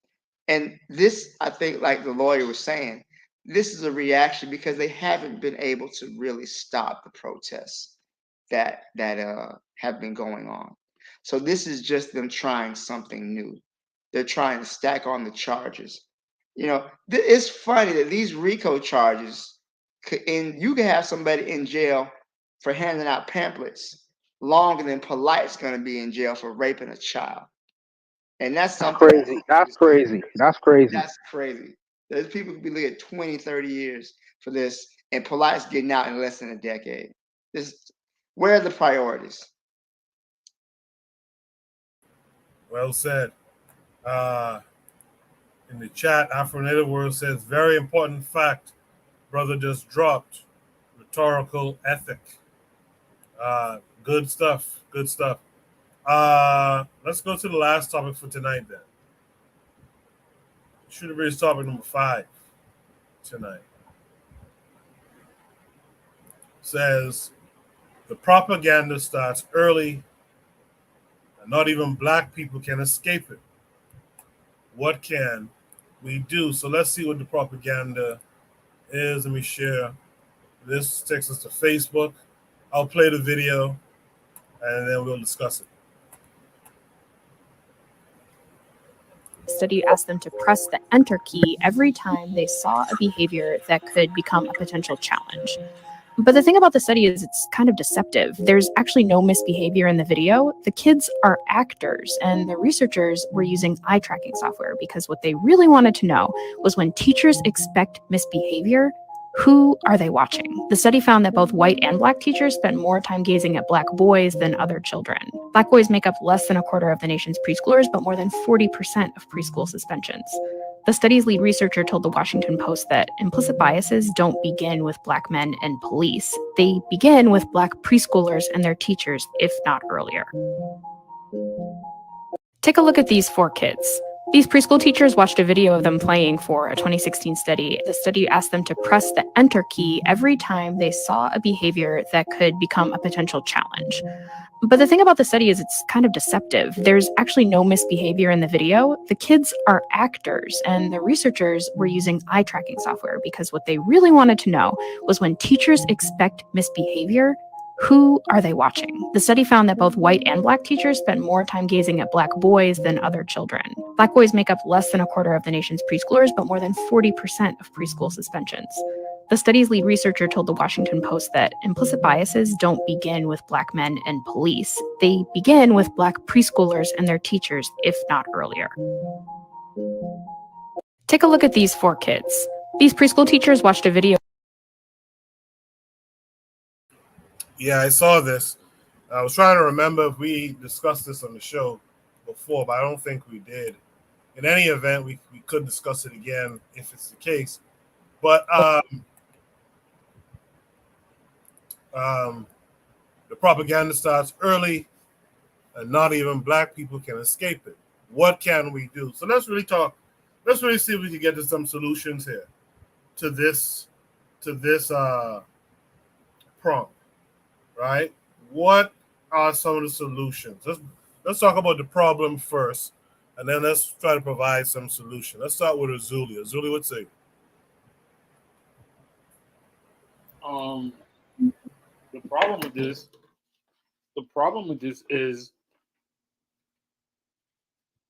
and this, I think, like the lawyer was saying, this is a reaction because they haven't been able to really stop the protests that have been going on. So this is just them trying something new. They're trying to stack on the charges. It's funny that these RICO charges, you can have somebody in jail for handing out pamphlets longer than Polight's going to be in jail for raping a child. And that's something crazy. That's crazy. That's crazy. That's crazy. There's people who be looking at 20, 30 years for this. and Polight's getting out in less than a decade. Where are the priorities? Well said. In the chat, Afro Native World says, very important fact, brother just dropped. Rhetorical ethic. Good stuff. Good stuff. Let's go to the last topic for tonight then. Shooter Bridge topic number 5 tonight. Says, the propaganda starts early and not even black people can escape it. What can we do? So let's see what the propaganda is. Let me share. This takes us to Facebook. I'll play the video and then we'll discuss it. Study asked them to press the enter key every time they saw a behavior that could become a potential challenge. But the thing about the study is it's kind of deceptive. There's actually no misbehavior in the video. The kids are actors, and the researchers were using eye tracking software because what they really wanted to know was when teachers expect misbehavior, who are they watching? The study found that both white and black teachers spent more time gazing at black boys than other children. Black boys make up less than a quarter of the nation's preschoolers, but more than 40% of preschool suspensions. The study's lead researcher told the Washington Post that implicit biases don't begin with black men and police. They begin with black preschoolers and their teachers, if not earlier. Take a look at these 4 kids. These preschool teachers watched a video of them playing for a 2016 study. The study asked them to press the enter key every time they saw a behavior that could become a potential challenge. But the thing about the study is it's kind of deceptive. There's actually no misbehavior in the video. The kids are actors, and the researchers were using eye tracking software because what they really wanted to know was when teachers expect misbehavior, who are they watching? The study found that both white and black teachers spent more time gazing at black boys than other children. Black boys make up less than a quarter of the nation's preschoolers, but more than 40% of preschool suspensions. The study's lead researcher told the Washington Post that implicit biases don't begin with black men and police. They begin with black preschoolers and their teachers, if not earlier. Take a look at these 4 kids. These preschool teachers watched a video. Yeah, I saw this. I was trying to remember if we discussed this on the show before, but I don't think we did. In any event, we could discuss it again if it's the case. But the propaganda starts early and not even black people can escape it. What can we do? So let's really talk. Let's really see if we can get to some solutions here to this prompt, right? What are some of the solutions? Let's talk about the problem first, and then let's try to provide some solution. Let's start with Azuli. Azuli, what's it? The problem with this is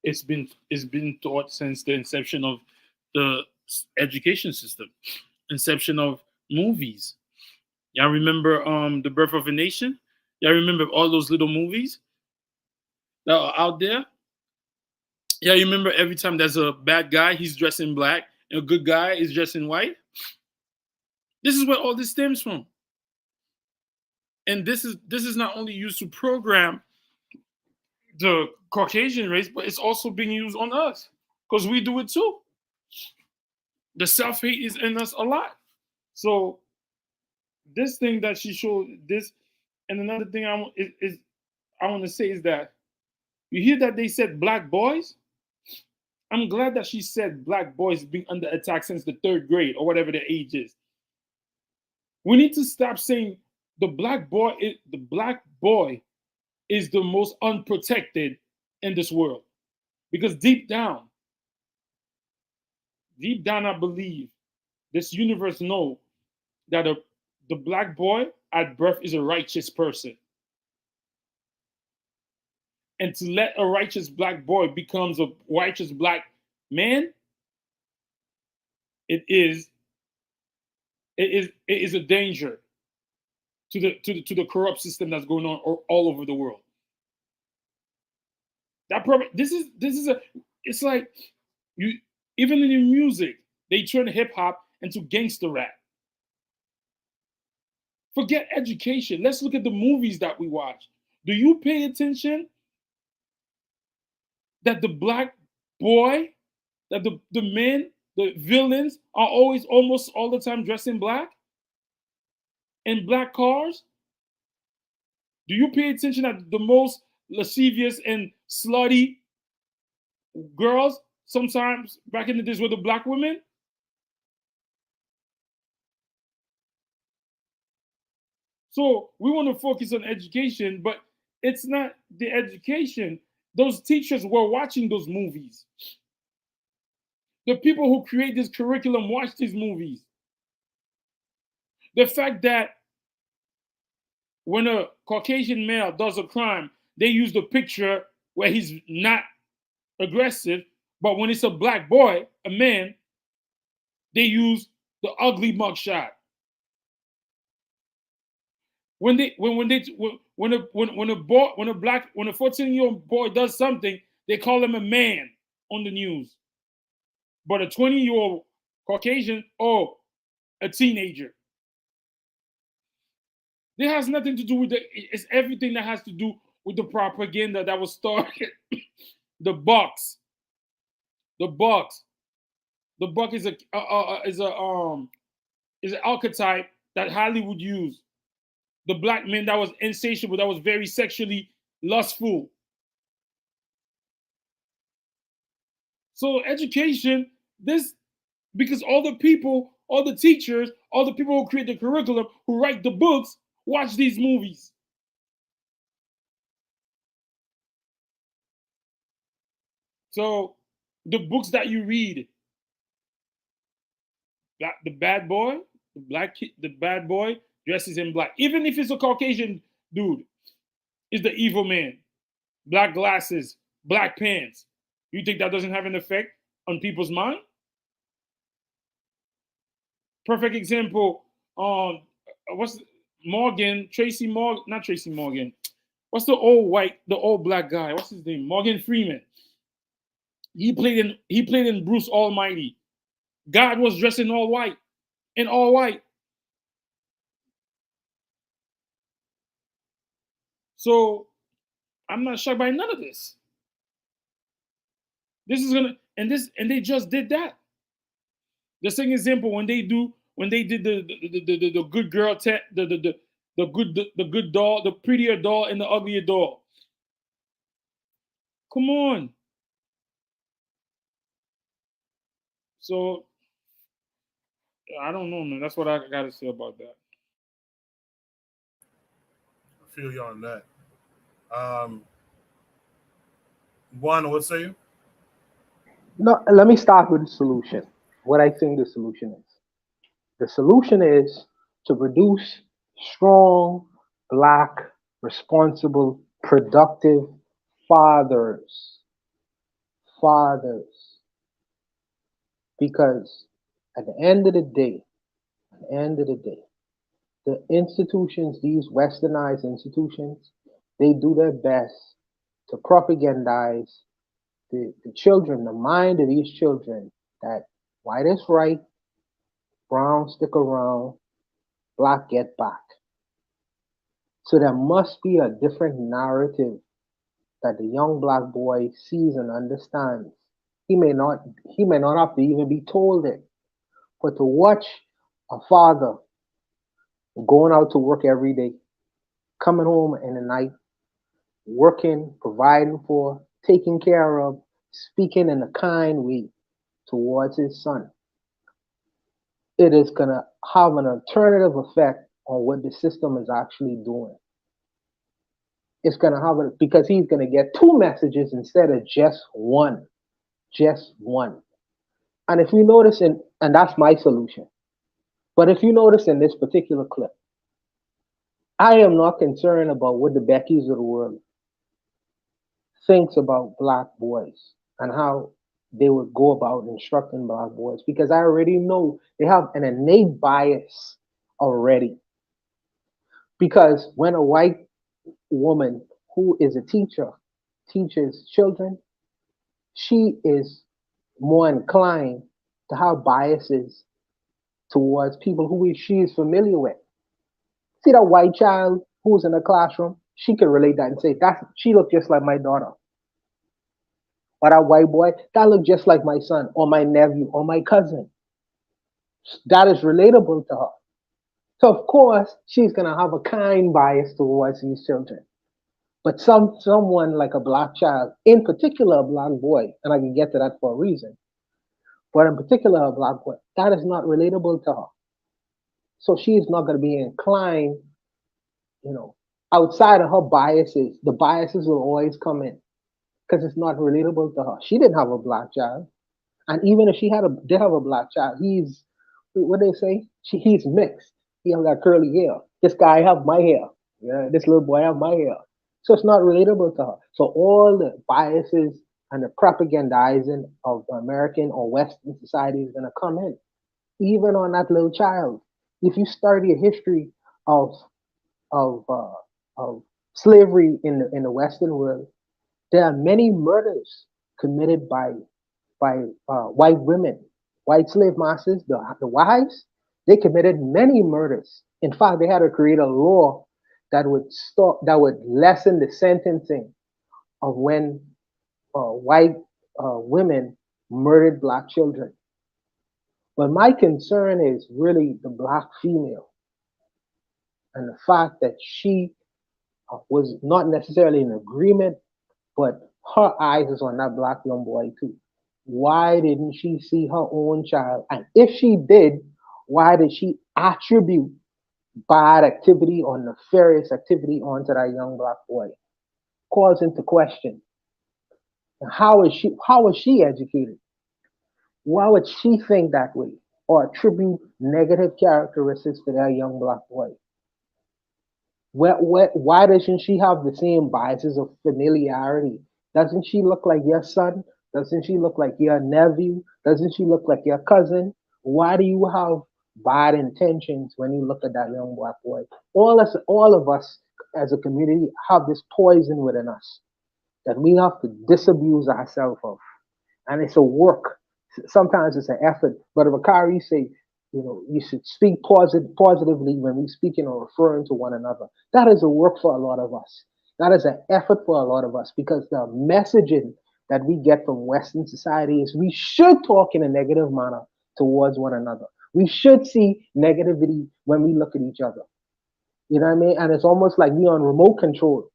it's been taught since the inception of the education system, inception of movies. Y'all remember The Birth of a Nation? Y'all remember all those little movies that are out there? Yeah, you remember every time there's a bad guy, he's dressed in black, and a good guy is dressed in white? This is where all this stems from. And this is not only used to program the Caucasian race, but it's also being used on us because we do it too. The self-hate is in us a lot. So this thing that she showed, this, and another thing I want to say is that you hear that they said black boys. I'm glad that she said black boys being under attack since the 3rd grade or whatever their age is. We need to stop saying the black boy is the most unprotected in this world. Because deep down, I believe this universe knows that the black boy at birth is a righteous person. And to let a righteous black boy becomes a righteous black man, it is a danger to the corrupt system that's going on all over the world. It's like you, even in your music, they turn hip hop into gangster rap. Forget education. Let's look at the movies that we watch. Do you pay attention that the black boy, that the men, the villains are always almost all the time dressed in black? In black cars? Do you pay attention that the most lascivious and slutty girls sometimes back in the days were the black women? So we want to focus on education, but it's not the education. Those teachers were watching those movies. The people who create this curriculum watch these movies. The fact that when a Caucasian male does a crime, they use the picture where he's not aggressive, but when it's a black boy, a man, they use the ugly mugshot. When a 14-year-old boy does something, they call him a man on the news. But a 20-year-old Caucasian, oh, a teenager. It has nothing to do with it's everything that has to do with the propaganda that was started. The buck is an archetype that Hollywood used. The black man that was insatiable, that was very sexually lustful. So education, because all the people, all the teachers, all the people who create the curriculum, who write the books, watch these movies. So the books that you read, the bad boy, the bad boy dresses in black. Even if it's a Caucasian dude, is the evil man. Black glasses, black pants. You think that doesn't have an effect on people's mind? Perfect example. What's Morgan? Not Tracy Morgan. What's the old black guy? What's his name? Morgan Freeman. He played in Bruce Almighty. God was dressed in all white. So I'm not shocked by none of this. And they just did that. The same example when they did the good girl the good doll, the prettier doll and the uglier doll. Come on. So I don't know, man. That's what I gotta say about that. I feel you on that. Juan, what say you? No, let me start with the solution. What I think the solution is. The solution is to produce strong, black, responsible, productive fathers. Because at the end of the day, the institutions, these westernized institutions, they do their best to propagandize the children, the mind of these children, that white is right, brown stick around, black get back. So there must be a different narrative that the young black boy sees and understands. He may not have to even be told it, but to watch a father going out to work every day, coming home in the night, working, providing for, taking care of, speaking in a kind way towards his son, it is going to have an alternative effect on what the system is actually doing. It's going to have it because he's going to get two messages instead of just one. And if you notice, and that's my solution, but if you notice in this particular clip, I am not concerned about what the Beckys of the world thinks about black boys and how they would go about instructing black boys, because I already know they have an innate bias already. Because when a white woman who is a teacher teaches children, she is more inclined to have biases towards people who she is familiar with. See that white child who's in the classroom? She can relate that and say, she looked just like my daughter. Or that white boy, that looked just like my son or my nephew or my cousin. That is relatable to her. So of course, she's gonna have a kind bias towards these children. But someone like a black child, in particular a black boy, and I can get to that for a reason, but in particular a black boy, that is not relatable to her. So she is not gonna be inclined, outside of her biases. The biases will always come in because it's not relatable to her. She didn't have a black child. And even if she did have a black child, what they say? He's mixed. He have that curly hair. This guy have my hair. Yeah, this little boy have my hair. So it's not relatable to her. So all the biases and the propagandizing of American or Western society is gonna come in, even on that little child. If you study a history of slavery in the Western world, there are many murders committed by white women, white slave masters, the wives. They committed many murders. In fact, they had to create a law that would lessen the sentencing of when white women murdered black children. But my concern is really the black female and the fact that she was not necessarily in agreement, but her eyes is on that black young boy too. Why didn't she see her own child? And if she did, why did she attribute bad activity or nefarious activity onto that young black boy? Calls into question. And how was she educated? Why would she think that way or attribute negative characteristics to that young black boy? Why doesn't she have the same biases of familiarity? Doesn't she look like your son? Doesn't she look like your nephew? Doesn't she look like your cousin? Why do you have bad intentions when you look at that young black boy? All of us as a community have this poison within us that we have to disabuse ourselves of. And it's a work. Sometimes it's an effort. Brother Bakari say, you should speak positively when we speaking or referring to one another. That is a work for a lot of us. That is an effort for a lot of us because the messaging that we get from Western society is we should talk in a negative manner towards one another. We should see negativity when we look at each other. You know what I mean? And it's almost like we on remote control.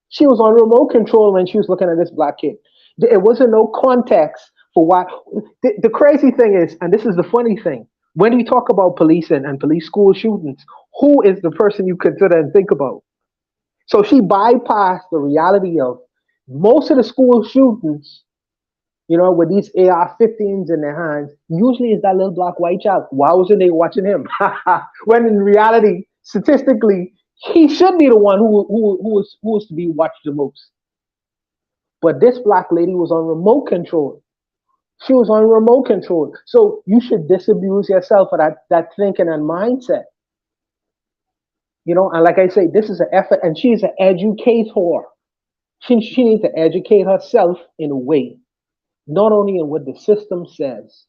She was on remote control when she was looking at this black kid. It wasn't no context for why. The crazy thing is, and this is the funny thing, when we talk about policing and police school shootings, who is the person you consider and think about? So she bypassed the reality of most of the school shootings, with these AR-15s in their hands, usually is that little black white child. Why wasn't they watching him? When in reality, statistically, he should be the one who was to be watched the most. But this black lady was on remote control. She was on remote control. So you should disabuse yourself of that thinking and mindset. And like I say, this is an effort, and she's an educator. She needs to educate herself in a way, not only in what the system says,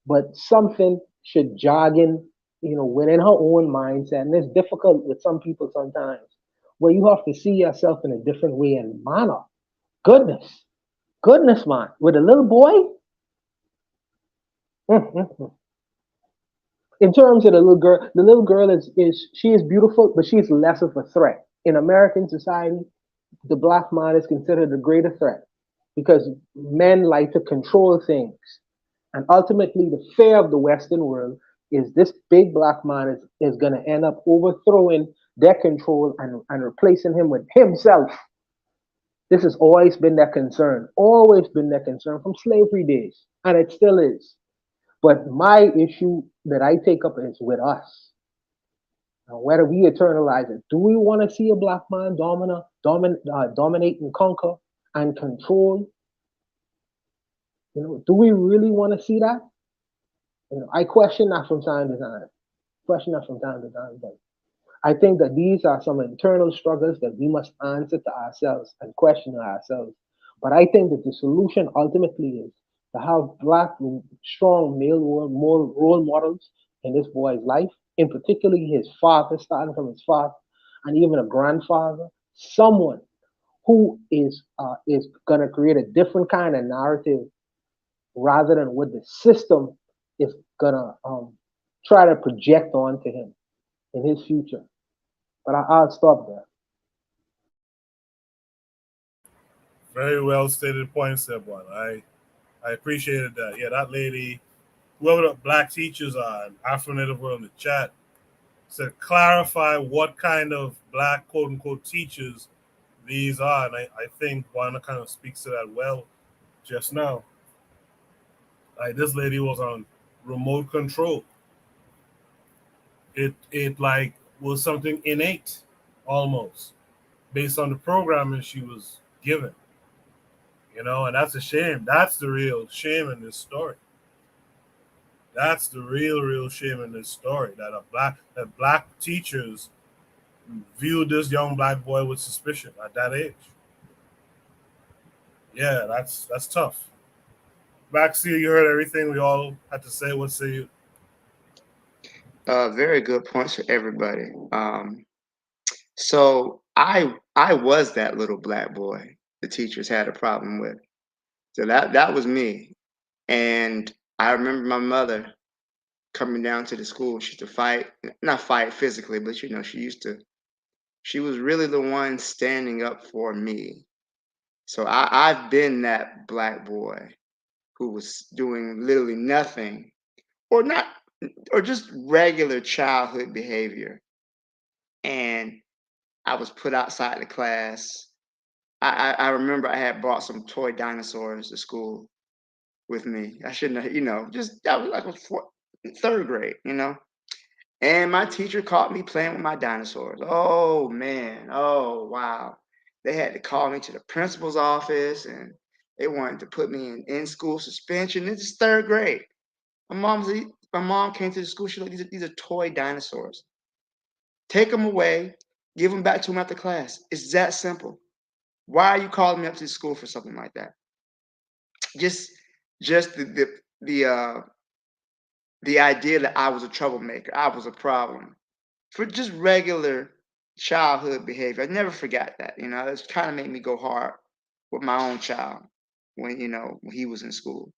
but something should jog in, within her own mindset. And it's difficult with some people sometimes, where you have to see yourself in a different way and manner. Goodness, man. With a little boy, in terms of the little girl is she is beautiful, but she's less of a threat. In American society, the black man is considered a greater threat because men like to control things. And ultimately, the fear of the Western world is this big black man is going to end up overthrowing their control and replacing him with himself. This has always been their concern, from slavery days, and it still is. But my issue that I take up is with us. Now, whether we eternalize it, do we want to see a black man dominate and conquer and control? Do we really want to see that? I question that from time to time. But I think that these are some internal struggles that we must answer to ourselves and question ourselves. But I think that the solution ultimately is to have black, strong male role models in this boy's life, in particularly his father, starting from his father, and even a grandfather, someone who is going to create a different kind of narrative rather than what the system is going to try to project onto him in his future. But I'll stop there. Very well stated points there, one. I appreciated that. Yeah, that lady, whoever the black teachers are, and Afro-Native were in the chat, said clarify what kind of black quote-unquote teachers these are. And I think Juana kind of speaks to that well just now. Like, this lady was on remote control. It like was something innate almost based on the programming she was given. You know, and that's a shame. That's the real shame in this story. That's the real shame in this story, that black teachers viewed this young black boy with suspicion at that age. Yeah, that's tough. Maxie, you heard everything we all had to say. What say you? Very good points for everybody. So I was that little black boy the teachers had a problem with. So that was me. And I remember my mother coming down to the school. She used to fight, not fight physically, but you know, she was really the one standing up for me. So I've been that black boy who was doing literally nothing or not, or just regular childhood behavior. And I was put outside the class. I remember I had brought some toy dinosaurs to school with me. I shouldn't have, you know, just that was like third grade, you know. And my teacher caught me playing with my dinosaurs. Oh man, oh wow. They had to call me to the principal's office and they wanted to put me in school suspension. This is third grade. My mom came to the school. She's like, these are toy dinosaurs. Take them away, give them back to them after class. It's that simple. Why are you calling me up to the school for something like that? Just the idea that I was a troublemaker, I was a problem for just regular childhood behavior. I never forgot that. You know, it's kind of made me go hard with my own child when he was in school.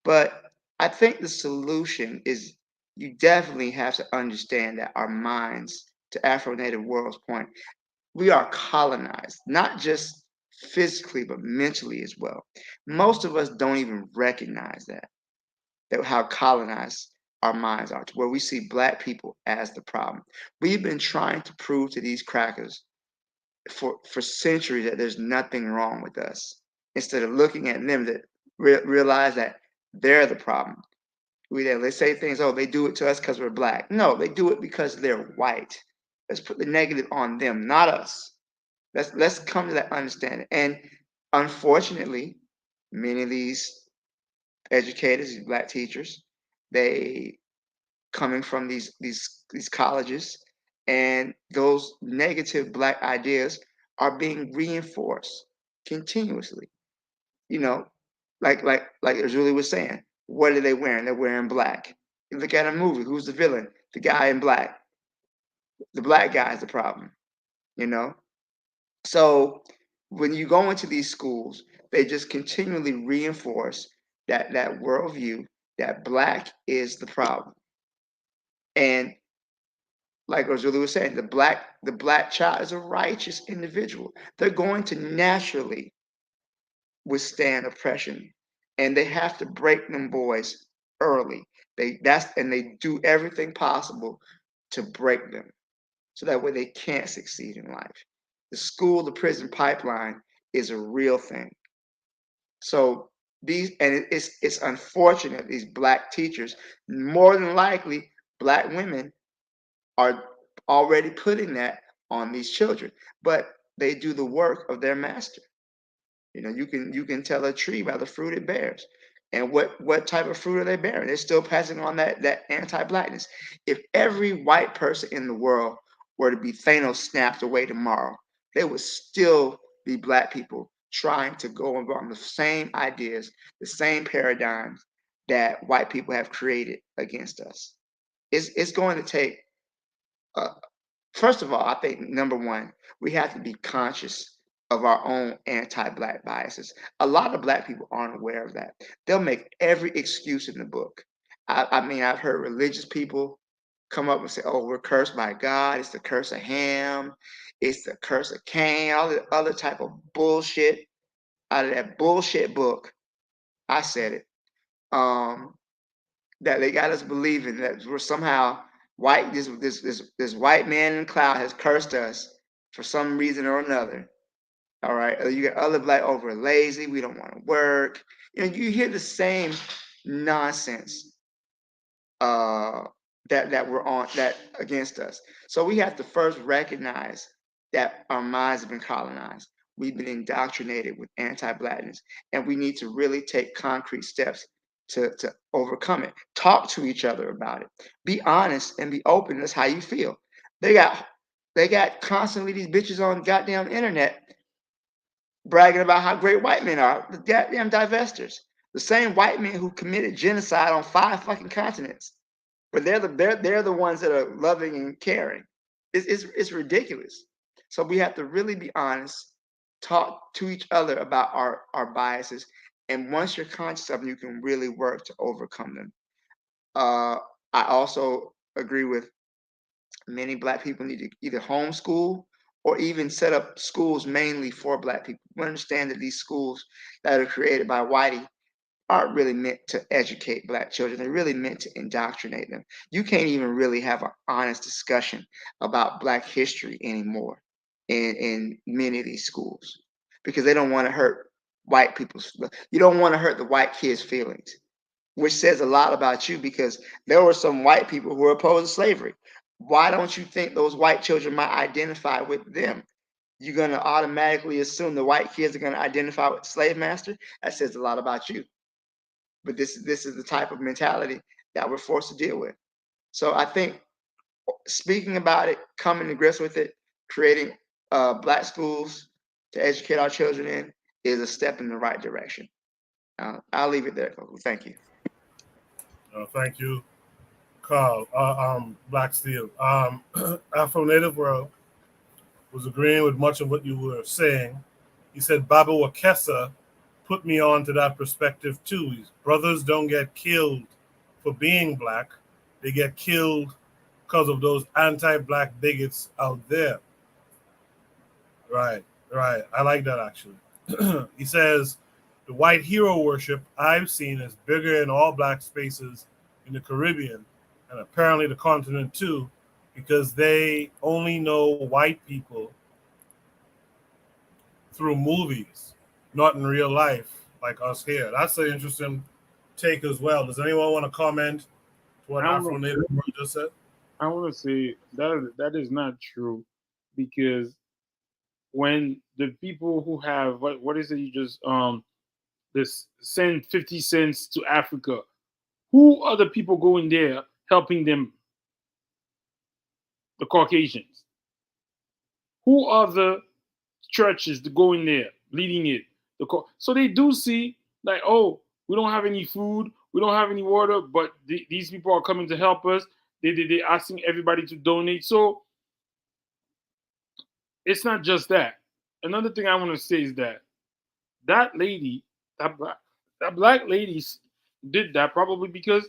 But I think the solution is you definitely have to understand that our minds, to Afro-Native World's point, we are colonized, not just physically, but mentally as well. Most of us don't even recognize that how colonized our minds are, to where we see black people as the problem. We've been trying to prove to these crackers for centuries that there's nothing wrong with us, instead of looking at them that realize that they're the problem. They say things, oh, they do it to us because we're black. No, they do it because they're white. Let's put the negative on them, not us. Let's come to that understanding. And unfortunately, many of these educators, these black teachers, they coming from these colleges, and those negative black ideas are being reinforced continuously. You know, like Julie was saying, what are they wearing? They're wearing black. You look at a movie, who's the villain? The guy in black. The black guy is the problem, you know? So when you go into these schools, they just continually reinforce that worldview that black is the problem. And like Julie was saying, the black child is a righteous individual. They're going to naturally withstand oppression, and they have to break them boys early. They do everything possible to break them, so that way they can't succeed in life. The school to prison pipeline is a real thing. So it's unfortunate these black teachers, more than likely black women, are already putting that on these children, but they do the work of their master. You know, you can tell a tree by the fruit it bears. And what type of fruit are they bearing? They're still passing on that anti-blackness. If every white person in the world were to be Thanos snapped away tomorrow, there would still be black people trying to go on the same ideas, the same paradigms that white people have created against us. It's going to take First of all, I think number one, we have to be conscious of our own anti-Black biases. A lot of Black people aren't aware of that. They'll make every excuse in the book. I mean, I've heard religious people come up and say, "Oh, we're cursed by God. It's the curse of Ham. It's the curse of Cain." All the other type of bullshit out of that bullshit book. I said it. That they got us believing that we're somehow white. This white man in the cloud has cursed us for some reason or another. All right. You got other Black over lazy. We don't want to work. You know, you hear the same nonsense that we're on that against us. So we have to first recognize that our minds have been colonized. We've been indoctrinated with anti-Blackness, and we need to really take concrete steps to overcome it. Talk to each other about it. Be honest and be open. That's how you feel. They got constantly these bitches on goddamn internet bragging about how great white men are. The goddamn divestors. The same white men who committed genocide on 5 fucking continents. But they're the ones that are loving and caring. It's ridiculous. So we have to really be honest, talk to each other about our biases, and once you're conscious of them, you can really work to overcome them. I also agree with many Black people need to either homeschool or even set up schools mainly for Black people. We understand that these schools that are created by whitey aren't really meant to educate Black children. They're really meant to indoctrinate them. You can't even really have an honest discussion about Black history anymore in many of these schools because they don't want to hurt white people's. You don't want to hurt the white kids' feelings, which says a lot about you because there were some white people who were opposed to slavery. Why don't you think those white children might identify with them? You're going to automatically assume the white kids are going to identify with the slave master? That says a lot about you. But this is the type of mentality that we're forced to deal with. So I think speaking about it, coming to grips with it, creating Black schools to educate our children in is a step in the right direction. I'll leave it there. Thank you. Thank you, Carl. Black Steel. Afro Native World was agreeing with much of what you were saying. He said Baba Wakesa put me on to that perspective too. Brothers don't get killed for being Black. They get killed because of those anti-Black bigots out there. Right. I like that actually. He says, the white hero worship I've seen is bigger in all Black spaces in the Caribbean and apparently the continent too, because they only know white people through movies, not in real life like us here. That's an interesting take as well. Does anyone want to comment to what Afro Native World just said? I want to say that is not true, because when the people who have what is it you just this send 50 cents to Africa, who are the people going there helping them? The Caucasians. Who are the churches that go in there leading it? So they do see like, oh, we don't have any food, we don't have any water, but these people are coming to help us. They're asking everybody to donate. So it's not just that. Another thing I want to say is that lady, that black lady did that probably because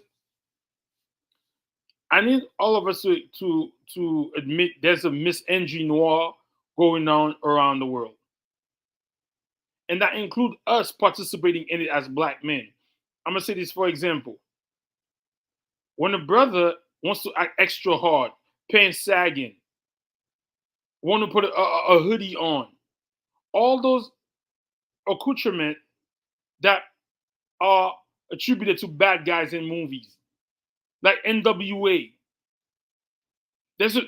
I need all of us to admit there's a misogynoir going on around the world. And that includes us participating in it as Black men. I'm going to say this for example. When a brother wants to act extra hard, pants sagging, want to put a hoodie on, all those accoutrements that are attributed to bad guys in movies, like NWA. There's a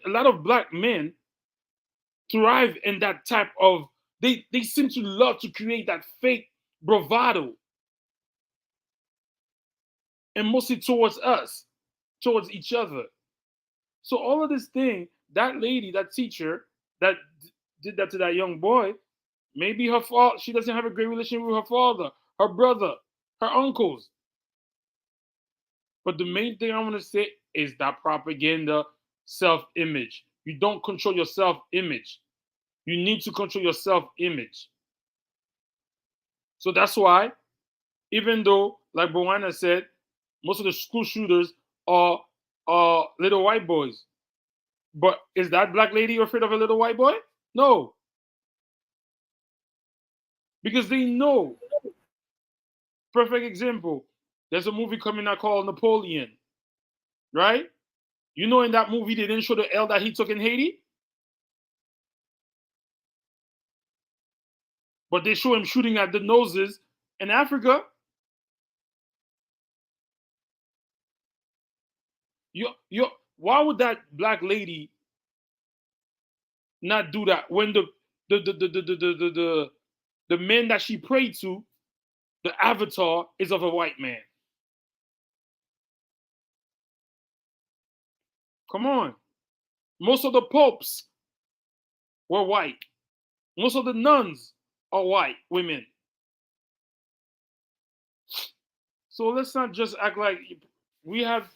lot of Black men thrive in that type of, they seem to love to create that fake bravado. And mostly towards us, towards each other. So all of this thing, that lady, that teacher that did that to that young boy, maybe her fault, she doesn't have a great relationship with her father, her brother, her uncles. But the main thing I want to say is that propaganda self-image. You don't control your self-image. You need to control your self-image. So that's why, even though, like Bowana said, most of the school shooters are little white boys. But is that black lady afraid of a little white boy? No. Because they know. Perfect example. There's a movie coming out called Napoleon. Right? You know, in that movie, they didn't show the L that he took in Haiti. But they show him shooting at the noses in Africa. Why would that black lady not do that when the man that she prayed to, the avatar, is of a white man? Come on. Most of the popes were white. Most of the nuns are white women. So let's not just act like you have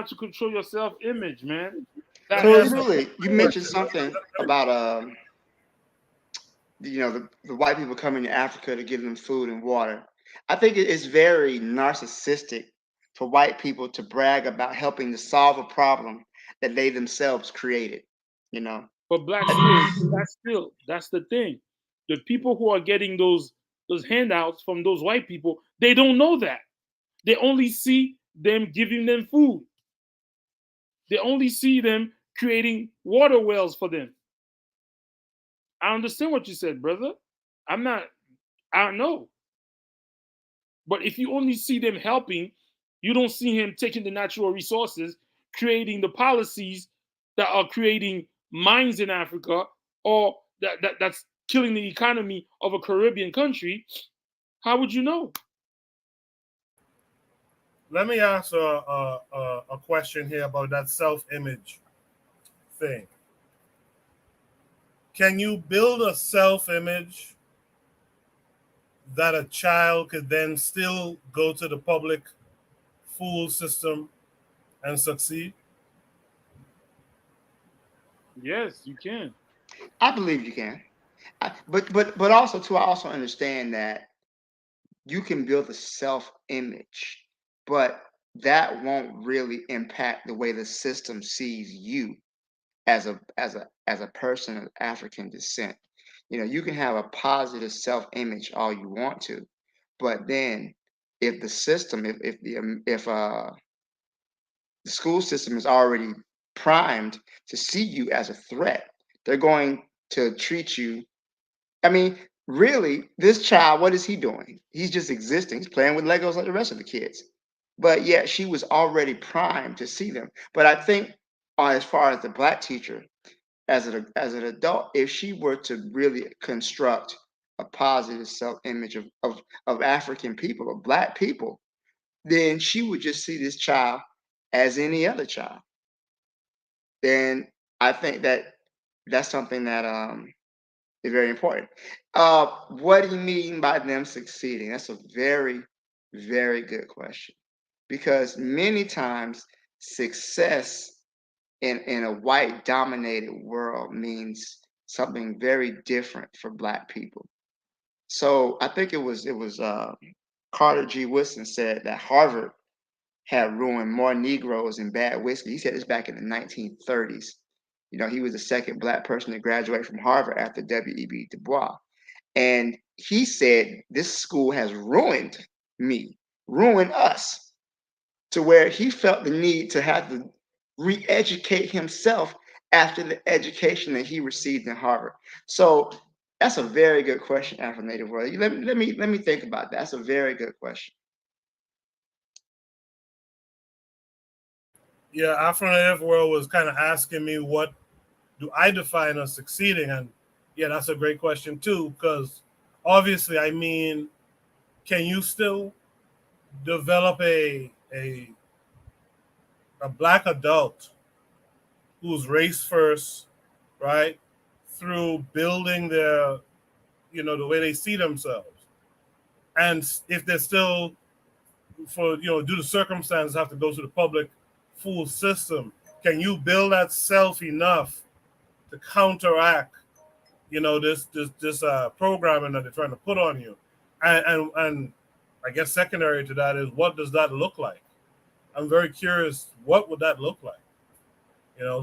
to control your self-image, man. So really, you mentioned something about the white people coming to Africa to give them food and water. I think it's very narcissistic for white people to brag about helping to solve a problem that they themselves created. But that's the thing. The people who are getting those handouts from those white people, they don't know that. They only see them giving them food. They only see them creating water wells for them. I understand what you said, brother. I don't know. But if you only see them helping, you don't see him taking the natural resources, creating the policies that are creating mines in Africa, or that's killing the economy of a Caribbean country. How would you know? Let me ask a question here about that self-image thing. Can you build a self-image that a child could then still go to the public school system and succeed? Yes, you can. I believe you can. But also too, I also understand that you can build a self-image, but that won't really impact the way the system sees you as a person of African descent. You can have a positive self-image all you want to, but then if the system, if the school system is already primed to see you as a threat, they're going to treat you. I mean, really, this child, what is he doing? He's just existing. He's playing with Legos like the rest of the kids. But yet she was already primed to see them. But I think as far as the black teacher, as an adult, if she were to really construct a positive self-image of African people, of black people, then she would just see this child as any other child. Then I think that's something that is very important. What do you mean by them succeeding? That's a very, very good question. Because many times success in a white dominated world means something very different for black people. So I think it was Carter G. Woodson said that Harvard had ruined more Negroes than bad whiskey. He said this back in the 1930s. He was the second black person to graduate from Harvard after W.E.B. Du Bois. And he said, this school has ruined me, ruined us, to where he felt the need to have to re-educate himself after the education that he received in Harvard. So that's a very good question, Afro-Native World. Let me think about that. That's a very good question. Yeah, Afro-Native World was kind of asking me what do I define as succeeding, and yeah, that's a great question too, because obviously, I mean, can you still develop a black adult who's race first, right, through building their, the way they see themselves, and if they're still, for due to circumstances, have to go to the public full system, can you build that self enough to counteract, this programming that they're trying to put on you? And I guess secondary to that is, what does that look like? I'm very curious, what would that look like?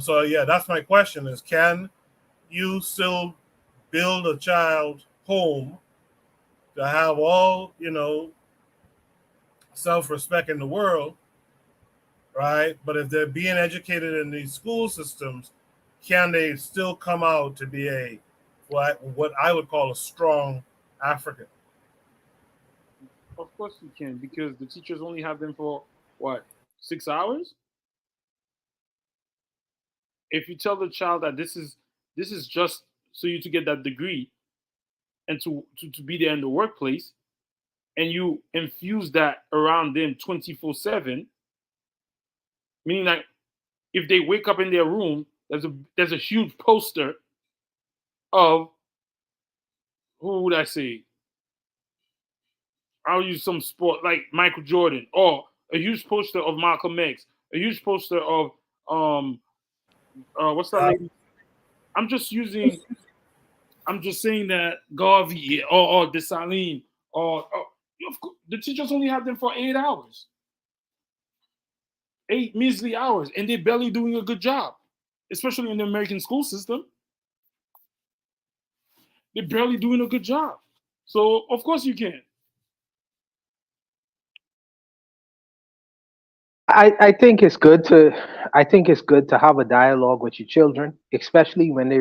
So yeah, that's my question is, can you still build a child home to have all, self-respect in the world, right? But if they're being educated in these school systems, can they still come out to be what I would call a strong African? Of course you can, because the teachers only have them for what, 6 hours? If you tell the child that this is just so you to get that degree and to be there in the workplace, and you infuse that around them 24/7, meaning that if they wake up in their room, there's a huge poster of, who would I say? I'll use some sport like Michael Jordan, or a huge poster of Malcolm X, a huge poster of what's that lady? I'm just saying that Garvey or Dessalines or the teachers only have them for 8 hours. 8 measly hours, and they're barely doing a good job, especially in the American school system. They're barely doing a good job. So of course you can. I think it's good to have a dialogue with your children, especially when they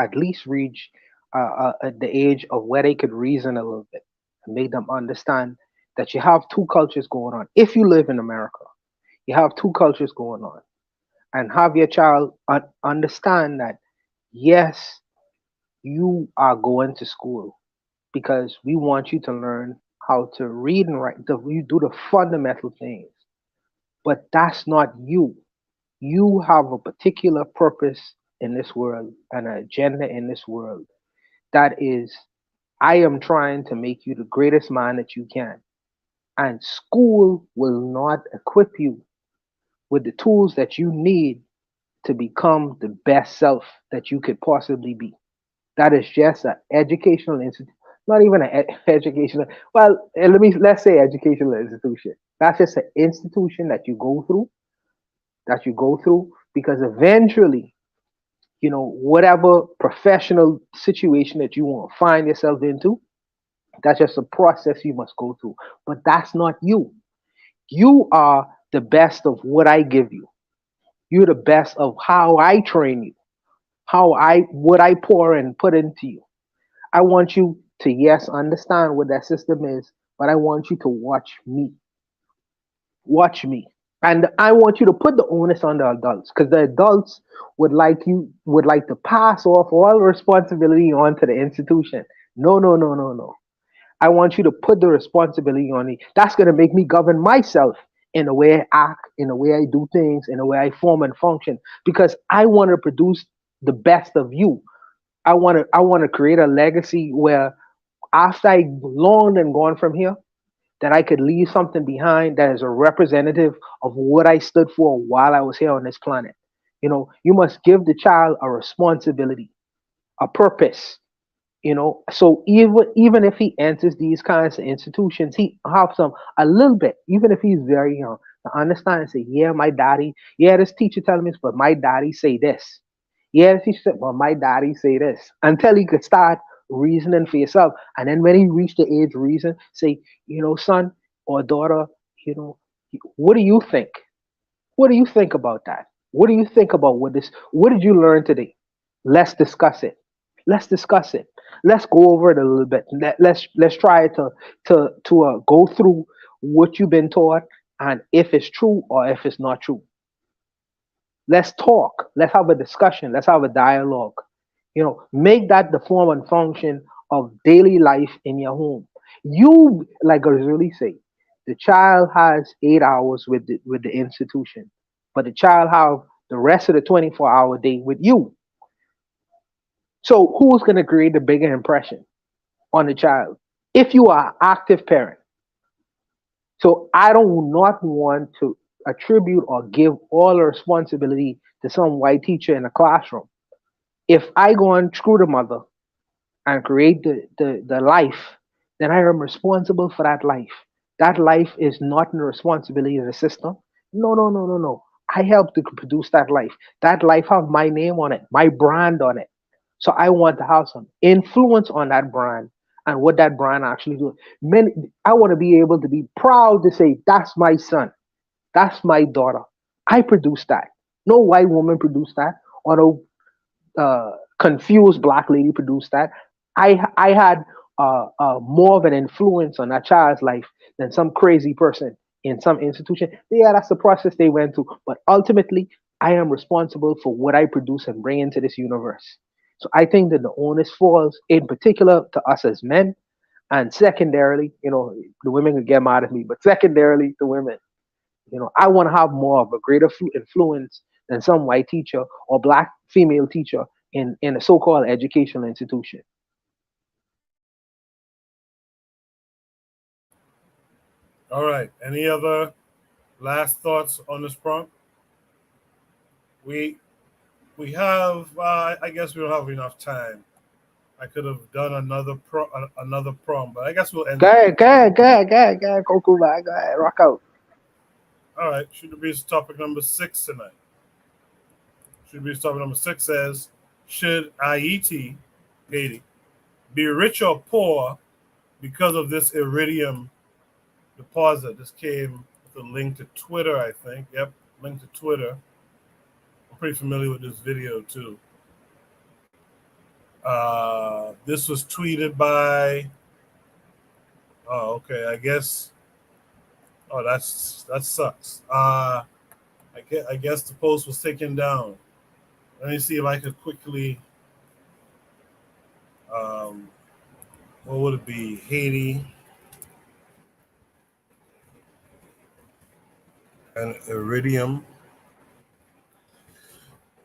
at least reach at the age of where they could reason a little bit and make them understand that you have two cultures going on. If you live in America, you have two cultures going on, and have your child understand that, yes, you are going to school because we want you to learn how to read and write. You do the fundamental things. But that's not you. You have a particular purpose in this world, and an agenda in this world. That is, I am trying to make you the greatest man that you can. And school will not equip you with the tools that you need to become the best self that you could possibly be. That is just an educational institution. Not even an educational, well, let's say educational institution. That's just an institution that you go through, because eventually, whatever professional situation that you want to find yourself into, that's just a process you must go through. But that's not you. You are the best of what I give you. You're the best of how I train you, what I pour and put into you. I want you to, yes, understand what that system is, but I want you to watch me. Watch me. And I want you to put the onus on the adults, because the adults would like to pass off all responsibility onto the institution. No. I want you to put the responsibility on me. That's going to make me govern myself in the way I act, in the way I do things, in the way I form and function, because I want to produce the best of you. I want to create a legacy where after I long and gone from here, that I could leave something behind that is a representative of what I stood for while I was here on this planet. You must give the child a responsibility, a purpose. So even if he enters these kinds of institutions, he have a little bit, even if he's very young, to understand and say, yeah, this teacher telling me this, but my daddy say this. Yeah, this teacher said, well, my daddy say this, until he could start reasoning for yourself. And then when he reached the age of reason, say, son or daughter, what do you think? What do you think about that? What do you think about what did you learn today? Let's discuss it. Let's go over it a little bit. Let's try to go through what you've been taught, and if it's true or if it's not true. Let's talk. Let's have a discussion. Let's have a dialogue. Make that the form and function of daily life in your home. You, like I really say, the child has 8 hours with the institution, but the child have the rest of the 24-hour day with you. So who's going to create the bigger impression on the child? If you are an active parent. So I do not want to attribute or give all the responsibility to some white teacher in a classroom. If I go and screw the mother and create the life, then I am responsible for that life. That life is not the responsibility of the system. No, no, no, no, no. I helped to produce that life. That life have my name on it, my brand on it. So I want to have some influence on that brand and what that brand actually do. I want to be able to be proud to say, that's my son. That's my daughter. I produced that. No white woman produced that, or no confused black lady produced that. I had more of an influence on that child's life than some crazy person in some institution. Yeah, that's the process they went through. But ultimately, I am responsible for what I produce and bring into this universe. So I think that the onus falls in particular to us as men, and secondarily, the women could get mad at me, but secondarily to women. I want to have more of a greater influence than some white teacher or black female teacher in a so-called educational institution. All right. Any other last thoughts on this prompt? We have. I guess we don't have enough time. I could have done another prompt, but I guess we'll end. Go ahead, Koku, go ahead, rock out. All right. Should be topic number 6 tonight. Topic number 6 says, should Haiti be rich or poor because of this iridium deposit? This came with a link to Twitter, I think. Yep, link to Twitter. I'm pretty familiar with this video too. This was tweeted by. Oh, okay. I guess. Oh, that sucks. I guess the post was taken down. Let me see if I could quickly. What would it be? Haiti and iridium.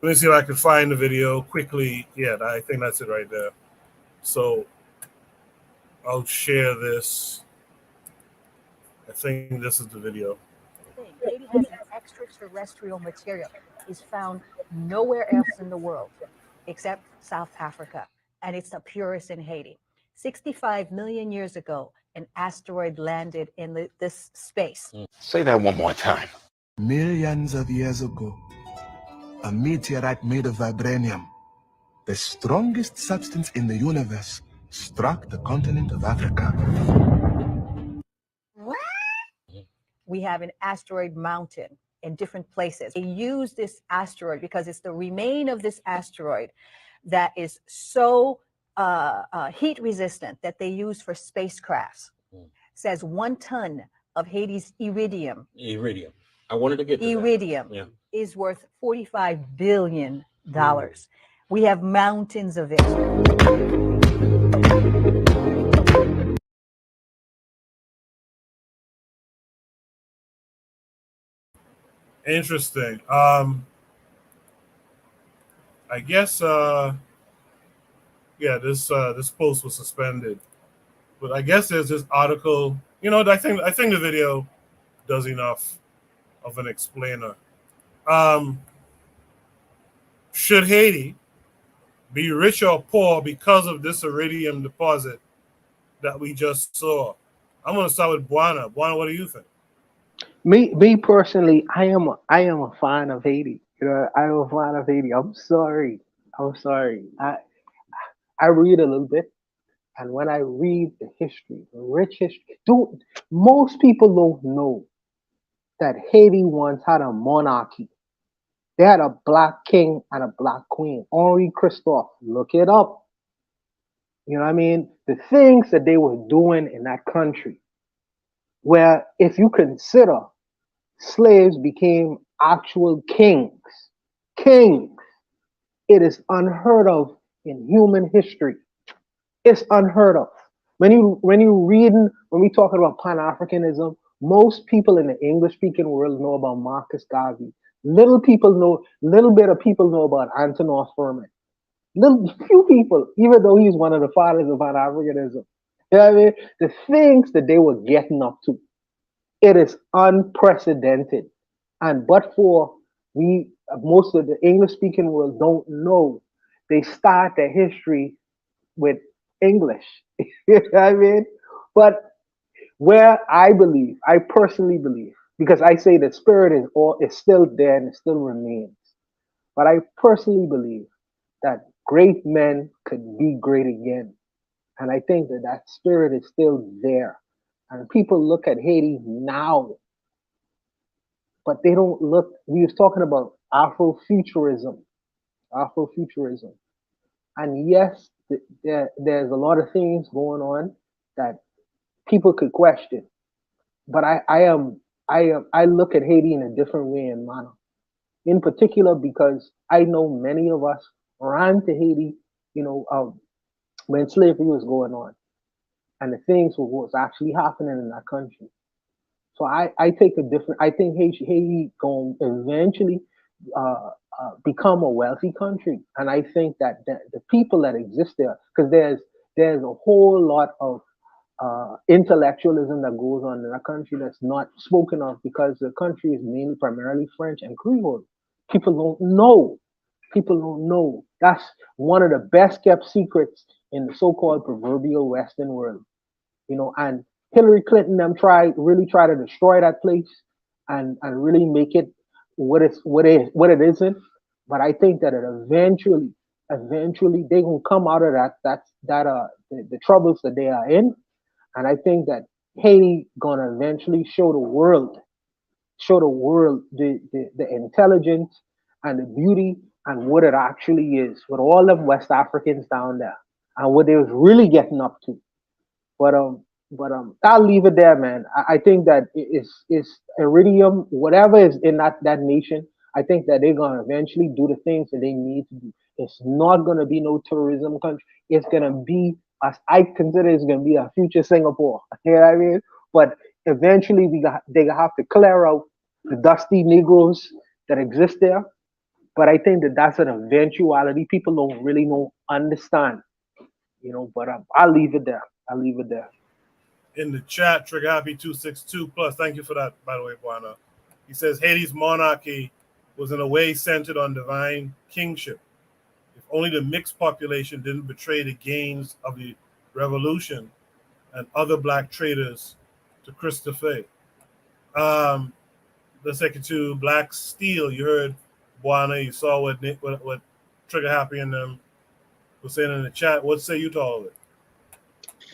Let me see if I can find the video quickly. Yeah, I think that's it right there. So I'll share this. I think this is the video. Haiti has an extraterrestrial material. It's found nowhere else in the world except South Africa, and it's the purest in Haiti. 65 million years ago, an asteroid landed in this space. Say that one more time. Millions of years ago, a meteorite made of vibranium, the strongest substance in the universe, struck the continent of Africa. We have an asteroid mountain in different places. They use this asteroid because it's the remain of this asteroid that is so heat resistant that they use for spacecrafts. Says 1 ton of Haiti's iridium. Iridium. I wanted to get to iridium that. Yeah. Is worth $45 billion. We have mountains of it. Interesting. I guess this post was suspended, but I guess there's this article. I think the video does enough of an explainer. Should Haiti be rich or poor because of this iridium deposit that we just saw? I'm going to start with Buana. Buana, what do you think? Me personally, I am a fan of Haiti. I am a fan of Haiti. I'm sorry. I read a little bit, and when I read the history, the rich history, most people don't know that Haiti once had a monarchy. They had a black king and a black queen. Henri Christophe, look it up. You know what I mean? The things that they were doing in that country, where if you consider slaves became actual kings. It is unheard of in human history. It's unheard of. When we talking about Pan-Africanism, most people in the English-speaking world know about Marcus Garvey. Little bit of people know about Antonin Furman. Few people, even though he's one of the fathers of Pan-Africanism. You know what I mean? The things that they were getting up to, it is unprecedented. And but for most of the English speaking world don't know, they start their history with English. You know what I mean? But where I personally believe, because I say the spirit is still there and it still remains. But I personally believe that great men could be great again. And I think that that spirit is still there. And people look at Haiti now, but they don't look. We was talking about Afrofuturism, Afrofuturism, and yes, there's a lot of things going on that people could question. But I look at Haiti in a different way and manner. In particular, because I know many of us ran to Haiti, when slavery was going on, and the things what was actually happening in that country. So I take a different. I think Haiti going to eventually become a wealthy country, and I think that the people that exist there, because there's a whole lot of intellectualism that goes on in that country that's not spoken of because the country is mainly primarily French and Creole. People don't know. People don't know. That's one of the best kept secrets in the so-called proverbial Western world. And Hillary Clinton them really try to destroy that place and really make it what it isn't. But I think that it eventually they gonna come out of the troubles that they are in. And I think that Haiti gonna eventually show the world the intelligence and the beauty and what it actually is with all them West Africans down there and what they was really getting up to. But I'll leave it there, man. I think that it's iridium, whatever is in that nation. I think that they're gonna eventually do the things that they need to do. It's not gonna be no tourism country. It's gonna be, as I consider, it's gonna be a future Singapore. You know what I mean? But eventually, they have to clear out the dusty Negroes that exist there. But I think that that's an eventuality. People don't really understand, But I'll leave it there. I'll leave it there. In the chat, Trigger Happy 262 plus. Thank you for that, by the way, Buana. He says Haiti's monarchy was in a way centered on divine kingship. If only the mixed population didn't betray the gains of the revolution and other black traders to Christophe. Let's take it to Black Steel. You heard Buana. You saw what Trigger Happy and them were saying in the chat. What say you to all of it?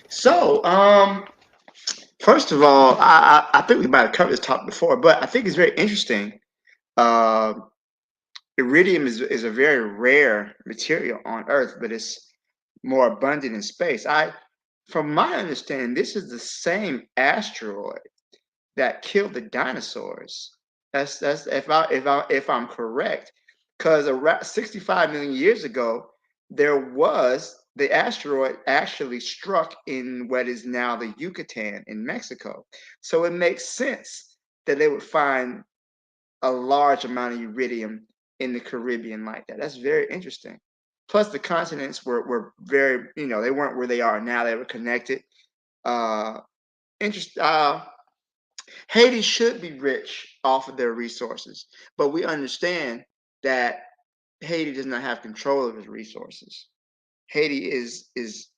So, first of all, I think we might have covered this topic before, but I think it's very interesting. Iridium is a very rare material on Earth, but it's more abundant in space. From my understanding, this is the same asteroid that killed the dinosaurs. That's if I'm correct, because around 65 million years ago, the asteroid actually struck in what is now the Yucatan in Mexico. So it makes sense that they would find a large amount of iridium in the Caribbean like that. That's very interesting. Plus, the continents were very, they weren't where they are now. They were connected. Haiti should be rich off of their resources, but we understand that Haiti does not have control of its resources. Haiti is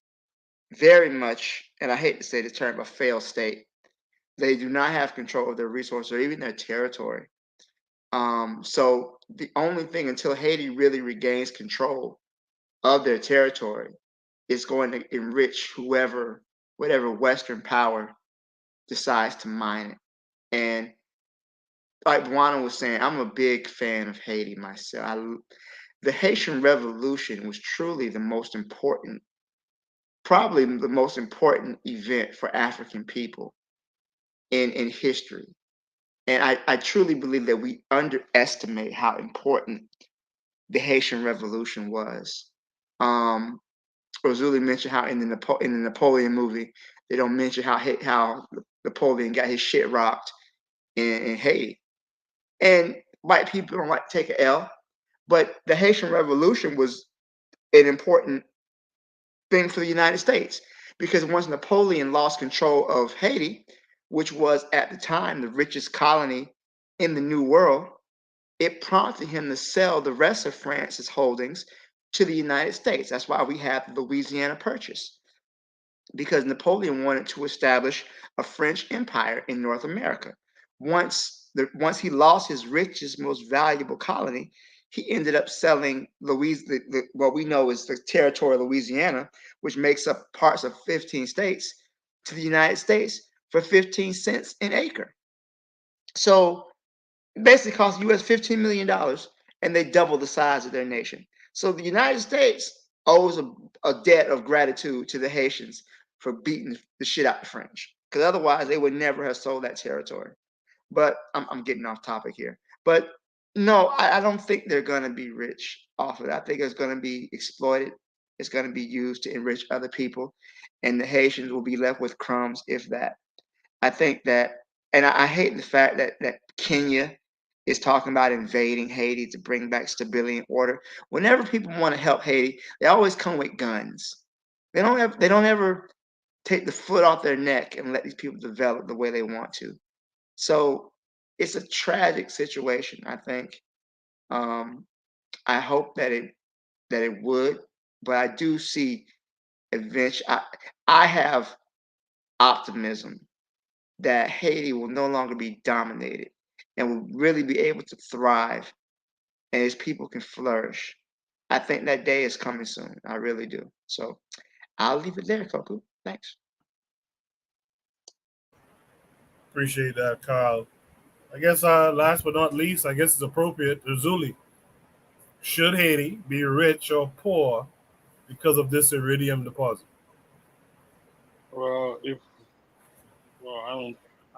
very much, and I hate to say the term, a failed state. They do not have control of their resources or even their territory. So the only thing until Haiti really regains control of their territory is going to enrich whatever Western power decides to mine it. And like Buana was saying, I'm a big fan of Haiti myself. The Haitian Revolution was truly probably the most important event for African people in history. And I truly believe that we underestimate how important the Haitian Revolution was. Rosuli mentioned how in the Napoleon movie, they don't mention how Napoleon got his shit rocked in Haiti. And white people don't like to take an L, but the Haitian Revolution was an important thing for the United States, because once Napoleon lost control of Haiti, which was at the time the richest colony in the New World, it prompted him to sell the rest of France's holdings to the United States. That's why we have the Louisiana Purchase, because Napoleon wanted to establish a French empire in North America. Once he lost his richest, most valuable colony, he ended up selling what we know is the territory of Louisiana, which makes up parts of 15 states, to the United States for 15 cents an acre. So it basically cost the U.S. $15 million, and they doubled the size of their nation. So the United States owes a debt of gratitude to the Haitians for beating the shit out of the French, because otherwise they would never have sold that territory. But I'm getting off topic here. But no, I don't think they're going to be rich off of it. I think it's going to be exploited. It's going to be used to enrich other people, and the Haitians will be left with crumbs, if that. I think that, and I hate the fact that Kenya is talking about invading Haiti to bring back stability and order. Whenever people want to help Haiti, they always come with guns. They don't ever take the foot off their neck and let these people develop the way they want to. So it's a tragic situation, I think. I hope that it would, but I do see eventually. I have optimism that Haiti will no longer be dominated and will really be able to thrive, and its people can flourish. I think that day is coming soon. I really do. So I'll leave it there, Koku. Thanks. Appreciate that, Carl. I guess last but not least, I guess it's appropriate. Zuli, should Haiti be rich or poor because of this iridium deposit? Well,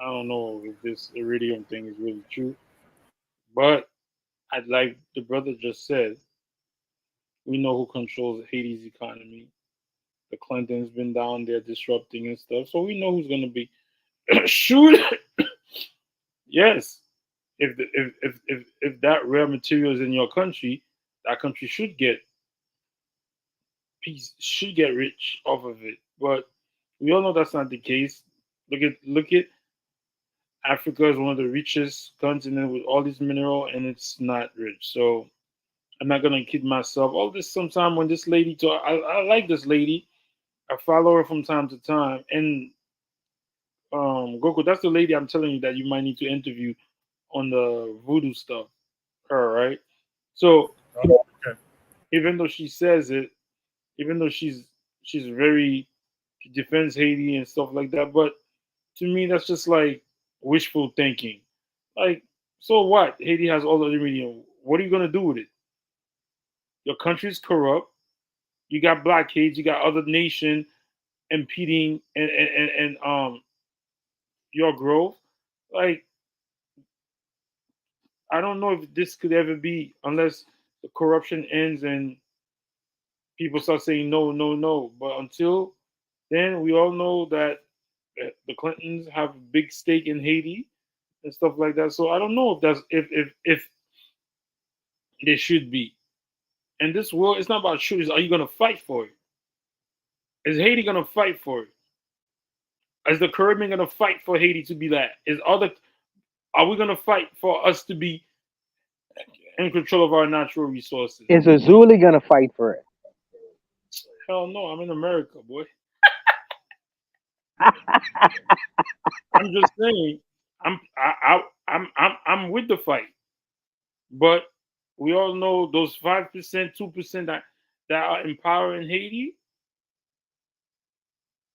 I don't know if this iridium thing is really true, but I'd like the brother just said, we know who controls Haiti's economy. The Clintons been down there disrupting and stuff, so we know who's gonna be. Shoot, yes. If that rare material is in your country, that country should get rich off of it. But we all know that's not the case. Look at Africa is one of the richest continents with all these mineral, and it's not rich. So I'm not gonna kid myself. All this sometime when this lady talk, I like this lady. I follow her from time to time, and Goku, that's the lady I'm telling you that you might need to interview on the voodoo stuff. Her, right? So Okay. even though she says it, even though she defends Haiti and stuff like that, but to me that's just like wishful thinking. Like, so what? Haiti has all the iridium. What are you gonna do with it? Your country's corrupt. You got blockades. You got other nation impeding and your growth. Like, I don't know if this could ever be unless the corruption ends and people start saying no, no, no. But until then, we all know that the Clintons have a big stake in Haiti and stuff like that. So I don't know if that's if there should be. And this world, it's not about shooters. Are you gonna fight for it? Is Haiti gonna fight for it? Is the Caribbean gonna fight for Haiti to be that? Are we gonna fight for us to be in control of our natural resources? Is Azuli gonna fight for it? Hell no, I'm in America, boy. I'm just saying, I'm with the fight, but we all know those 5%, 2% that are in power in Haiti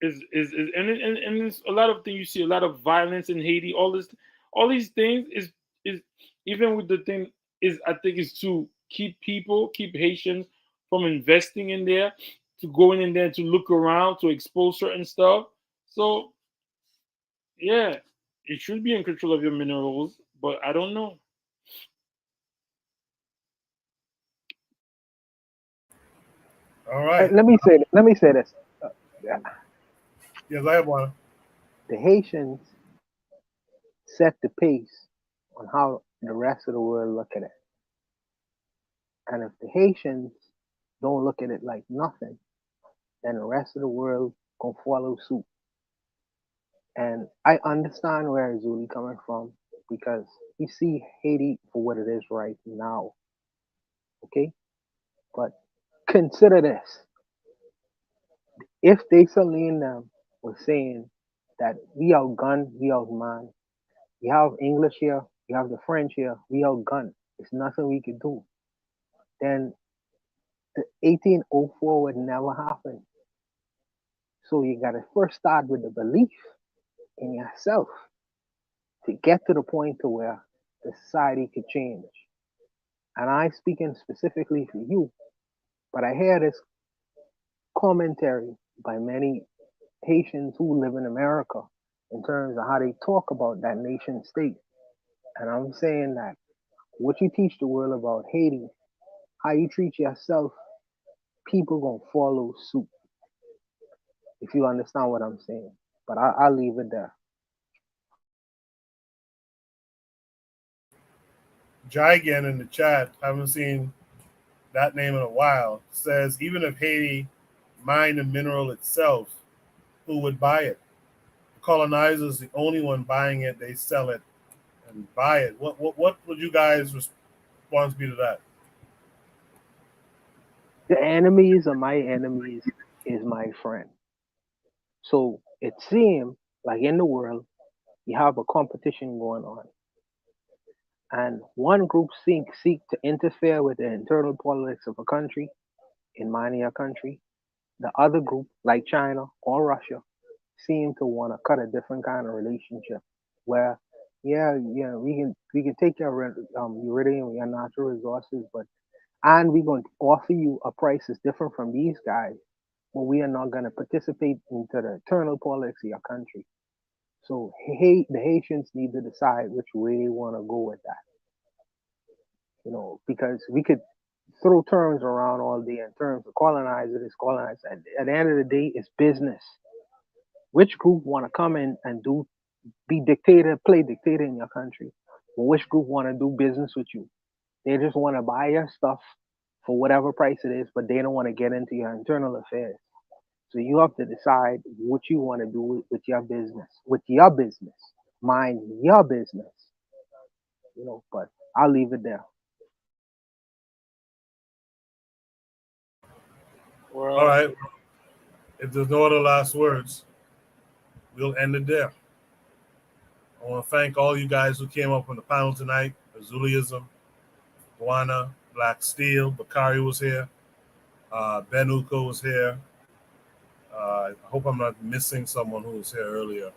is and it's a lot of things. You see a lot of violence in Haiti. All these things is even with the thing is, I think, is to keep Haitians from investing in there, to going in there to look around, to expose certain stuff. So yeah, it should be in control of your minerals, but I don't know. All right. Let me say this. Yes, I have one. The Haitians set the pace on how the rest of the world look at it. And if the Haitians don't look at it like nothing, then the rest of the world gonna follow suit. And I understand where Zuli coming from, because We see Haiti for what it is right now. Okay? But consider this. If they Celine them was saying that we outgun, we outman, we have English here, we have the French here, we outgun. There's nothing we can do. Then the 1804 would never happen. So you gotta first start with the belief in yourself to get to the point to where the society could change. And I speaking specifically for you, but I hear this commentary by many Haitians who live in America in terms of how they talk about that nation state. And I'm saying that what you teach the world about Haiti, how you treat yourself, people gonna follow suit. If you understand what I'm saying. But I'll leave it there. Gigan in the chat, haven't seen that name in a while, says even if Haiti mined the mineral itself, who would buy it? The colonizer is the only one buying it. They sell it and buy it. What would you guys' response be to that? The enemies of my enemies is my friend. So it seems like in the world, you have a competition going on. And one group seek to interfere with the internal politics of a country, in mining a country. The other group, like China or Russia, seem to want to cut a different kind of relationship where, we can take your iridium, your natural resources, and we're going to offer you a price that's different from these guys, but we are not going to participate into the internal politics of your country. So the Haitians need to decide which way they want to go with that. Because we could throw terms around all day in terms of colonizer this, colonizer. At the end of the day, it's business. Which group want to come in and play dictator in your country? Or which group want to do business with you? They just want to buy your stuff for whatever price it is, but they don't want to get into your internal affairs. So you have to decide what you want to do with your business. Mind your business. But I'll leave it there. All right. If there's no other last words, we'll end it there. I want to thank all you guys who came up on the panel tonight. Azuliism, Guana, Black Steel, Bakari was here. Ben Uko was here. I hope I'm not missing someone who was here earlier.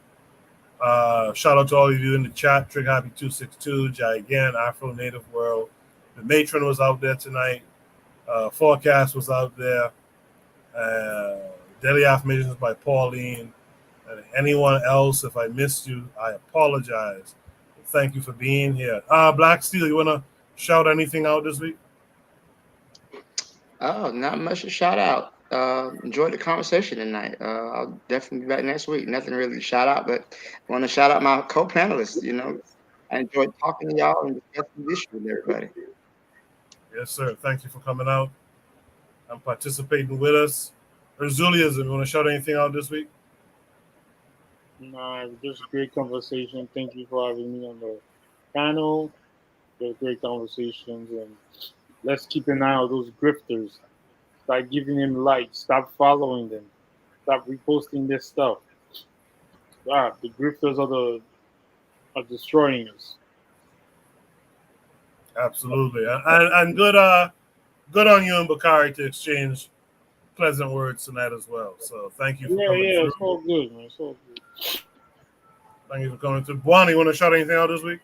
Shout out to all of you in the chat. Trig Happy 262, Gigan, Afro Native World. The Matron was out there tonight. 4Kast was out there. Daily Affirmations by Pauline. And anyone else, if I missed you, I apologize. Thank you for being here. Black Steel, you want to shout anything out this week? Oh, not much to shout out. Enjoyed the conversation tonight. I'll definitely be back next week. Nothing really to shout out, but I want to shout out my co-panelists. I enjoyed talking to y'all and discussing the issue with everybody. Yes, sir. Thank you for coming out and participating with us. Erzuliism, you want to shout anything out this week? Nah, just a great conversation. Thank you for having me on the panel. They're great conversations, and let's keep an eye on those grifters. Start giving them likes. Stop following them. Stop reposting their stuff. The grifters are destroying us. Absolutely, and good on you and Bakari to exchange pleasant words tonight as well. So thank you for coming through. It's all good, man. It's all good. Thank you for coming through. Buana, you want to shout anything out this week?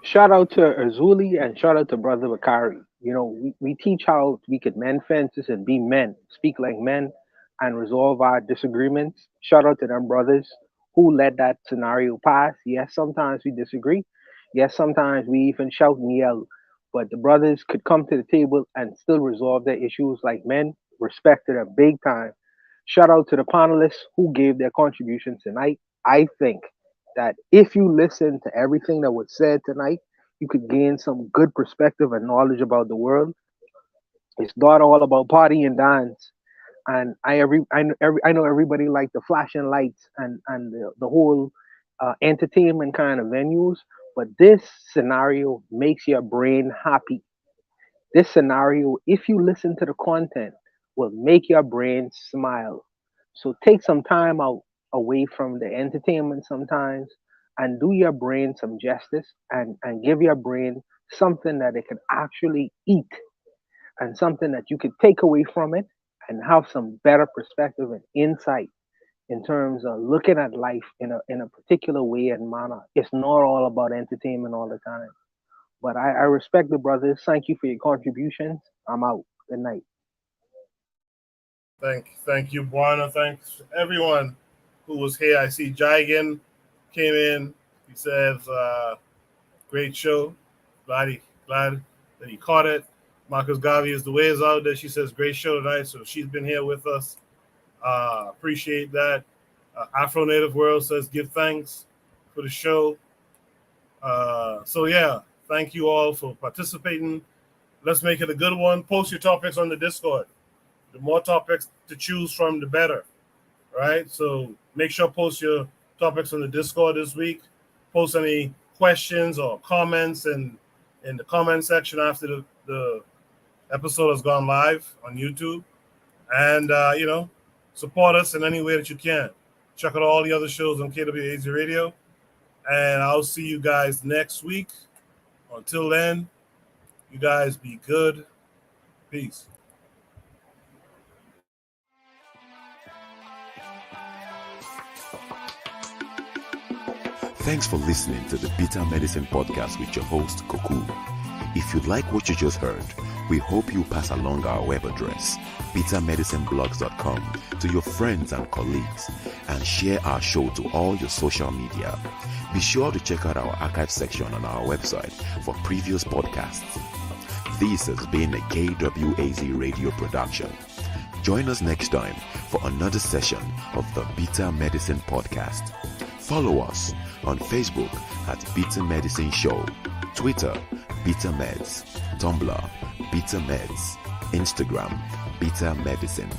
Shout out to Erzuli and shout out to Brother Bakari. We teach how we could mend fences and be men, speak like men, and resolve our disagreements. Shout out to them brothers who let that scenario pass. Yes, sometimes we disagree. Yes, sometimes we even shout and yell. But the brothers could come to the table and still resolve their issues like men. Respect to them big time. Shout out to the panelists who gave their contributions tonight. I think that if you listen to everything that was said tonight, you could gain some good perspective and knowledge about the world. It's not all about party and dance. And I know everybody like the flashing lights and the whole entertainment kind of venues, But this scenario makes your brain happy. This scenario, if you listen to the content, will make your brain smile. So take some time out away from the entertainment sometimes and do your brain some justice and give your brain something that it can actually eat and something that you could take away from it and have some better perspective and insight in terms of looking at life in a particular way and manner. It's not all about entertainment all the time. But I respect the brothers. Thank you for your contributions. I'm out. Good night. Thank you, Buana. Thanks everyone who was here. I see Jigan came in. He says, great show. Glad that he caught it. Marcus Gavi is the way is out there. She says, great show tonight. So she's been here with us. Appreciate that. Afro Native World says, give thanks for the show. So yeah, thank you all for participating. Let's make it a good one. Post your topics on the Discord. The more topics to choose from, the better, right? So make sure post your topics on the Discord this week. Post any questions or comments in the comment section after the episode has gone live on YouTube. And, support us in any way that you can. Check out all the other shows on KWAZ Radio. And I'll see you guys next week. Until then, you guys be good. Peace. Thanks for listening to the Bitter Medicine Podcast with your host, Koku. If you like what you just heard, we hope you pass along our web address, bittermedicineblogs.com, to your friends and colleagues, and share our show to all your social media. Be sure to check out our archive section on our website for previous podcasts. This has been a KWAZ radio production. Join us next time for another session of the Bitter Medicine Podcast. Follow us on Facebook at Bitter Medicine Show, Twitter, Bitter Meds, Tumblr, Bitter Meds, Instagram, Bitter Medicine.